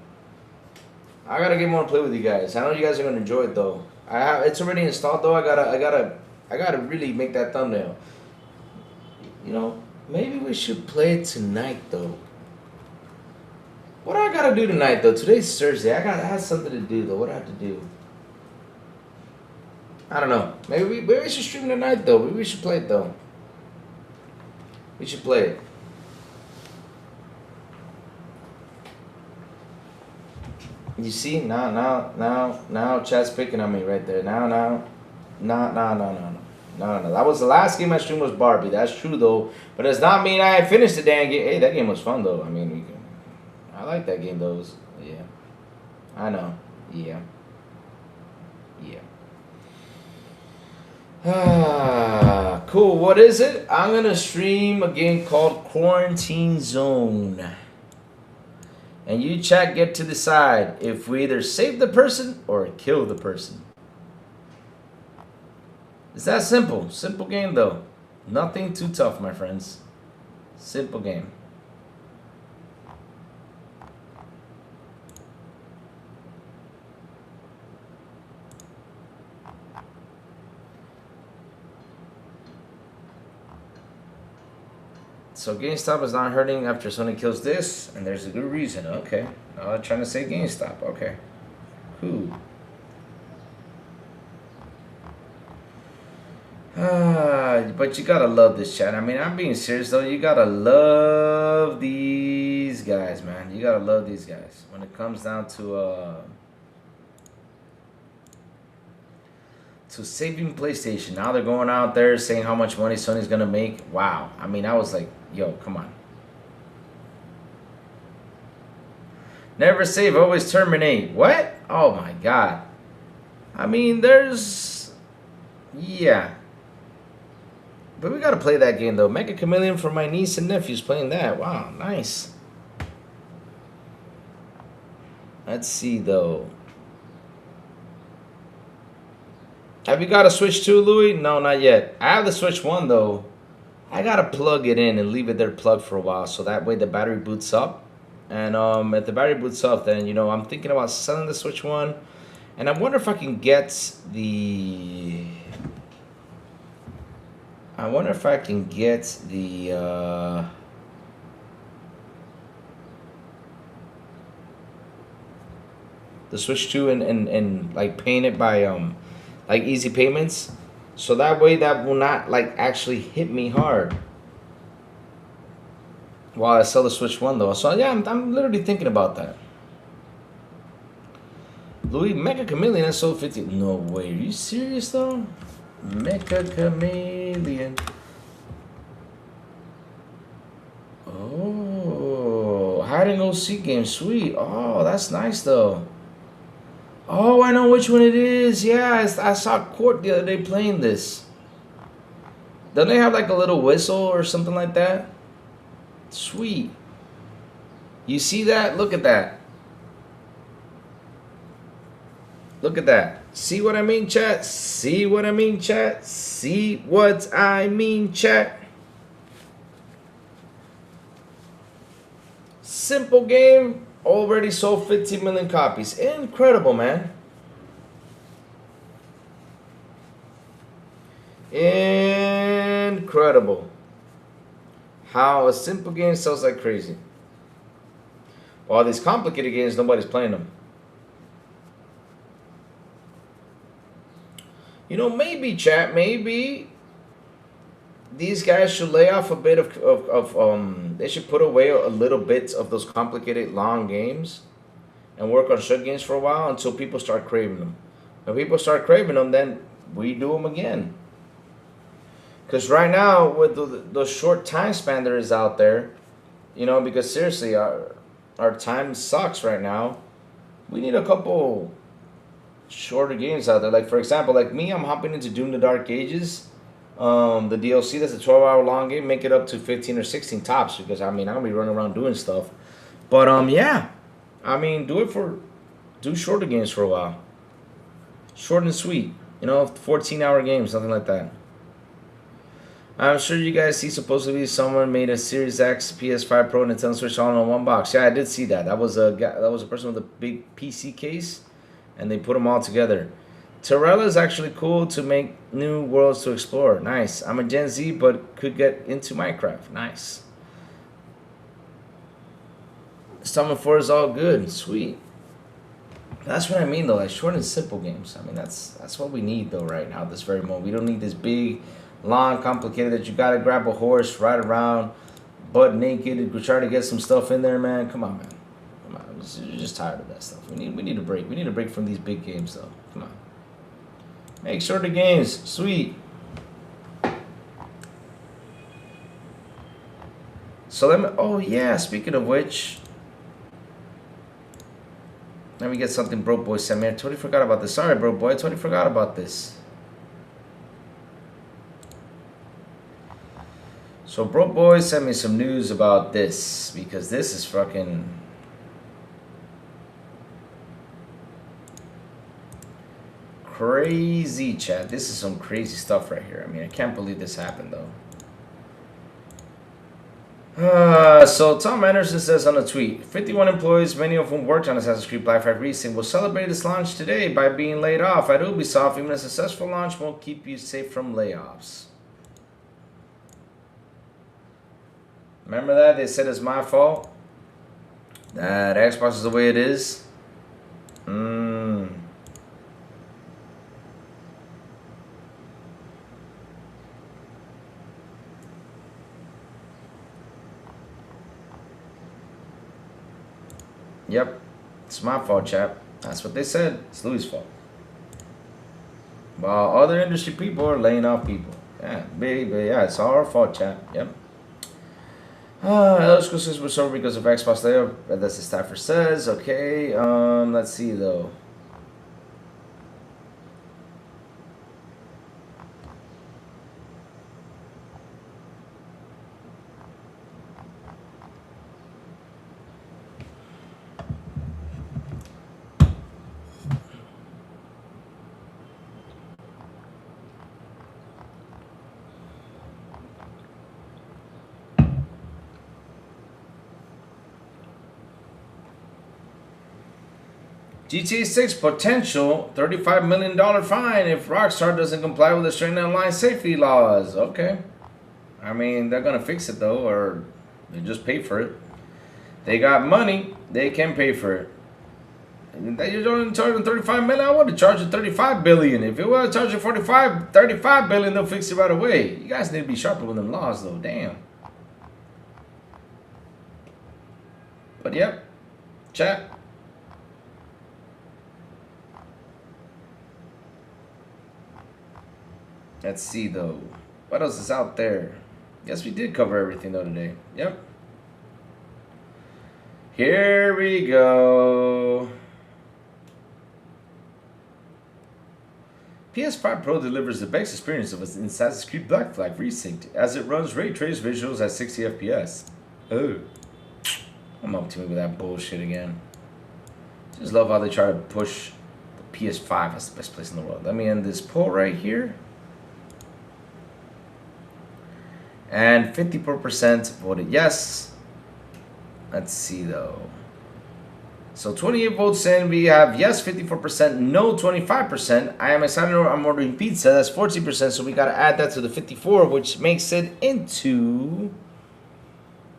I got a game I want to play with you guys. I know you guys are going to enjoy it, though. It's already installed though. I gotta really make that thumbnail. You know, maybe we should play it tonight though. What do I gotta do tonight though? Today's Thursday. I have something to do though. What do I have to do? I don't know. Maybe we should stream tonight though. Maybe we should play it though. We should play it. You see, now, chat's picking on me right there. No. That was the last game I streamed was Barbie. That's true though, but does not mean I finished the damn game. Hey, that game was fun though. I mean, I like that game though. Yeah, I know. Yeah. Cool. What is it? I'm gonna stream a game called Quarantine Zone. And you, chat, get to decide if we either save the person or kill the person. It's that simple. Simple game, though. Nothing too tough, my friends. Simple game. So GameStop is not hurting after Sony kills this, and there's a good reason. Okay, I'm trying to say GameStop. Okay, cool. But you gotta love this chat. I mean, I'm being serious though. You gotta love these guys, man. You gotta love these guys when it comes down to saving PlayStation. Now they're going out there saying how much money Sony's gonna make. Wow. I mean, I was like, yo, come on. Never save, always terminate. What? Oh my God. I mean, yeah. But we gotta play that game though. Mega Chameleon for my niece and nephews playing that. Wow, nice. Let's see though. Have you got a Switch 2, Louis? No, not yet. I have the Switch 1 though. I gotta plug it in and leave it there plugged for a while so that way the battery boots up. And if the battery boots up, then you know I'm thinking about selling the Switch 1. And I wonder if I can get the Switch 2 and like paying it by like easy payments, so that way that will not like actually hit me hard while I sell the Switch 1 though. So yeah, I'm literally thinking about that. Louis, Mega Chameleon has sold 50. No way, are you serious though? Mega Chameleon. Oh, hide and go seek game, sweet. Oh, that's nice though. Oh, I know which one it is. Yeah, I saw Court the other day playing this. Don't they have like a little whistle or something like that? Sweet. You see that? Look at that. Look at that. See what I mean, chat? See what I mean, chat? See what I mean, chat? Simple game. Already sold 15 million copies. Incredible, man. Incredible. How a simple game sells like crazy. All these complicated games, nobody's playing them. You know, maybe, chat, maybe these guys should lay off a bit they should put away a little bit of those complicated long games and work on short games for a while until people start craving them. When people start craving them, then we do them again. Because right now, with the short time span there is out there, you know, because seriously, our time sucks right now. We need a couple shorter games out there. Like, for example, like me, I'm hopping into Doom the Dark Ages. The DLC, that's a 12-hour long game. Make it up to 15 or 16 tops, because, I mean, I'm going to be running around doing stuff. But, yeah. I mean, do shorter games for a while. Short and sweet. You know, 14-hour games, something like that. I'm sure you guys see supposedly someone made a Series X, PS5 Pro, Nintendo Switch all in one box. Yeah, I did see that. That was a person with a big PC case, and they put them all together. Terrella is actually cool to make new worlds to explore. Nice. I'm a Gen Z, but could get into Minecraft. Nice. Installment 4 is all good. Sweet. That's what I mean, though. Like short and simple games. I mean, that's what we need, though, right now, this very moment. We don't need this big, long, complicated that you gotta grab a horse, ride around, butt naked, and try to get some stuff in there, man. Come on, man. Come on. You're just tired of that stuff. We need a break. We need a break from these big games, though. Come on. Make shorter games. Sweet. So let me. Oh yeah. Speaking of which, let me get something Broke Boy sent me. I totally forgot about this. Sorry, Broke Boy. I totally forgot about this. So Broke Boy sent me some news about this, because this is fucking crazy, chat. This is some crazy stuff right here. I mean, I can't believe this happened, though. So Tom Anderson says on a tweet, 51 employees, many of whom worked on Assassin's Creed Black Flag Resync, will celebrate its launch today by being laid off at Ubisoft. Even a successful launch won't keep you safe from layoffs. Remember that? They said it's my fault? That Xbox is the way it is? Yep. It's my fault, chap. That's what they said. It's Louis' fault. While other industry people are laying off people. Yeah, baby. Yeah, it's all our fault, chap. Yep. Exclusives were sold because of Xbox layoff. That's the staffer says. Okay. Let's see though. GTA 6 potential $35 million fine if Rockstar doesn't comply with the stringent online safety laws. Okay. I mean, they're going to fix it, though, or they just pay for it. They got money. They can pay for it. You're only charging $35 million. I want to charge you $35 billion. If you want to charge you $35 billion, they'll fix it right away. You guys need to be sharper with them laws, though. Damn. But, yep. Chat. Let's see, though. What else is out there? Guess we did cover everything, though, today. Yep. Here we go. PS5 Pro delivers the best experience of Assassin's Creed Black Flag Resynced as it runs ray traced visuals at 60 FPS. Oh. I'm up to me with that bullshit again. Just love how they try to push the PS5 as the best place in the world. Let me end this poll right here. And 54% voted yes. Let's see though. So 28 votes in. We have yes 54%, no 25%. I am excited. I'm ordering pizza. That's 14%. So we got to add that to the 54, which makes it into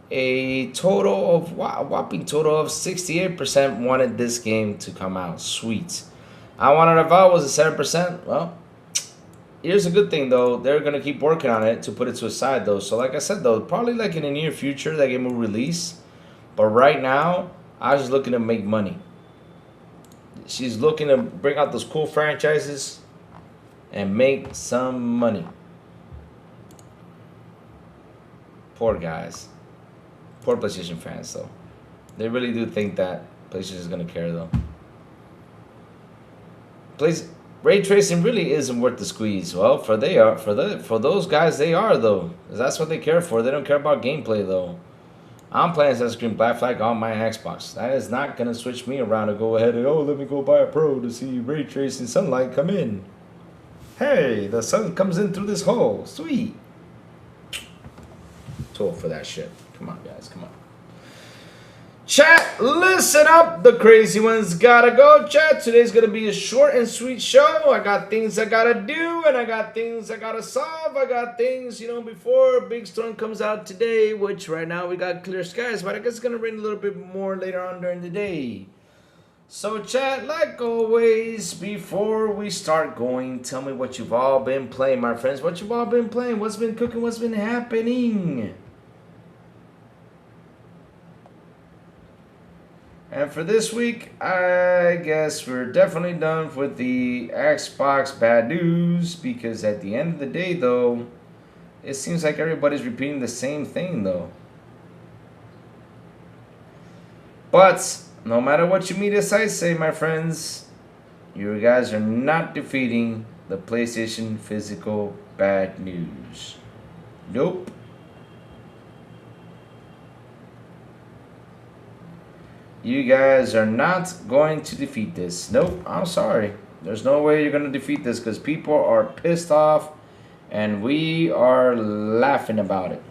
a total of a whopping total of 68% wanted this game to come out. Sweet. I wanted Avowed was a 7%. Well, here's a good thing though. They're gonna keep working on it to put it to a side though. So like I said though, probably like in the near future that game will release. But right now, I was just looking to make money. She's looking to bring out those cool franchises and make some money. Poor guys. Poor PlayStation fans though. They really do think that PlayStation is gonna care though. Ray tracing really isn't worth the squeeze. Well, for those guys they are though. 'Cause that's what they care for. They don't care about gameplay though. I'm playing Assassin's Creed Black Flag on my Xbox. That is not gonna switch me around to go ahead and let me go buy a Pro to see ray tracing sunlight come in. Hey, the sun comes in through this hole. Sweet. Too old for that shit. Come on, guys. Come on. Chat, listen up. The crazy ones gotta go. Chat, today's gonna be a short and sweet show. I got things I gotta do, and I got things I gotta solve. I got things, before a big storm comes out today, which right now we got clear skies, but I guess it's gonna rain a little bit more later on during the day. So, chat, like always, before we start going, tell me what you've all been playing, my friends. What you've all been playing. What's been cooking? What's been happening? And for this week, I guess we're definitely done with the Xbox bad news, because at the end of the day, though, it seems like everybody's repeating the same thing, though. But no matter what your media sites say, my friends, you guys are not defeating the PlayStation physical bad news. Nope. You guys are not going to defeat this. Nope, I'm sorry. There's no way you're going to defeat this, because people are pissed off and we are laughing about it.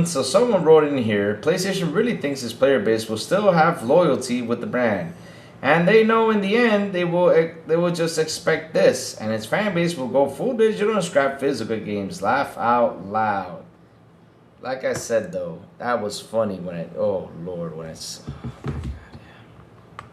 So someone wrote in here, PlayStation really thinks its player base will still have loyalty with the brand, and they know in the end they will just expect this, and its fan base will go full digital and scrap physical games. Laugh out loud. Like I said though, that was funny when I, oh Lord, when I saw, oh my God, yeah.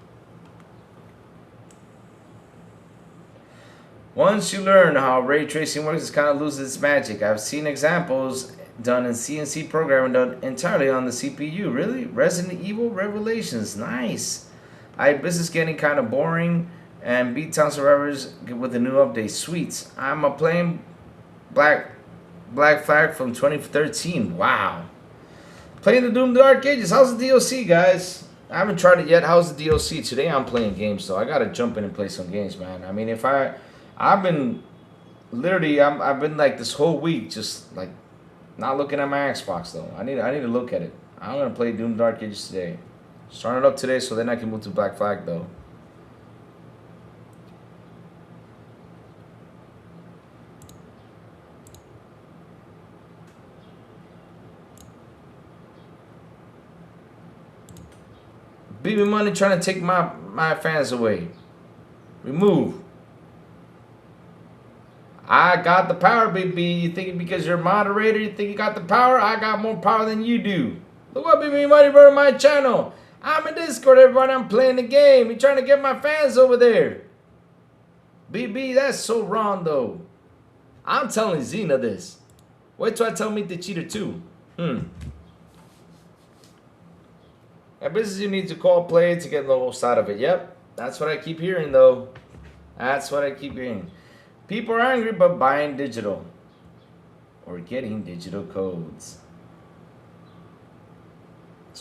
Once you learn how ray tracing works, it kind of loses its magic. I've seen examples done in CNC programming done entirely on the CPU. Really? Resident Evil Revelations. Nice. Business getting kind of boring, and Beat Town Survivors with the new update. Sweet. I'm playing Black Flag from 2013. Wow. Playing the Doom Dark Ages. How's the DLC, guys? I haven't tried it yet. How's the DLC? Today I'm playing games, so I gotta jump in and play some games, man. I mean, I've been like this whole week just like not looking at my Xbox though. I need to look at it. I'm gonna play Doom Dark Ages today. Start it up today, so then I can move to Black Flag though. BB Money trying to take my fans away. Remove. I got the power, BB. You think because you're a moderator, you think you got the power? I got more power than you do. Look what BB Money brought on my channel. I'm in Discord, everybody. I'm playing the game. You're trying to get my fans over there. BB, that's so wrong, though. I'm telling Xena this. Wait till I tell Meet the Cheater, too. That business you need to call play to get the whole side of it. Yep, that's what I keep hearing, though. That's what I keep hearing. People are angry but buying digital or getting digital codes.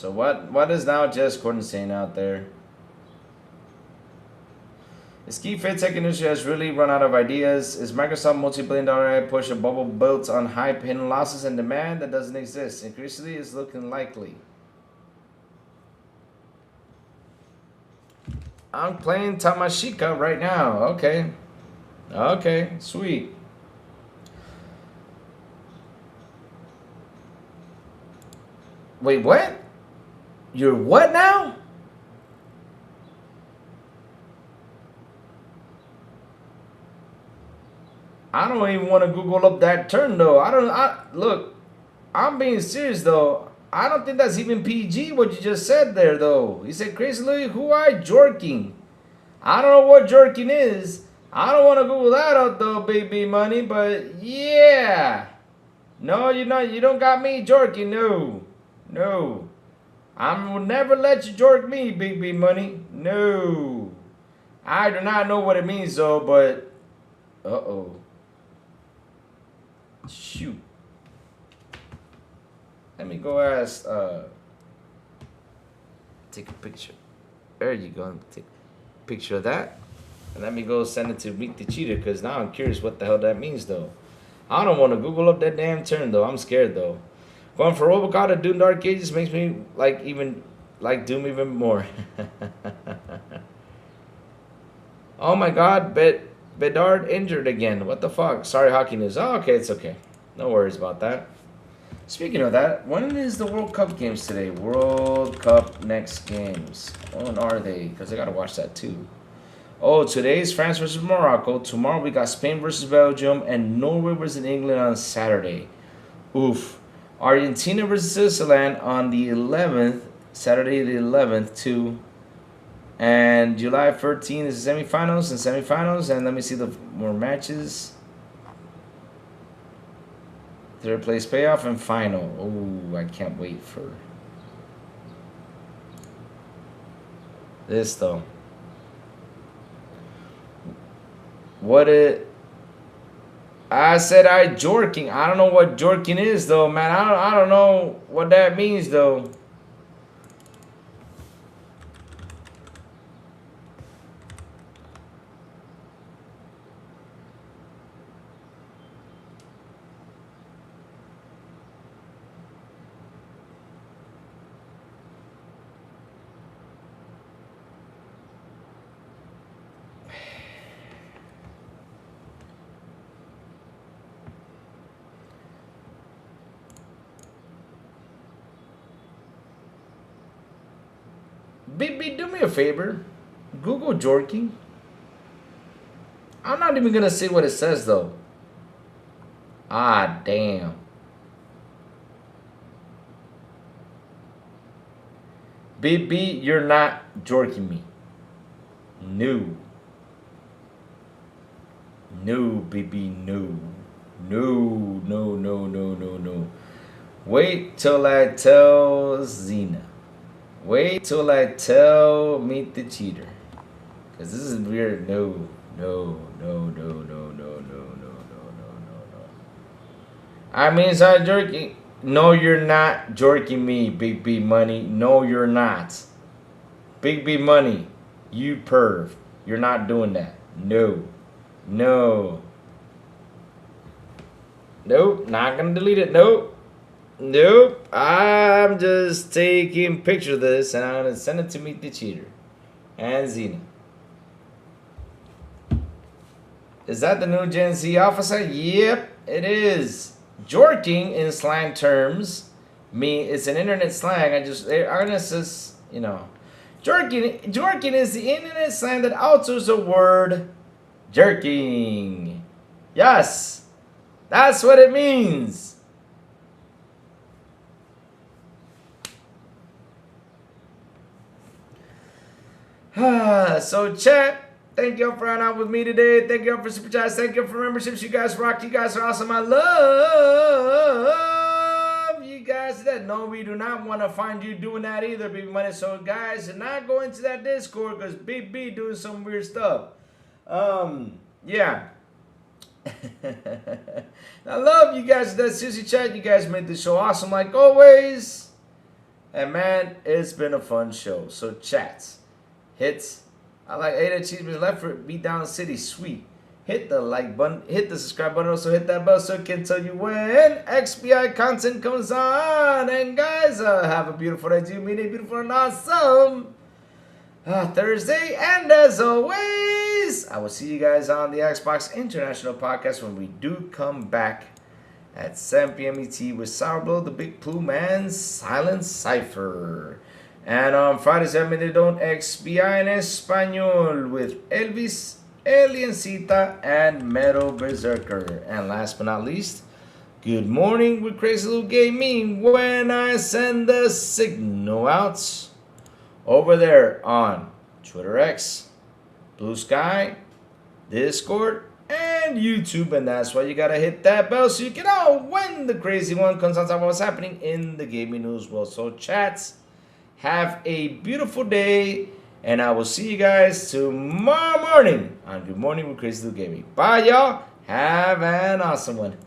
So what is now Just Gordon saying out there? Is key fintech industry has really run out of ideas? Is Microsoft multi-billion-dollar AI push a bubble built on hype, hidden losses, and demand that doesn't exist? Increasingly, is looking likely. I'm playing Tamashika right now. Okay. Okay, sweet. Wait, what? You're what now? I don't even want to Google up that term though. Look, I'm being serious though. I don't think that's even PG what you just said there though. You said Crazy Louie, who I jorking? I don't know what jorking is. I don't want to Google that out though, baby money, but yeah. No, you don't got me jorking, no. No. I will never let you jork me, big money. No. I do not know what it means though, but uh-oh. Shoot. Let me go ask, take a picture. There you go. Take a picture of that. And let me go send it to Meet the Cheater, because now I'm curious what the hell that means, though. I don't want to Google up that damn term, though. I'm scared, though. Going for Robocop to Doom Dark Ages makes me like Doom even more. Oh my God, Bedard injured again. What the fuck? Sorry, hockey news. Oh, okay, it's okay. No worries about that. Speaking of that, when is the World Cup games today? World Cup next games. When are they? Because I gotta watch that too. Oh, today's France versus Morocco. Tomorrow we got Spain versus Belgium and Norway versus England on Saturday. Oof. Argentina versus Switzerland on the 11th, Saturday the 11th too. And July 13th is the semifinals. And let me see the more matches. Third place payoff and final. Oh, I can't wait for this though. I said I jorking. I don't know what jorking is though, man. I don't know what that means though. BB, do me a favor. Google jorking. I'm not even gonna say what it says though. Ah, damn. BB, you're not jorking me. No. No, BB, no. No. Wait till I tell Xena. Wait till I tell Meet the Cheater. Because this is weird. No. I mean, start jerking. No, you're not jerking me, Big B Money. No, you're not. Big B Money, you perv. You're not doing that. No. Nope, not gonna delete it. Nope. I'm just taking picture of this and I'm gonna send it to Meet the Cheater and Xena. Is that the new Gen Z alpha site? Yep, it is. Jorking in slang terms it's an internet slang. Jorking is the internet slang that alters the word jerking. Yes, that's what it means. So chat, thank y'all for hanging out with me today. Thank y'all for super chats. Thank y'all for memberships. You guys rock. You guys are awesome. I love you guys. That no, we do not want to find you doing that either, Big Money. So guys, do not go into that Discord because Big B doing some weird stuff. Yeah. I love you guys. That seriously chat. You guys made the show awesome like always. And man, it's been a fun show. So chats, hits. I like 8 achievements left for Beatdown City. Sweet. Hit the like button, hit the subscribe button, also hit that bell so it can tell you when XBI content comes on. And guys, have a beautiful day to you. Meet a beautiful and awesome Thursday. And as always, I will see you guys on the Xbox International Podcast when we do come back at 7 p.m. ET with Sourblowed, the Big Plume, and Silent Cypher. And on Fridays, Don XBI en Español with Elvis, Aliencita, and Metal Berserker. And last but not least, good morning with Crazy Little Gaming when I send the signal out over there on Twitter X, Blue Sky, Discord, and YouTube. And that's why you gotta hit that bell so you can know when the crazy one comes on top of what's happening in the gaming news world. So chats, have a beautiful day, and I will see you guys tomorrow morning on Good Morning with Crazy Little Gaming. Bye, y'all. Have an awesome one.